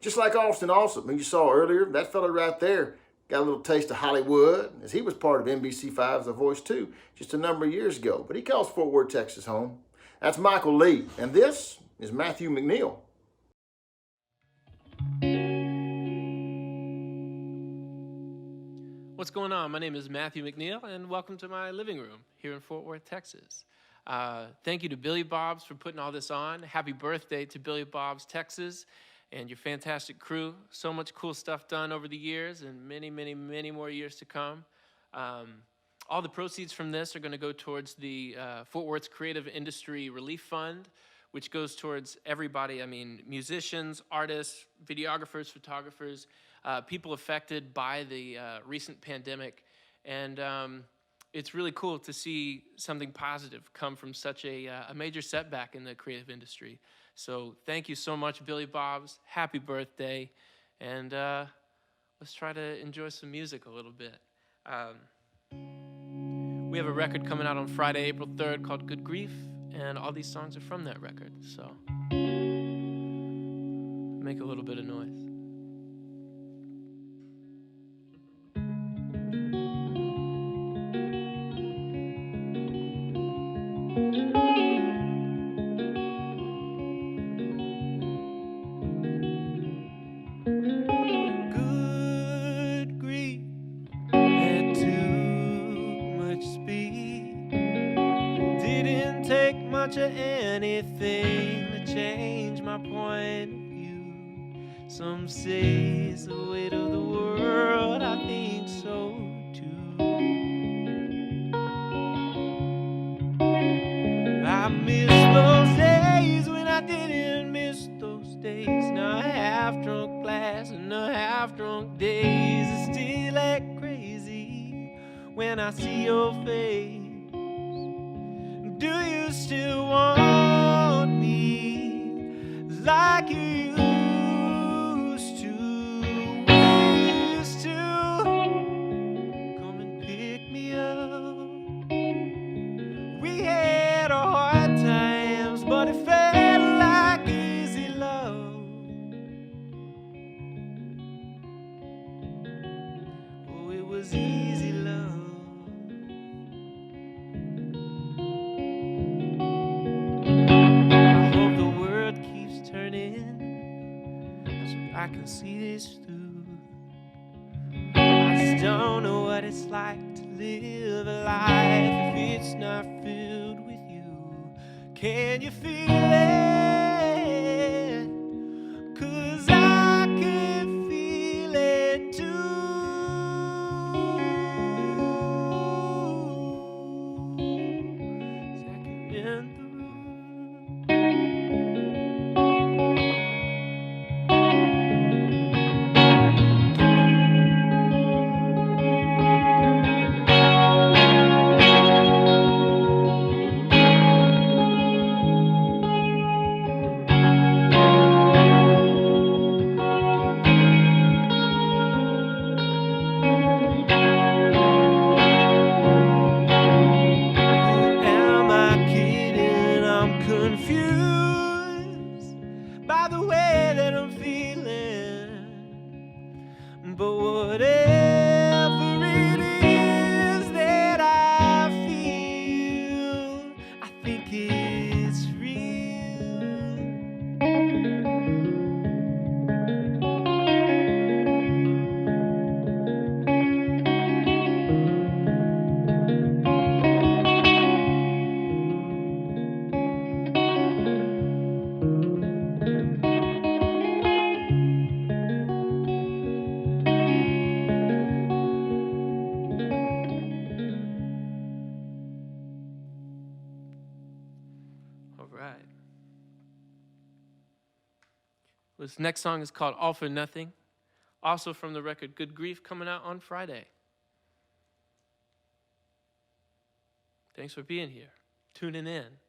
Just like Austin Allsup, who you saw earlier, that fella right there got a little taste of Hollywood, as he was part of NBC5's The Voice too, just a number of years ago. But he calls Fort Worth, Texas home. That's Michael Lee, and this is Matthew McNeal. What's going on? My name is Matthew McNeal, and welcome to my living room here in Fort Worth, Texas. Thank you to Billy Bob's for putting all this on. Happy birthday to Billy Bob's Texas and your fantastic crew. So much cool stuff done over the years and many, many, many more years to come. All the proceeds from this are going to go towards the Fort Worth's Creative Industry Relief Fund, which goes towards everybody. I mean, musicians, artists, videographers, photographers, people affected by the recent pandemic. And it's really cool to see something positive come from such a major setback in the creative industry. So thank you so much, Billy Bob's. Happy birthday. And let's try to enjoy some music a little bit. We have a record coming out on Friday, April 3rd called Good Grief, and all these songs are from that record. So make a little bit of noise. Of anything to change my point of view. Some say it's the weight of the world, I think so too. I miss those days when I didn't miss those days. Now a half-drunk glass and a half-drunk days I still act crazy when I see your face. Do you still want me like you used to? We used to come and pick me up. We had our hard times, but it felt like easy love. Oh, it was easy love. I can see this through. I just don't know what it's like to live a life if it's not filled with you. Can you feel it? 'Cause I can feel it too. Zach, you're in the room. But whatever it is that I feel, I think it's real. This next song is called All for Nothing, also from the record Good Grief, coming out on Friday. Thanks for being here, tuning in.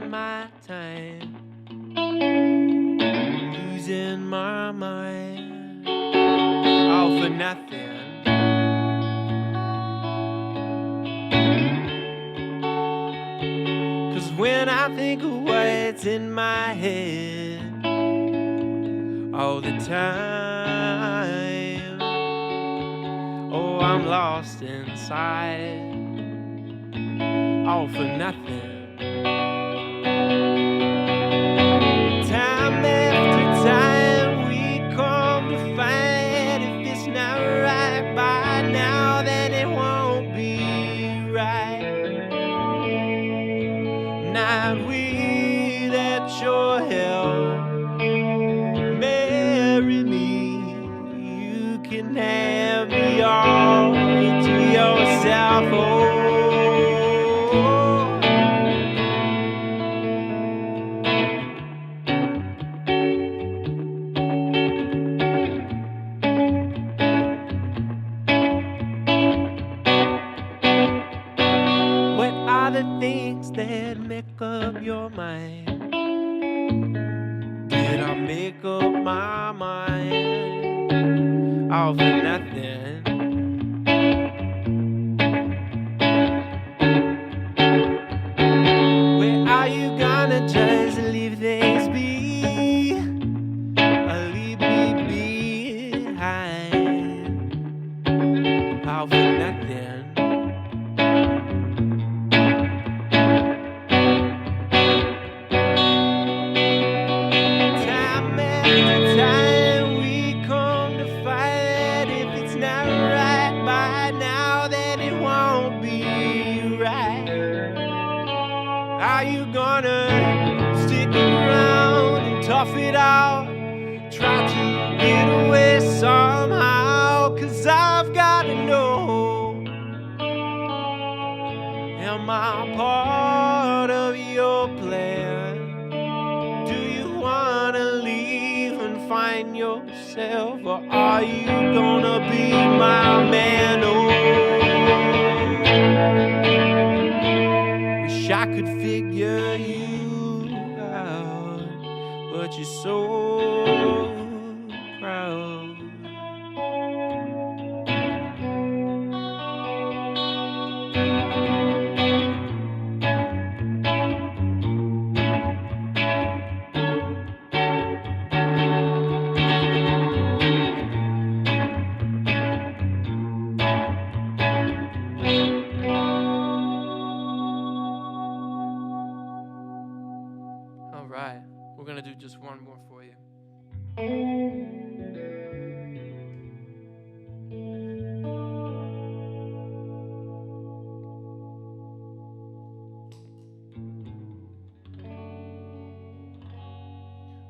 wasting my time, losing my mind, all for nothing. 'Cause when I think of what's in my head all the time, oh, I'm lost inside, all for nothing. Time after time we come to find if it's not right by now, then it won't be right. Not without your help, marry me. You can have me all to yourself. Oh. What are the things that make up your mind? Did I make up my mind all for nothing? Where are you gonna just leave things be? Or leave me behind all for nothing? Are you gonna stick around and tough it out? Try to get away somehow, 'cause I've gotta know, am I part of your plan? Do you wanna leave and find yourself, or are you gonna be my man? Oh, I could figure you out, but you're so proud. We're gonna do just one more for you.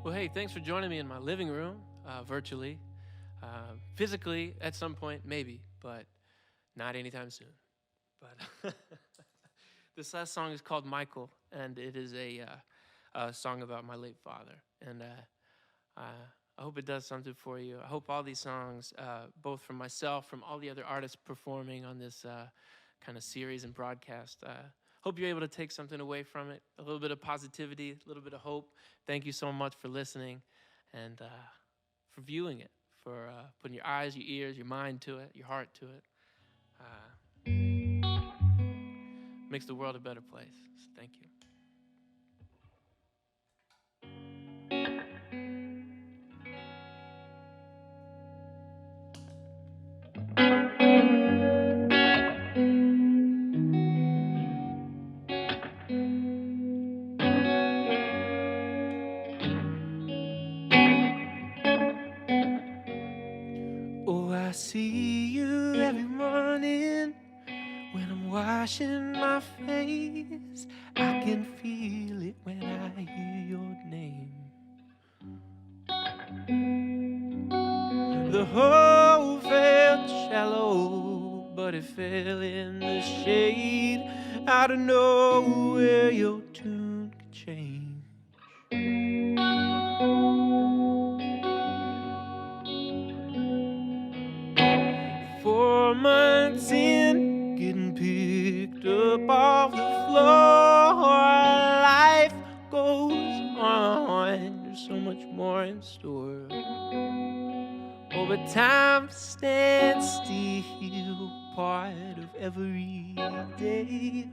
Well, hey, thanks for joining me in my living room, virtually. Physically, at some point, maybe, but not anytime soon. But this last song is called Michael, and it is a song about my late father. And I hope it does something for you. I hope all these songs, both from myself, from all the other artists performing on this kind of series and broadcast, hope you're able to take something away from it, a little bit of positivity, a little bit of hope. Thank you so much for listening and for viewing it, for putting your eyes, your ears, your mind to it, your heart to it. Makes the world a better place. So thank you. Oh, I see you every morning when I'm washing my face. I can feel it when I hear your name. The hole felt shallow, but it fell in the shade. I don't know where your tune could change. 4 months in, getting picked up off the floor. Life goes on. There's so much more in store. Oh, but time stands still, part of every day.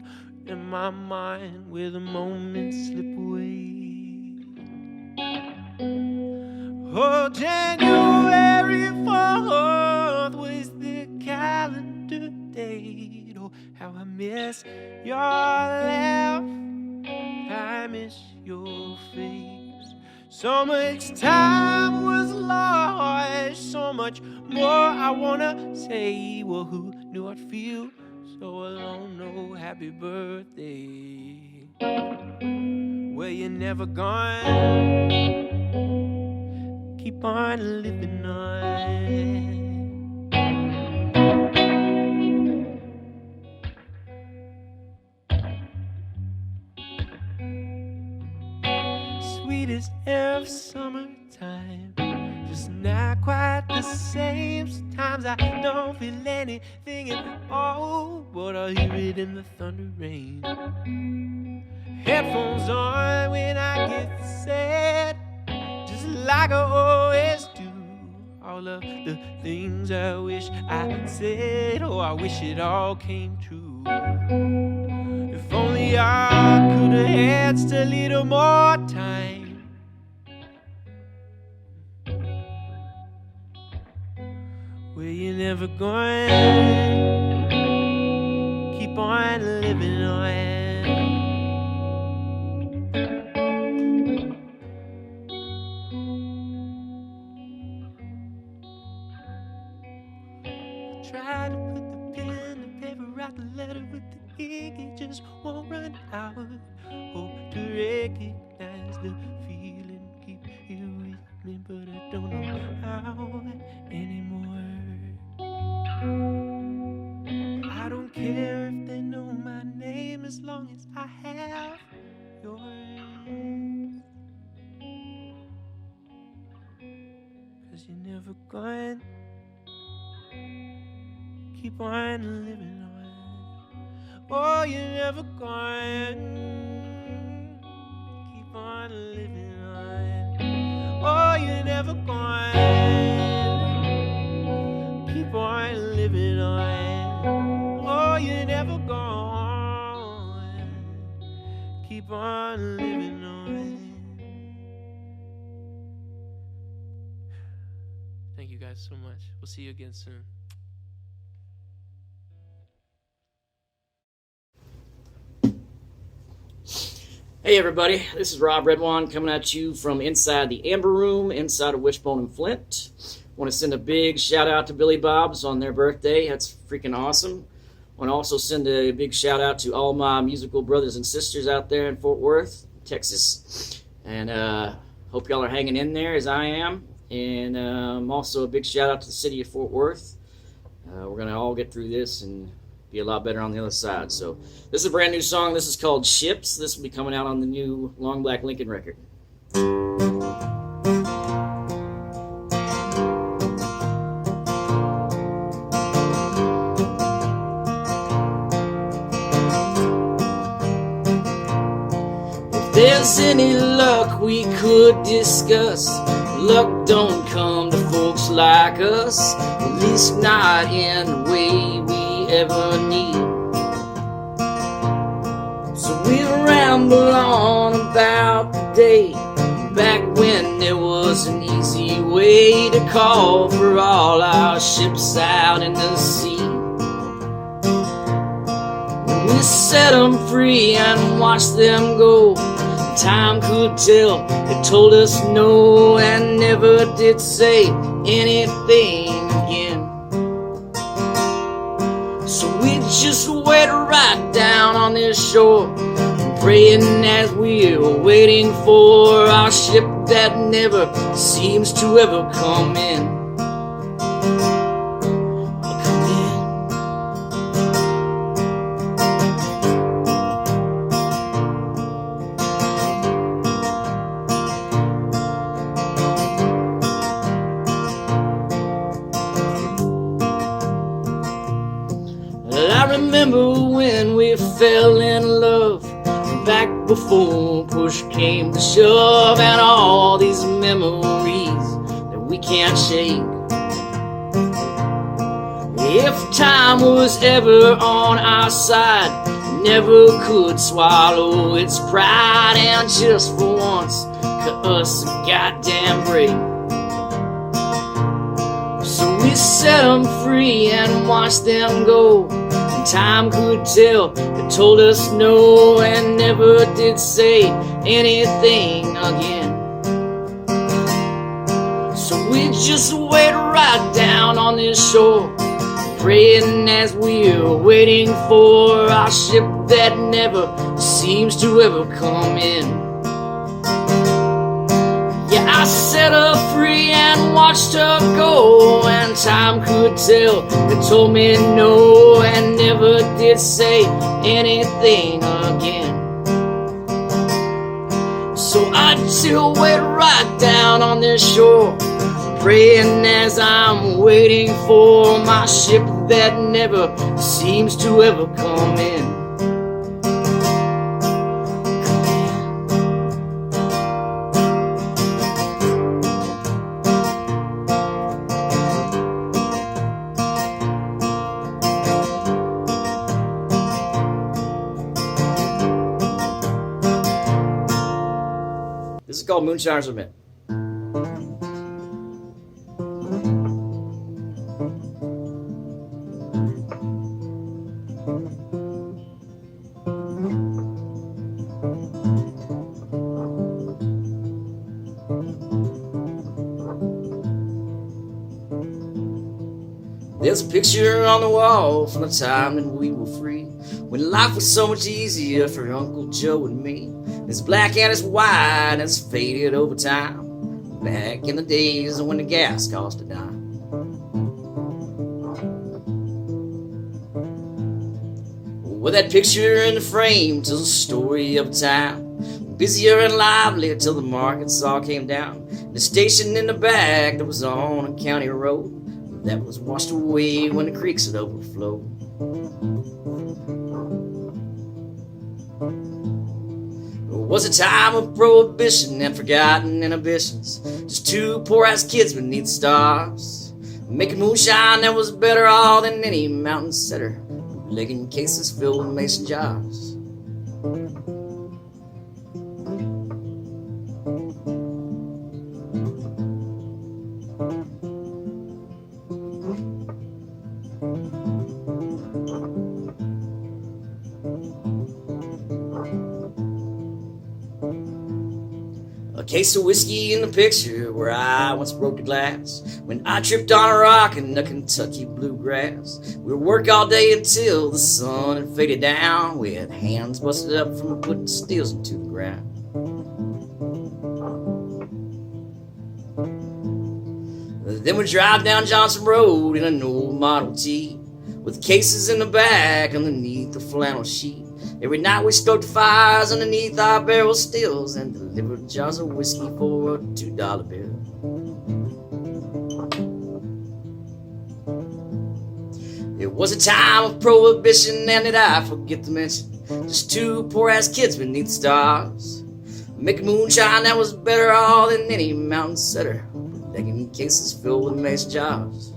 In my mind, where the moments slip away. Oh, January 4th was the calendar date. Oh, how I miss your laugh, I miss your face. So much time was lost, so much more I wanna say. Well, who knew I'd feel so alone? Oh, happy birthday. Well, you're never gone, keep on living on. Sweetest of summertime, just not quite the same. Sometimes I don't feel anything at all, but I hear it in the thunder rain. Headphones on when I get sad, just like I always do. All of the things I wish I said, oh, I wish it all came true. If only I could have had just a little more time. Well, you're never going, keep on living on. Try to put the pen to paper, write the letter with the ink, it just won't run out. Hope to recognize the feeling, keep you with me, but I don't know how anymore. I don't care if they know my name as long as I have yours. 'Cause you're never gone, keep on living on. Oh, you're never gone, keep on living on. Oh, you're never gone, keep on living on. Oh, you're never gone, keep on living on. Thank you guys so much. We'll see you again soon. Hey everybody, this is Rob Redwine coming at you from inside the Amber Room, inside of Wishbone and Flint. Want to send a big shout out to Billy Bob's on their birthday. That's freaking awesome. Want to also send a big shout out to all my musical brothers and sisters out there in Fort Worth, Texas. And hope y'all are hanging in there as I am. And also a big shout out to the city of Fort Worth. We're going to all get through this and be a lot better on the other side. So this is a brand new song. This is called Ships. This will be coming out on the new Long Black Lincoln record. If there's any luck we could discuss, luck don't come to folks like us, at least not in the way we ever need. So we ramble on about the day back when there was an easy way to call for all our ships out in the sea. When we set them free and watched them go, time could tell, they told us no and never did say anything again. So we just wait right down on this shore, praying as we're waiting for our ship that never seems to ever come in. Remember when we fell in love back before push came to shove, and all these memories that we can't shake. If time was ever on our side, never could swallow its pride, and just for once cut us a goddamn break. So we set them free and watched them go. And time could tell, it told us no, and never did say anything again. So we just wait right down on this shore, praying as we're waiting for our ship that never seems to ever come in. Yeah, I set her free and watched her go, and time could tell, it told me no, and never did say anything again. So I still wait right down on this shore, praying as I'm waiting for my ship that never seems to ever come in. This is called Moonshiner's Lament. There's a picture on the wall from the time that we were free, when life was so much easier for Uncle Joe and me. It's black and it's white and it's faded over time, back in the days when the gas cost a dime. Well, that picture in the frame tells a story of a time, busier and lively till the markets all came down. The station in the back that was on a county road that was washed away when the creeks had overflowed. It was a time of prohibition and forgotten inhibitions, just two poor-ass kids beneath the stars, making moonshine that was better all than any mountain setter, legging cases filled with mason jars. A case of whiskey in the picture where I once broke the glass, when I tripped on a rock in the Kentucky bluegrass. We would work all day until the sun had faded down, with hands busted up from putting steels into the ground. Then we'd drive down Johnson Road in an old Model T, with cases in the back underneath the flannel sheet. Every night we stoked fires underneath our barrel stills and delivered jars of whiskey for a $2 bill. It was a time of prohibition, and did I forget to mention, just two poor-ass kids beneath the stars, making moonshine that was better all than any mountain setter, legging cases filled with mason jars.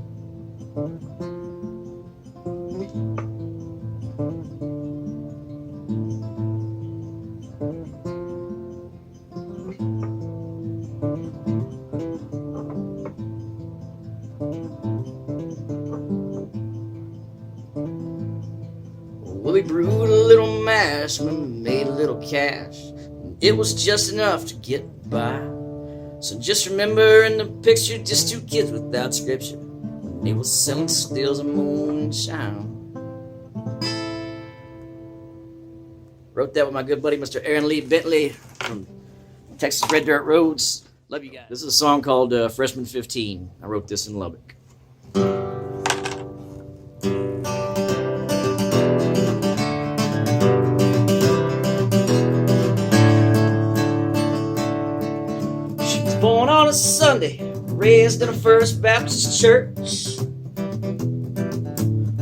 Well, we brewed a little mash and we made a little cash. It was just enough to get by. So just remember in the picture, just two kids without scripture, when they was selling stills of moonshine. Wrote that with my good buddy, Mr. Aaron Lee Bentley from Texas Red Dirt Roads. Love you guys. This is a song called Freshman 15. I wrote this in Lubbock. Born on a Sunday, raised in a First Baptist church.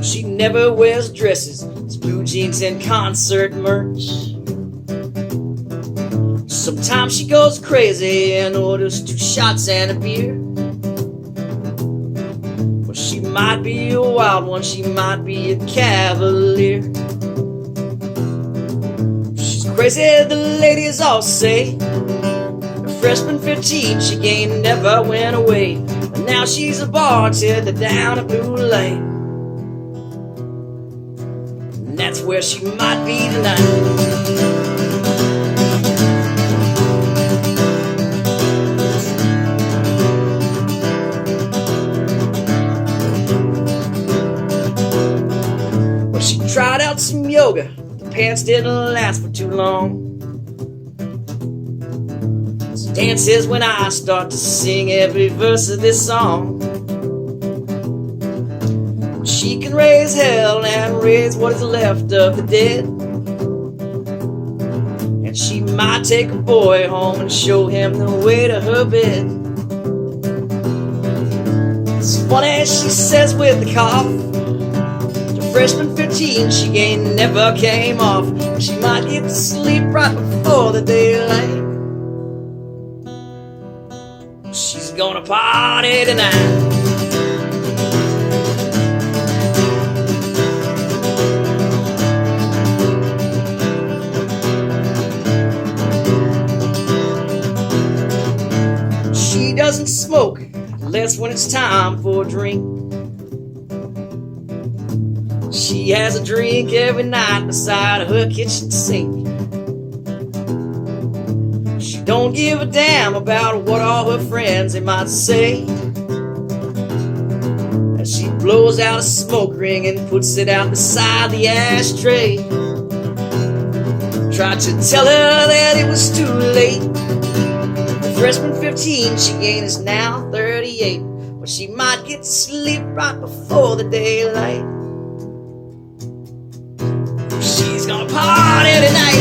She never wears dresses, it's blue jeans and concert merch. Sometimes she goes crazy and orders 2 shots and a beer. Well, she might be a wild one, she might be a cavalier. She's crazy, the ladies all say. A freshman 15, she ain't never went away. And now she's a bartender down at Blue Lane. And that's where she might be tonight. Tried out some yoga, the pants didn't last for too long. So dances when I start to sing every verse of this song. She can raise hell and raise what is left of the dead. And she might take a boy home and show him the way to her bed. It's funny, she says with the cough. Freshman 15, she ain't never came off. She might get to sleep right before the daylight. She's gonna party tonight. She doesn't smoke unless when it's time for a drink. She has a drink every night beside her kitchen sink. She don't give a damn about what all her friends they might say. As she blows out a smoke ring and puts it out beside the ashtray. Tried to tell her that it was too late. The freshman 15, she ain't is now 38. But she might get to sleep right before the daylight. She's gonna party tonight.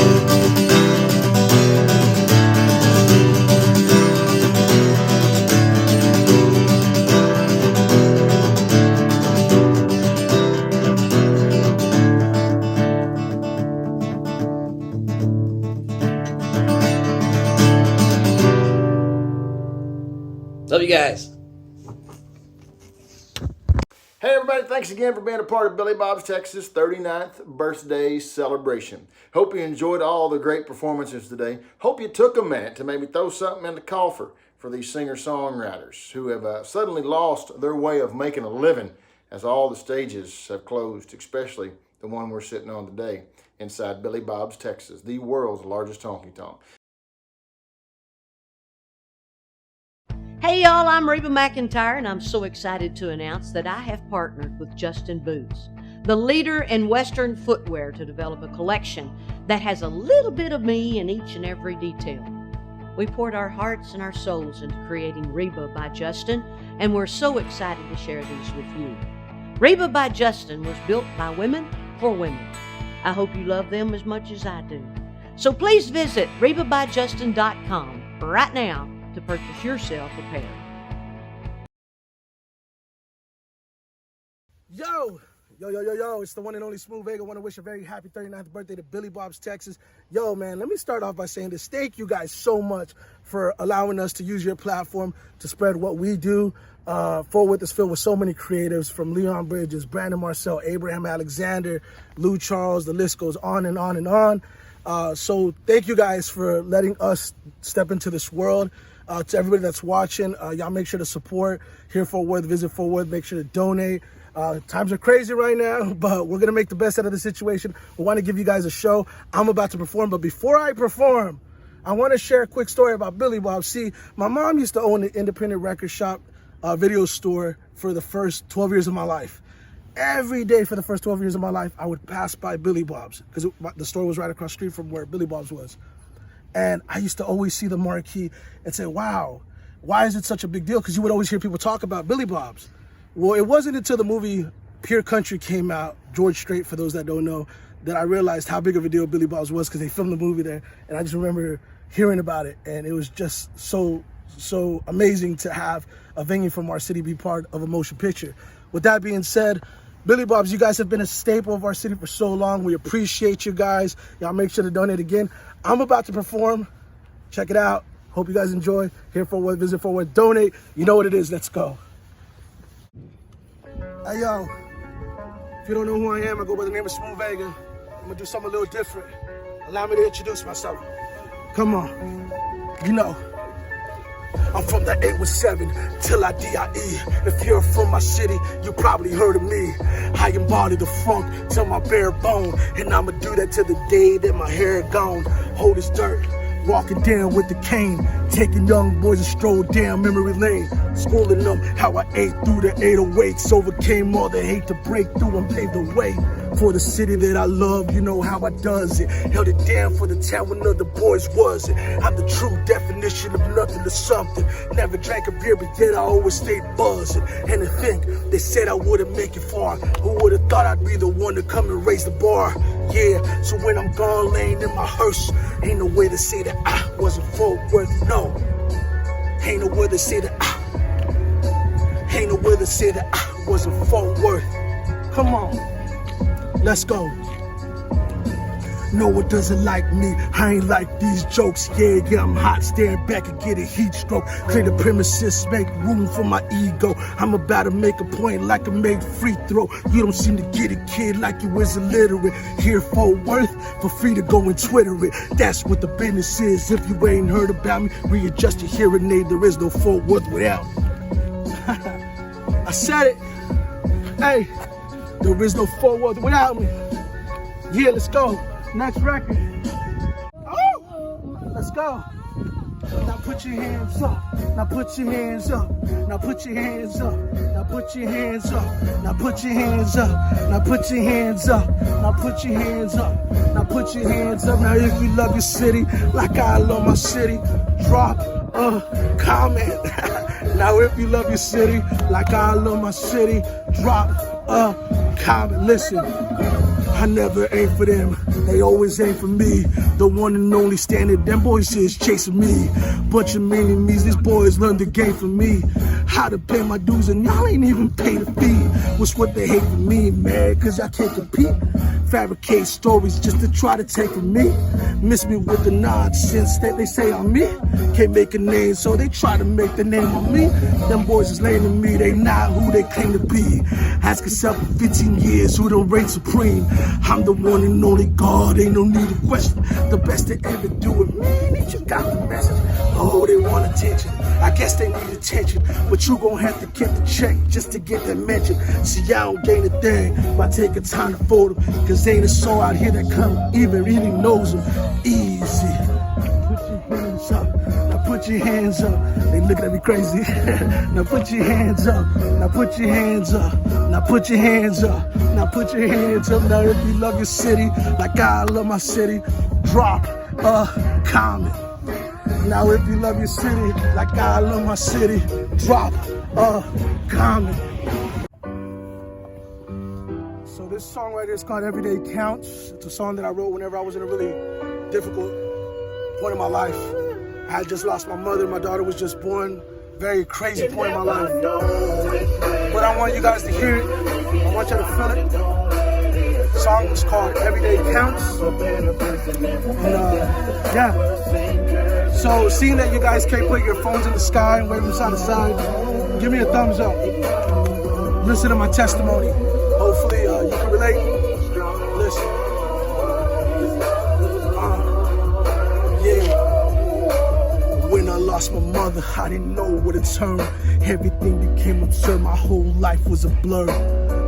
Love you guys. Hey everybody, thanks again for being a part of Billy Bob's Texas 39th birthday celebration. Hope you enjoyed all the great performances today. Hope you took a minute to maybe throw something in the coffer for these singer-songwriters who have suddenly lost their way of making a living as all the stages have closed, especially the one we're sitting on today inside Billy Bob's Texas, the world's largest honky-tonk. Hey y'all, I'm Reba McIntyre, and I'm so excited to announce that I have partnered with Justin Boots, the leader in Western footwear, to develop a collection that has a little bit of me in each and every detail. We poured our hearts and our souls into creating Reba by Justin, and we're so excited to share these with you. Reba by Justin was built by women for women. I hope you love them as much as I do. So please visit rebabyjustin.com right now to purchase yourself a pair. Yo, it's the one and only Smoothvega. I want to wish a very happy 39th birthday to Billy Bob's Texas. Yo, man, let me start off by saying this. Thank you guys so much for allowing us to use your platform to spread what we do. Fort Worth is filled with so many creatives, from Leon Bridges, Brandon Marcel, Abraham Alexander, Lou Charles, the list goes on and on and on. So thank you guys for letting us step into this world. To everybody that's watching, y'all make sure to support here Fort Worth, visit Fort Worth, make sure to donate. Times are crazy right now, but we're going to make the best out of the situation. We want to give you guys a show. I'm about to perform, but before I perform, I want to share a quick story about Billy Bob. See, my mom used to own an independent record shop, video store for the first 12 years of my life. Every day for the first 12 years of my life, I would pass by Billy Bob's because the store was right across the street from where Billy Bob's was. And I used to always see the marquee and say, wow, why is it such a big deal? Because you would always hear people talk about Billy Bob's. Well, it wasn't until the movie Pure Country came out, George Strait, for those that don't know, that I realized how big of a deal Billy Bob's was, because they filmed the movie there. And I just remember hearing about it. And it was just so amazing to have a venue from our city be part of a motion picture. With that being said, Billy Bob's, you guys have been a staple of our city for so long. We appreciate you guys. Y'all make sure to donate again. I'm about to perform, Check it out. Hope you guys enjoy. Here Fort Worth, visit Fort Worth, donate. You know what it is. Let's go. Hey, yo. If you don't know who I am, I go by the name of Smoothvega. I'm going to do something a little different. Allow me to introduce myself. Come on. You know. I'm from the 817 till I die. If you're from my city, you probably heard of me. I embody the funk till my bare bone, and I'ma do that till the day that my hair gone. Hold this dirt, walking down with the cane, taking young boys and stroll down memory lane, schooling them how I ate through the 808s, overcame all the hate to break through and pave the way for the city that I love. You know how I does it, held it down for the town when other boys wasn't. I'm the true definition of nothing to something. Never drank a beer, but yet I always stayed buzzing. And to think, they said I wouldn't make it far. Who would've thought I'd be the one to come and raise the bar? Yeah, so when I'm gone laying in my hearse, ain't no way to say that I wasn't Fort Worth, no. Ain't no way to say that ain't no way to say that I wasn't Fort Worth. Come on, let's go. No one doesn't like me, I ain't like these jokes. Yeah, I'm hot, staring back and get a heat stroke. Clear the premises, make room for my ego. I'm about to make a point like I made free throw. You don't seem to get it, kid, like you was illiterate. Here Fort Worth, for free to go and Twitter it. That's what the business is. If you ain't heard about me, readjust your hearing aid. There is no Fort Worth without me. I said it. Hey, there is no Fort Worth without me. Yeah, let's go. Next record. Oh, let's go. Now put your hands up. Now put your hands up. Now put your hands up. Now put your hands up. Now put your hands up. Now put your hands up. Now put your hands up. Now put your hands up. Now if you love your city like I love my city, drop a comment. Now if you love your city like I love my city, drop a comment. Listen, I never aim for them, they always aim for me. The one and only standard, them boys is chasing me. Bunch of mini-me's, these boys learned the game from me. How to pay my dues and y'all ain't even paid a fee. What's what they hate for me, man, cause I can't compete. Fabricate stories just to try to take from me. Miss me with the nonsense that they say I'm me. Can't make a name, so they try to make the name on me. Them boys is lame to me, they not who they claim to be. Ask yourself for 15 years who done reign supreme. I'm the one and only God, ain't no need to question. The best to ever do it, man, ain't you got the message? Oh, they want attention, I guess they need attention. But you gon' have to get the check just to get that mention. See, I don't gain a thing by taking time to fold them, cause ain't a soul out here that come even really knows them. Easy. Put your hands up. Now put your hands up. They looking at me crazy. Now put your hands up. Now put your hands up. Now put your hands up. Now put your hands up. Now if you love your city like I love my city, drop a comment. Now if you love your city like I love my city, drop a comment. So this song right here is called Everyday Counts. It's a song that I wrote whenever I was in a really difficult point in my life. I had just lost my mother, my daughter was just born. Very crazy point in my life. But I want you guys to hear it. I want you to feel it. The song is called Everyday Counts. And yeah. So seeing that you guys can't put your phones in the sky and wave them side to side, give me a thumbs up. Listen to my testimony. Hopefully you can relate. Listen. When I lost my mother, I didn't know what to turn. Everything became absurd, my whole life was a blur.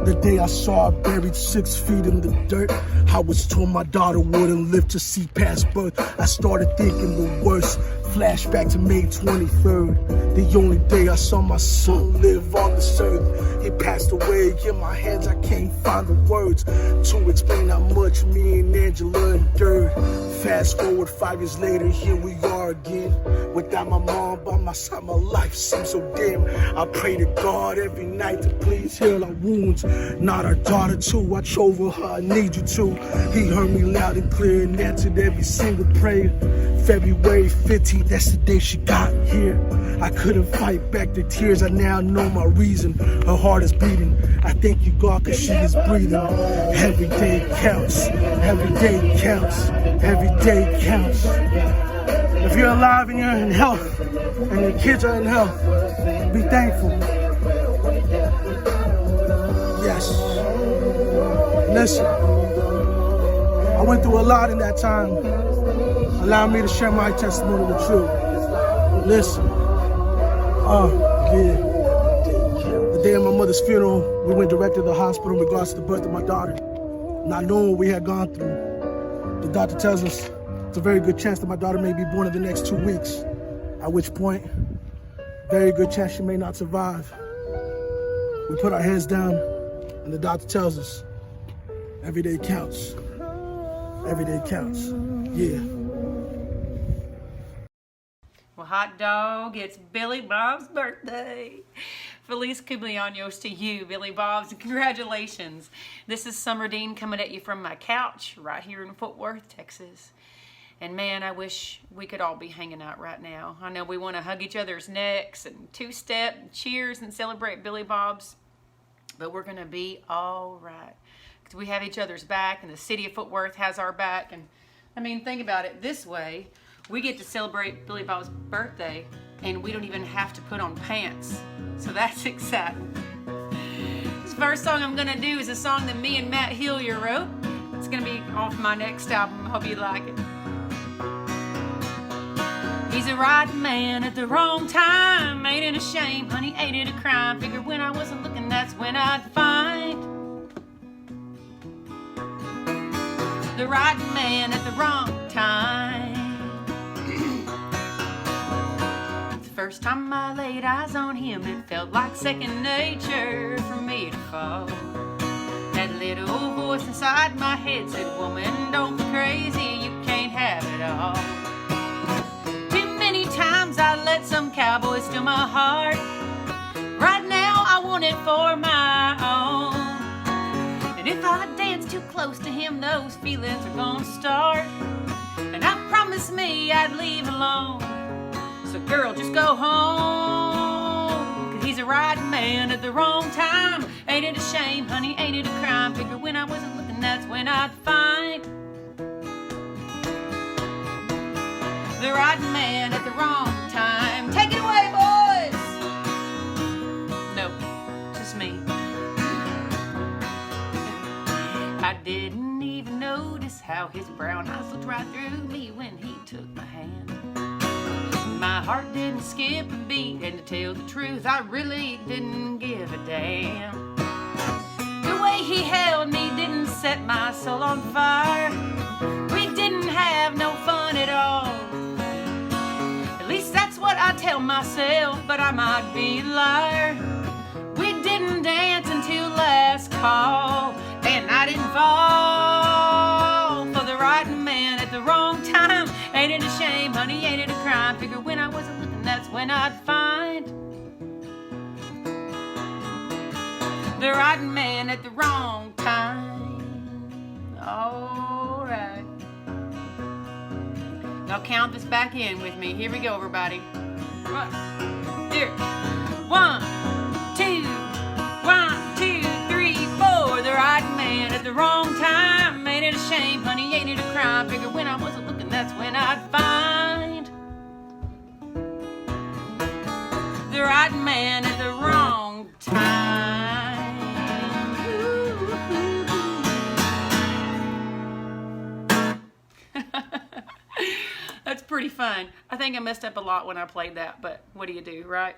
The day I saw her buried 6 feet in the dirt, I was told my daughter wouldn't live to see past birth. I started thinking the worst. Flashback to May 23rd, the only day I saw my son live on this earth. He passed away in my hands, I can't find the words to explain how much me and Angela endured. Fast forward 5 years later, here we are again. Without my mom by my side, my life seems so dim. I pray to God every night to please heal our wounds. Not our daughter too, watch over her, I need you to. He heard me loud and clear and answered every single prayer. February 15th, that's the day she got here. I couldn't fight back the tears, I now know my reason. Her heart is beating, I thank you God cause she is breathing. Every day counts, every day counts, every day counts. If you're alive and you're in health, and your kids are in health, be thankful. Yes. Listen, I went through a lot in that time. Allow me to share my testimony with you. Listen. Yeah. The day of my mother's funeral, we went directly to the hospital in regards to the birth of my daughter. Not knowing what we had gone through. The doctor tells us it's a very good chance that my daughter may be born in the next 2 weeks. At which point, very good chance she may not survive. We put our heads down, and the doctor tells us, every day counts. Every day counts. Yeah. Well, hot dog, it's Billy Bob's birthday. Feliz cumpleaños to you, Billy Bob's, and congratulations. This is Summer Dean coming at you from my couch right here in Fort Worth, Texas. And man, I wish we could all be hanging out right now. I know we want to hug each other's necks and two-step and cheers and celebrate Billy Bob's, but we're going to be all right. Because we have each other's back, and the city of Fort Worth has our back. And I mean, think about it this way. We get to celebrate Billy Bob's birthday, and we don't even have to put on pants. So that's exciting. This first song I'm gonna do is a song that me and Matt Hillier wrote. It's gonna be off my next album. I hope you like it. He's the right man at the wrong time. Ain't it a shame, honey, ain't it a crime? Figured when I wasn't looking, that's when I'd find the right man at the wrong time. First time I laid eyes on him, it felt like second nature for me to fall. That little voice inside my head said, woman, don't be crazy, you can't have it all. Too many times I let some cowboy steal my heart. Right now I want it for my own. And if I dance too close to him, those feelings are gonna start. And I promised me I'd leave alone. So girl, just go home, 'cause he's the right man at the wrong time. Ain't it a shame, honey, ain't it a crime? Figure when I wasn't looking, that's when I'd find the right man at the wrong time. Take it away, boys! No, just me. I didn't even notice how his brown eyes looked right through me when he took my hand. My heart didn't skip a beat, and to tell the truth, I really didn't give a damn. The way he held me didn't set my soul on fire. We didn't have no fun at all. At least that's what I tell myself, but I might be a liar. We didn't dance until last call, and I didn't fall for the right man at the wrong time. Ain't it a shame, honey, ain't it a crime? Figure when I wasn't looking, that's when I'd find the right man at the wrong time. All right. Now count this back in with me. Here we go, everybody. Right. Here. 1, 2, 1, 2, 3, 4. The right man at the wrong time. Ain't it a shame, honey, ain't it a crime? Figure when I wasn't looking, that's when I'd find the right man at the wrong time. That's pretty fun. I think I messed up a lot when I played that, but what do you do, right?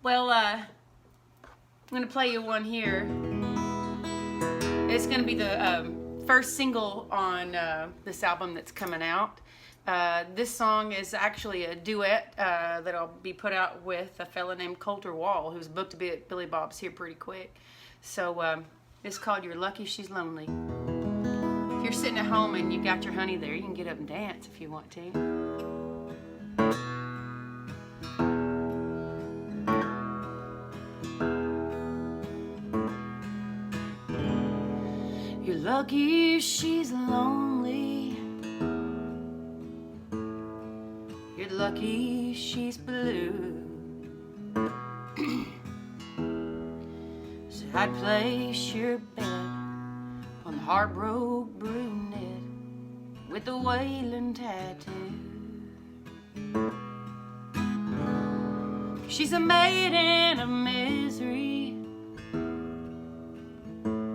Well, I'm going to play you one here. It's going to be the first single on this album that's coming out. This song is actually a duet that I'll be put out with a fella named Coulter Wall, who's booked to be at Billy Bob's here pretty quick. So it's called You're Lucky She's Lonely. If you're sitting at home and you got your honey there, you can get up and dance if you want to. You're lucky she's lonely. You're lucky she's blue. So I'd place your bet on the heartbroken brunette with a wailing tattoo. She's a maiden of misery,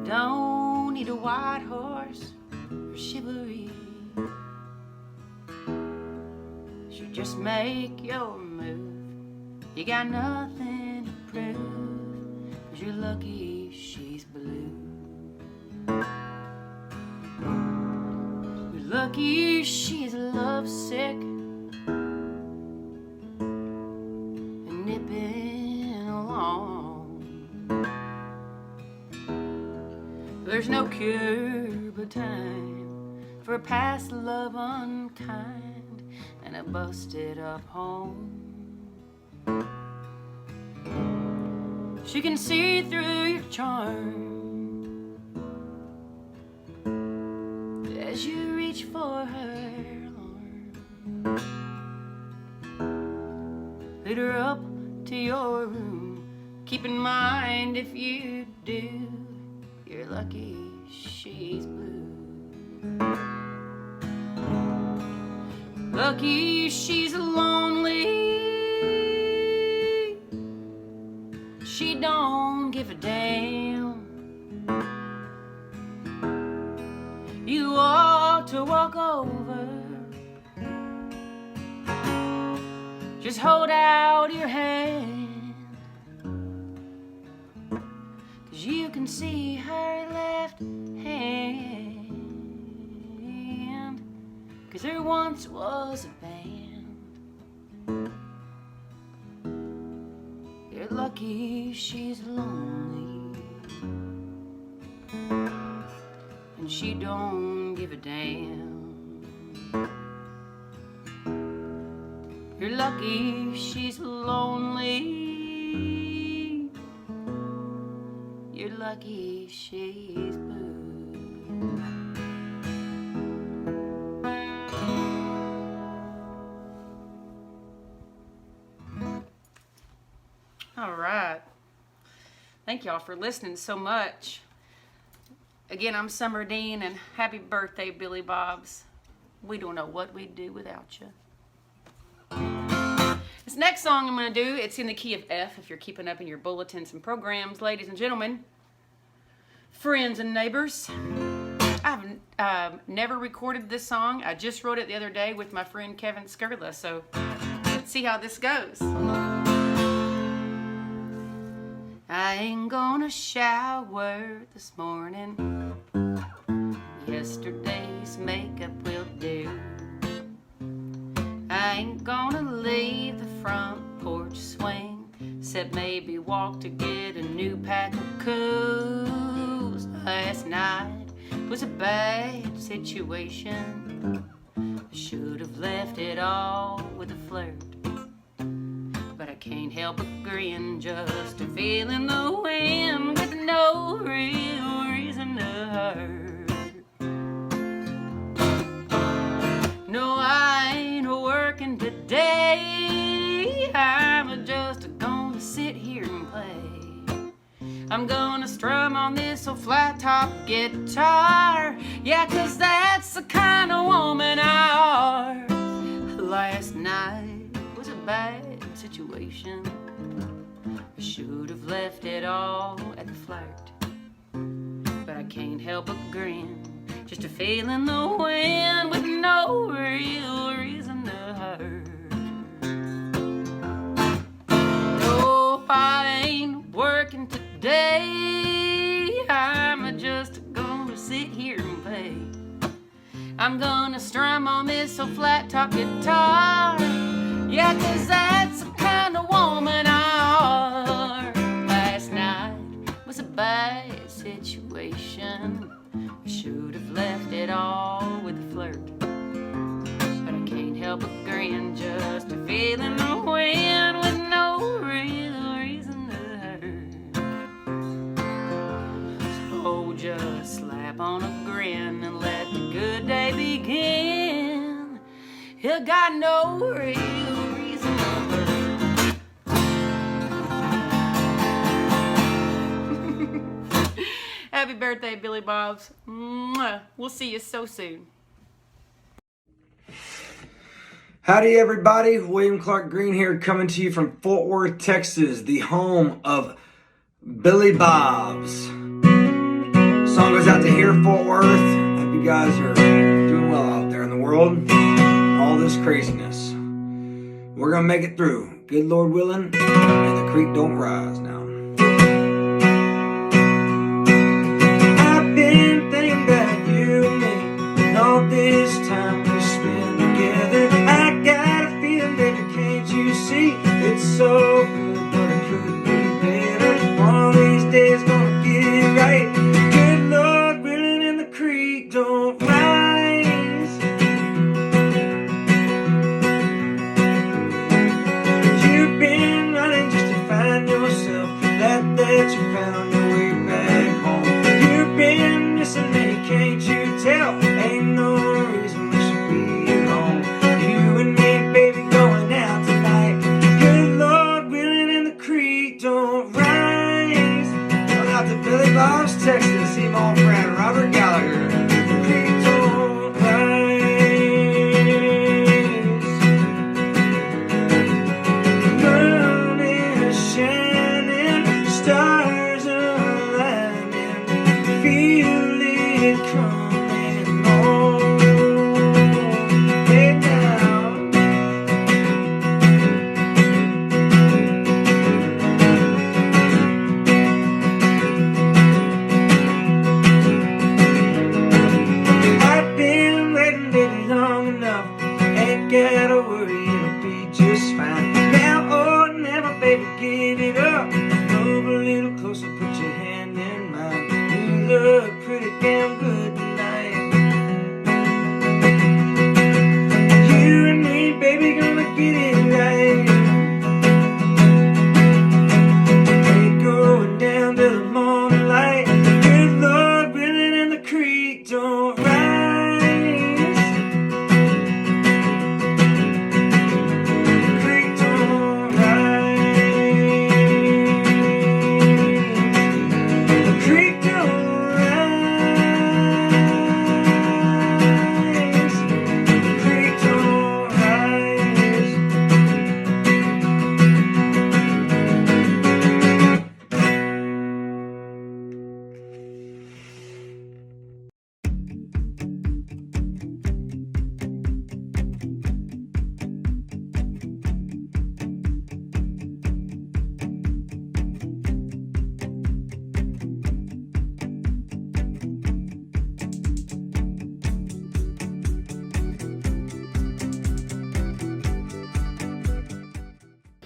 don't need a white horse or chivalry. She'll just make your move. You got nothing to prove, 'cause you're lucky she's blue. You're lucky she's lovesick and nipping along. There's no cure but time for a past love unkind and a busted up home. She can see through your charm as you reach for her arm. Lead her up to your room. Keep in mind if you do, you're lucky she's blue. Lucky she's lonely. She don't give a damn. You ought to walk over. Just hold out your hand, 'cause you can see her left hand, 'cause there once was a band. You're lucky she's lonely, and she don't give a damn. You're lucky she's lonely. You're lucky she's blue. All right. Thank y'all for listening so much. Again, I'm Summer Dean, and happy birthday, Billy Bobs. We don't know what we'd do without you. This next song I'm going to do, it's in the key of F if you're keeping up in your bulletins and programs. Ladies and gentlemen, friends and neighbors, I've never recorded this song. I just wrote it the other day with my friend Kevin Skurla, so let's see how this goes. I ain't gonna shower this morning. Yesterday's makeup will do. I ain't gonna leave the front porch swing, except maybe walk to get a new pack of coos. Last night was a bad situation. I should have left it all with a flirt, but I can't help but grin, just a feeling the wind with no real reason to hurt. No, I ain't working today. I'm just gonna sit here and play. I'm gonna strum on this old flat top guitar. Yeah, 'cause that's the kind of woman I are. Last night was a bad situation. I should have left it all at the flirt, but I can't help but grin, just a feeling the wind with no real reason to hurt. No, I ain't working today. I'm just gonna sit here and play. I'm gonna strum on this old flat top guitar. Yeah, 'cause that's the kind of woman I are. Last night was a bad situation. I should have left it all with a flirt, but I can't help but grin, just a feeling the wind with no real reason to hurt. So just slap on a grin and let the good day begin. You got no real reason to hurt. Happy birthday, Billy Bobs. Mwah. We'll see you so soon. Howdy everybody, William Clark Green here, coming to you from Fort Worth, Texas, the home of Billy Bob's. Song goes out to here, Fort Worth. Hope you guys are doing well out there in the world. All this craziness. We're gonna make it through, good Lord willing, and the creek don't rise now. I've been thinking about you and me, and all this time we spend together. I got a feeling, baby, can't you see? It's so good, but it could be better. One of these days gonna get it right. Good Lord willing, and the creek don't rise. You've been running just to find yourself, glad that you found your way back home. You've been missing me, can't you tell? Ain't no reason we should be alone. You and me, baby, going out tonight. Good Lord willing, and the creek don't rise. Going out to Billy Bob's, Texas, see my old friend Robert Gallagher. The creek don't rise. Moon is shining, stars are aligning. Feel it coming on. Hey now. I've been waiting, baby, long enough. Ain't gotta worry, it'll be just fine. Now or never, baby, give it up. Move a little closer, put your hand in mine. You look pretty damn good tonight. You and me, baby, gonna get it right. Ain't going down to the morning light. Good Lord willing, and the creek don't rise. The creek don't rise. The creek don't rise. The creek don't rise.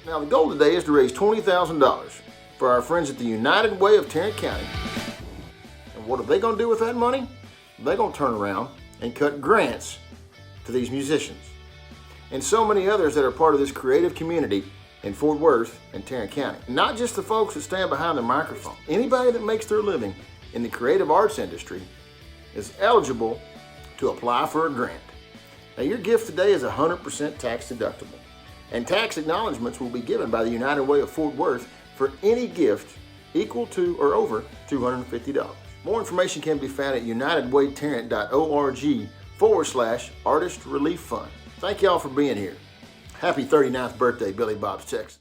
Now, the goal today is to raise $20,000 for our friends at the United Way of Tarrant County. And what are they going to do with that money? They're going to turn around and cut grants to these musicians and so many others that are part of this creative community in Fort Worth and Tarrant County. Not just the folks that stand behind the microphone. Anybody that makes their living in the creative arts industry is eligible to apply for a grant. Now, your gift today is 100% tax deductible, and tax acknowledgments will be given by the United Way of Fort Worth for any gift equal to or over $250. More information can be found at unitedwaytarrant.org/artist relief fund. Thank y'all for being here. Happy 39th birthday, Billy Bob's Texas.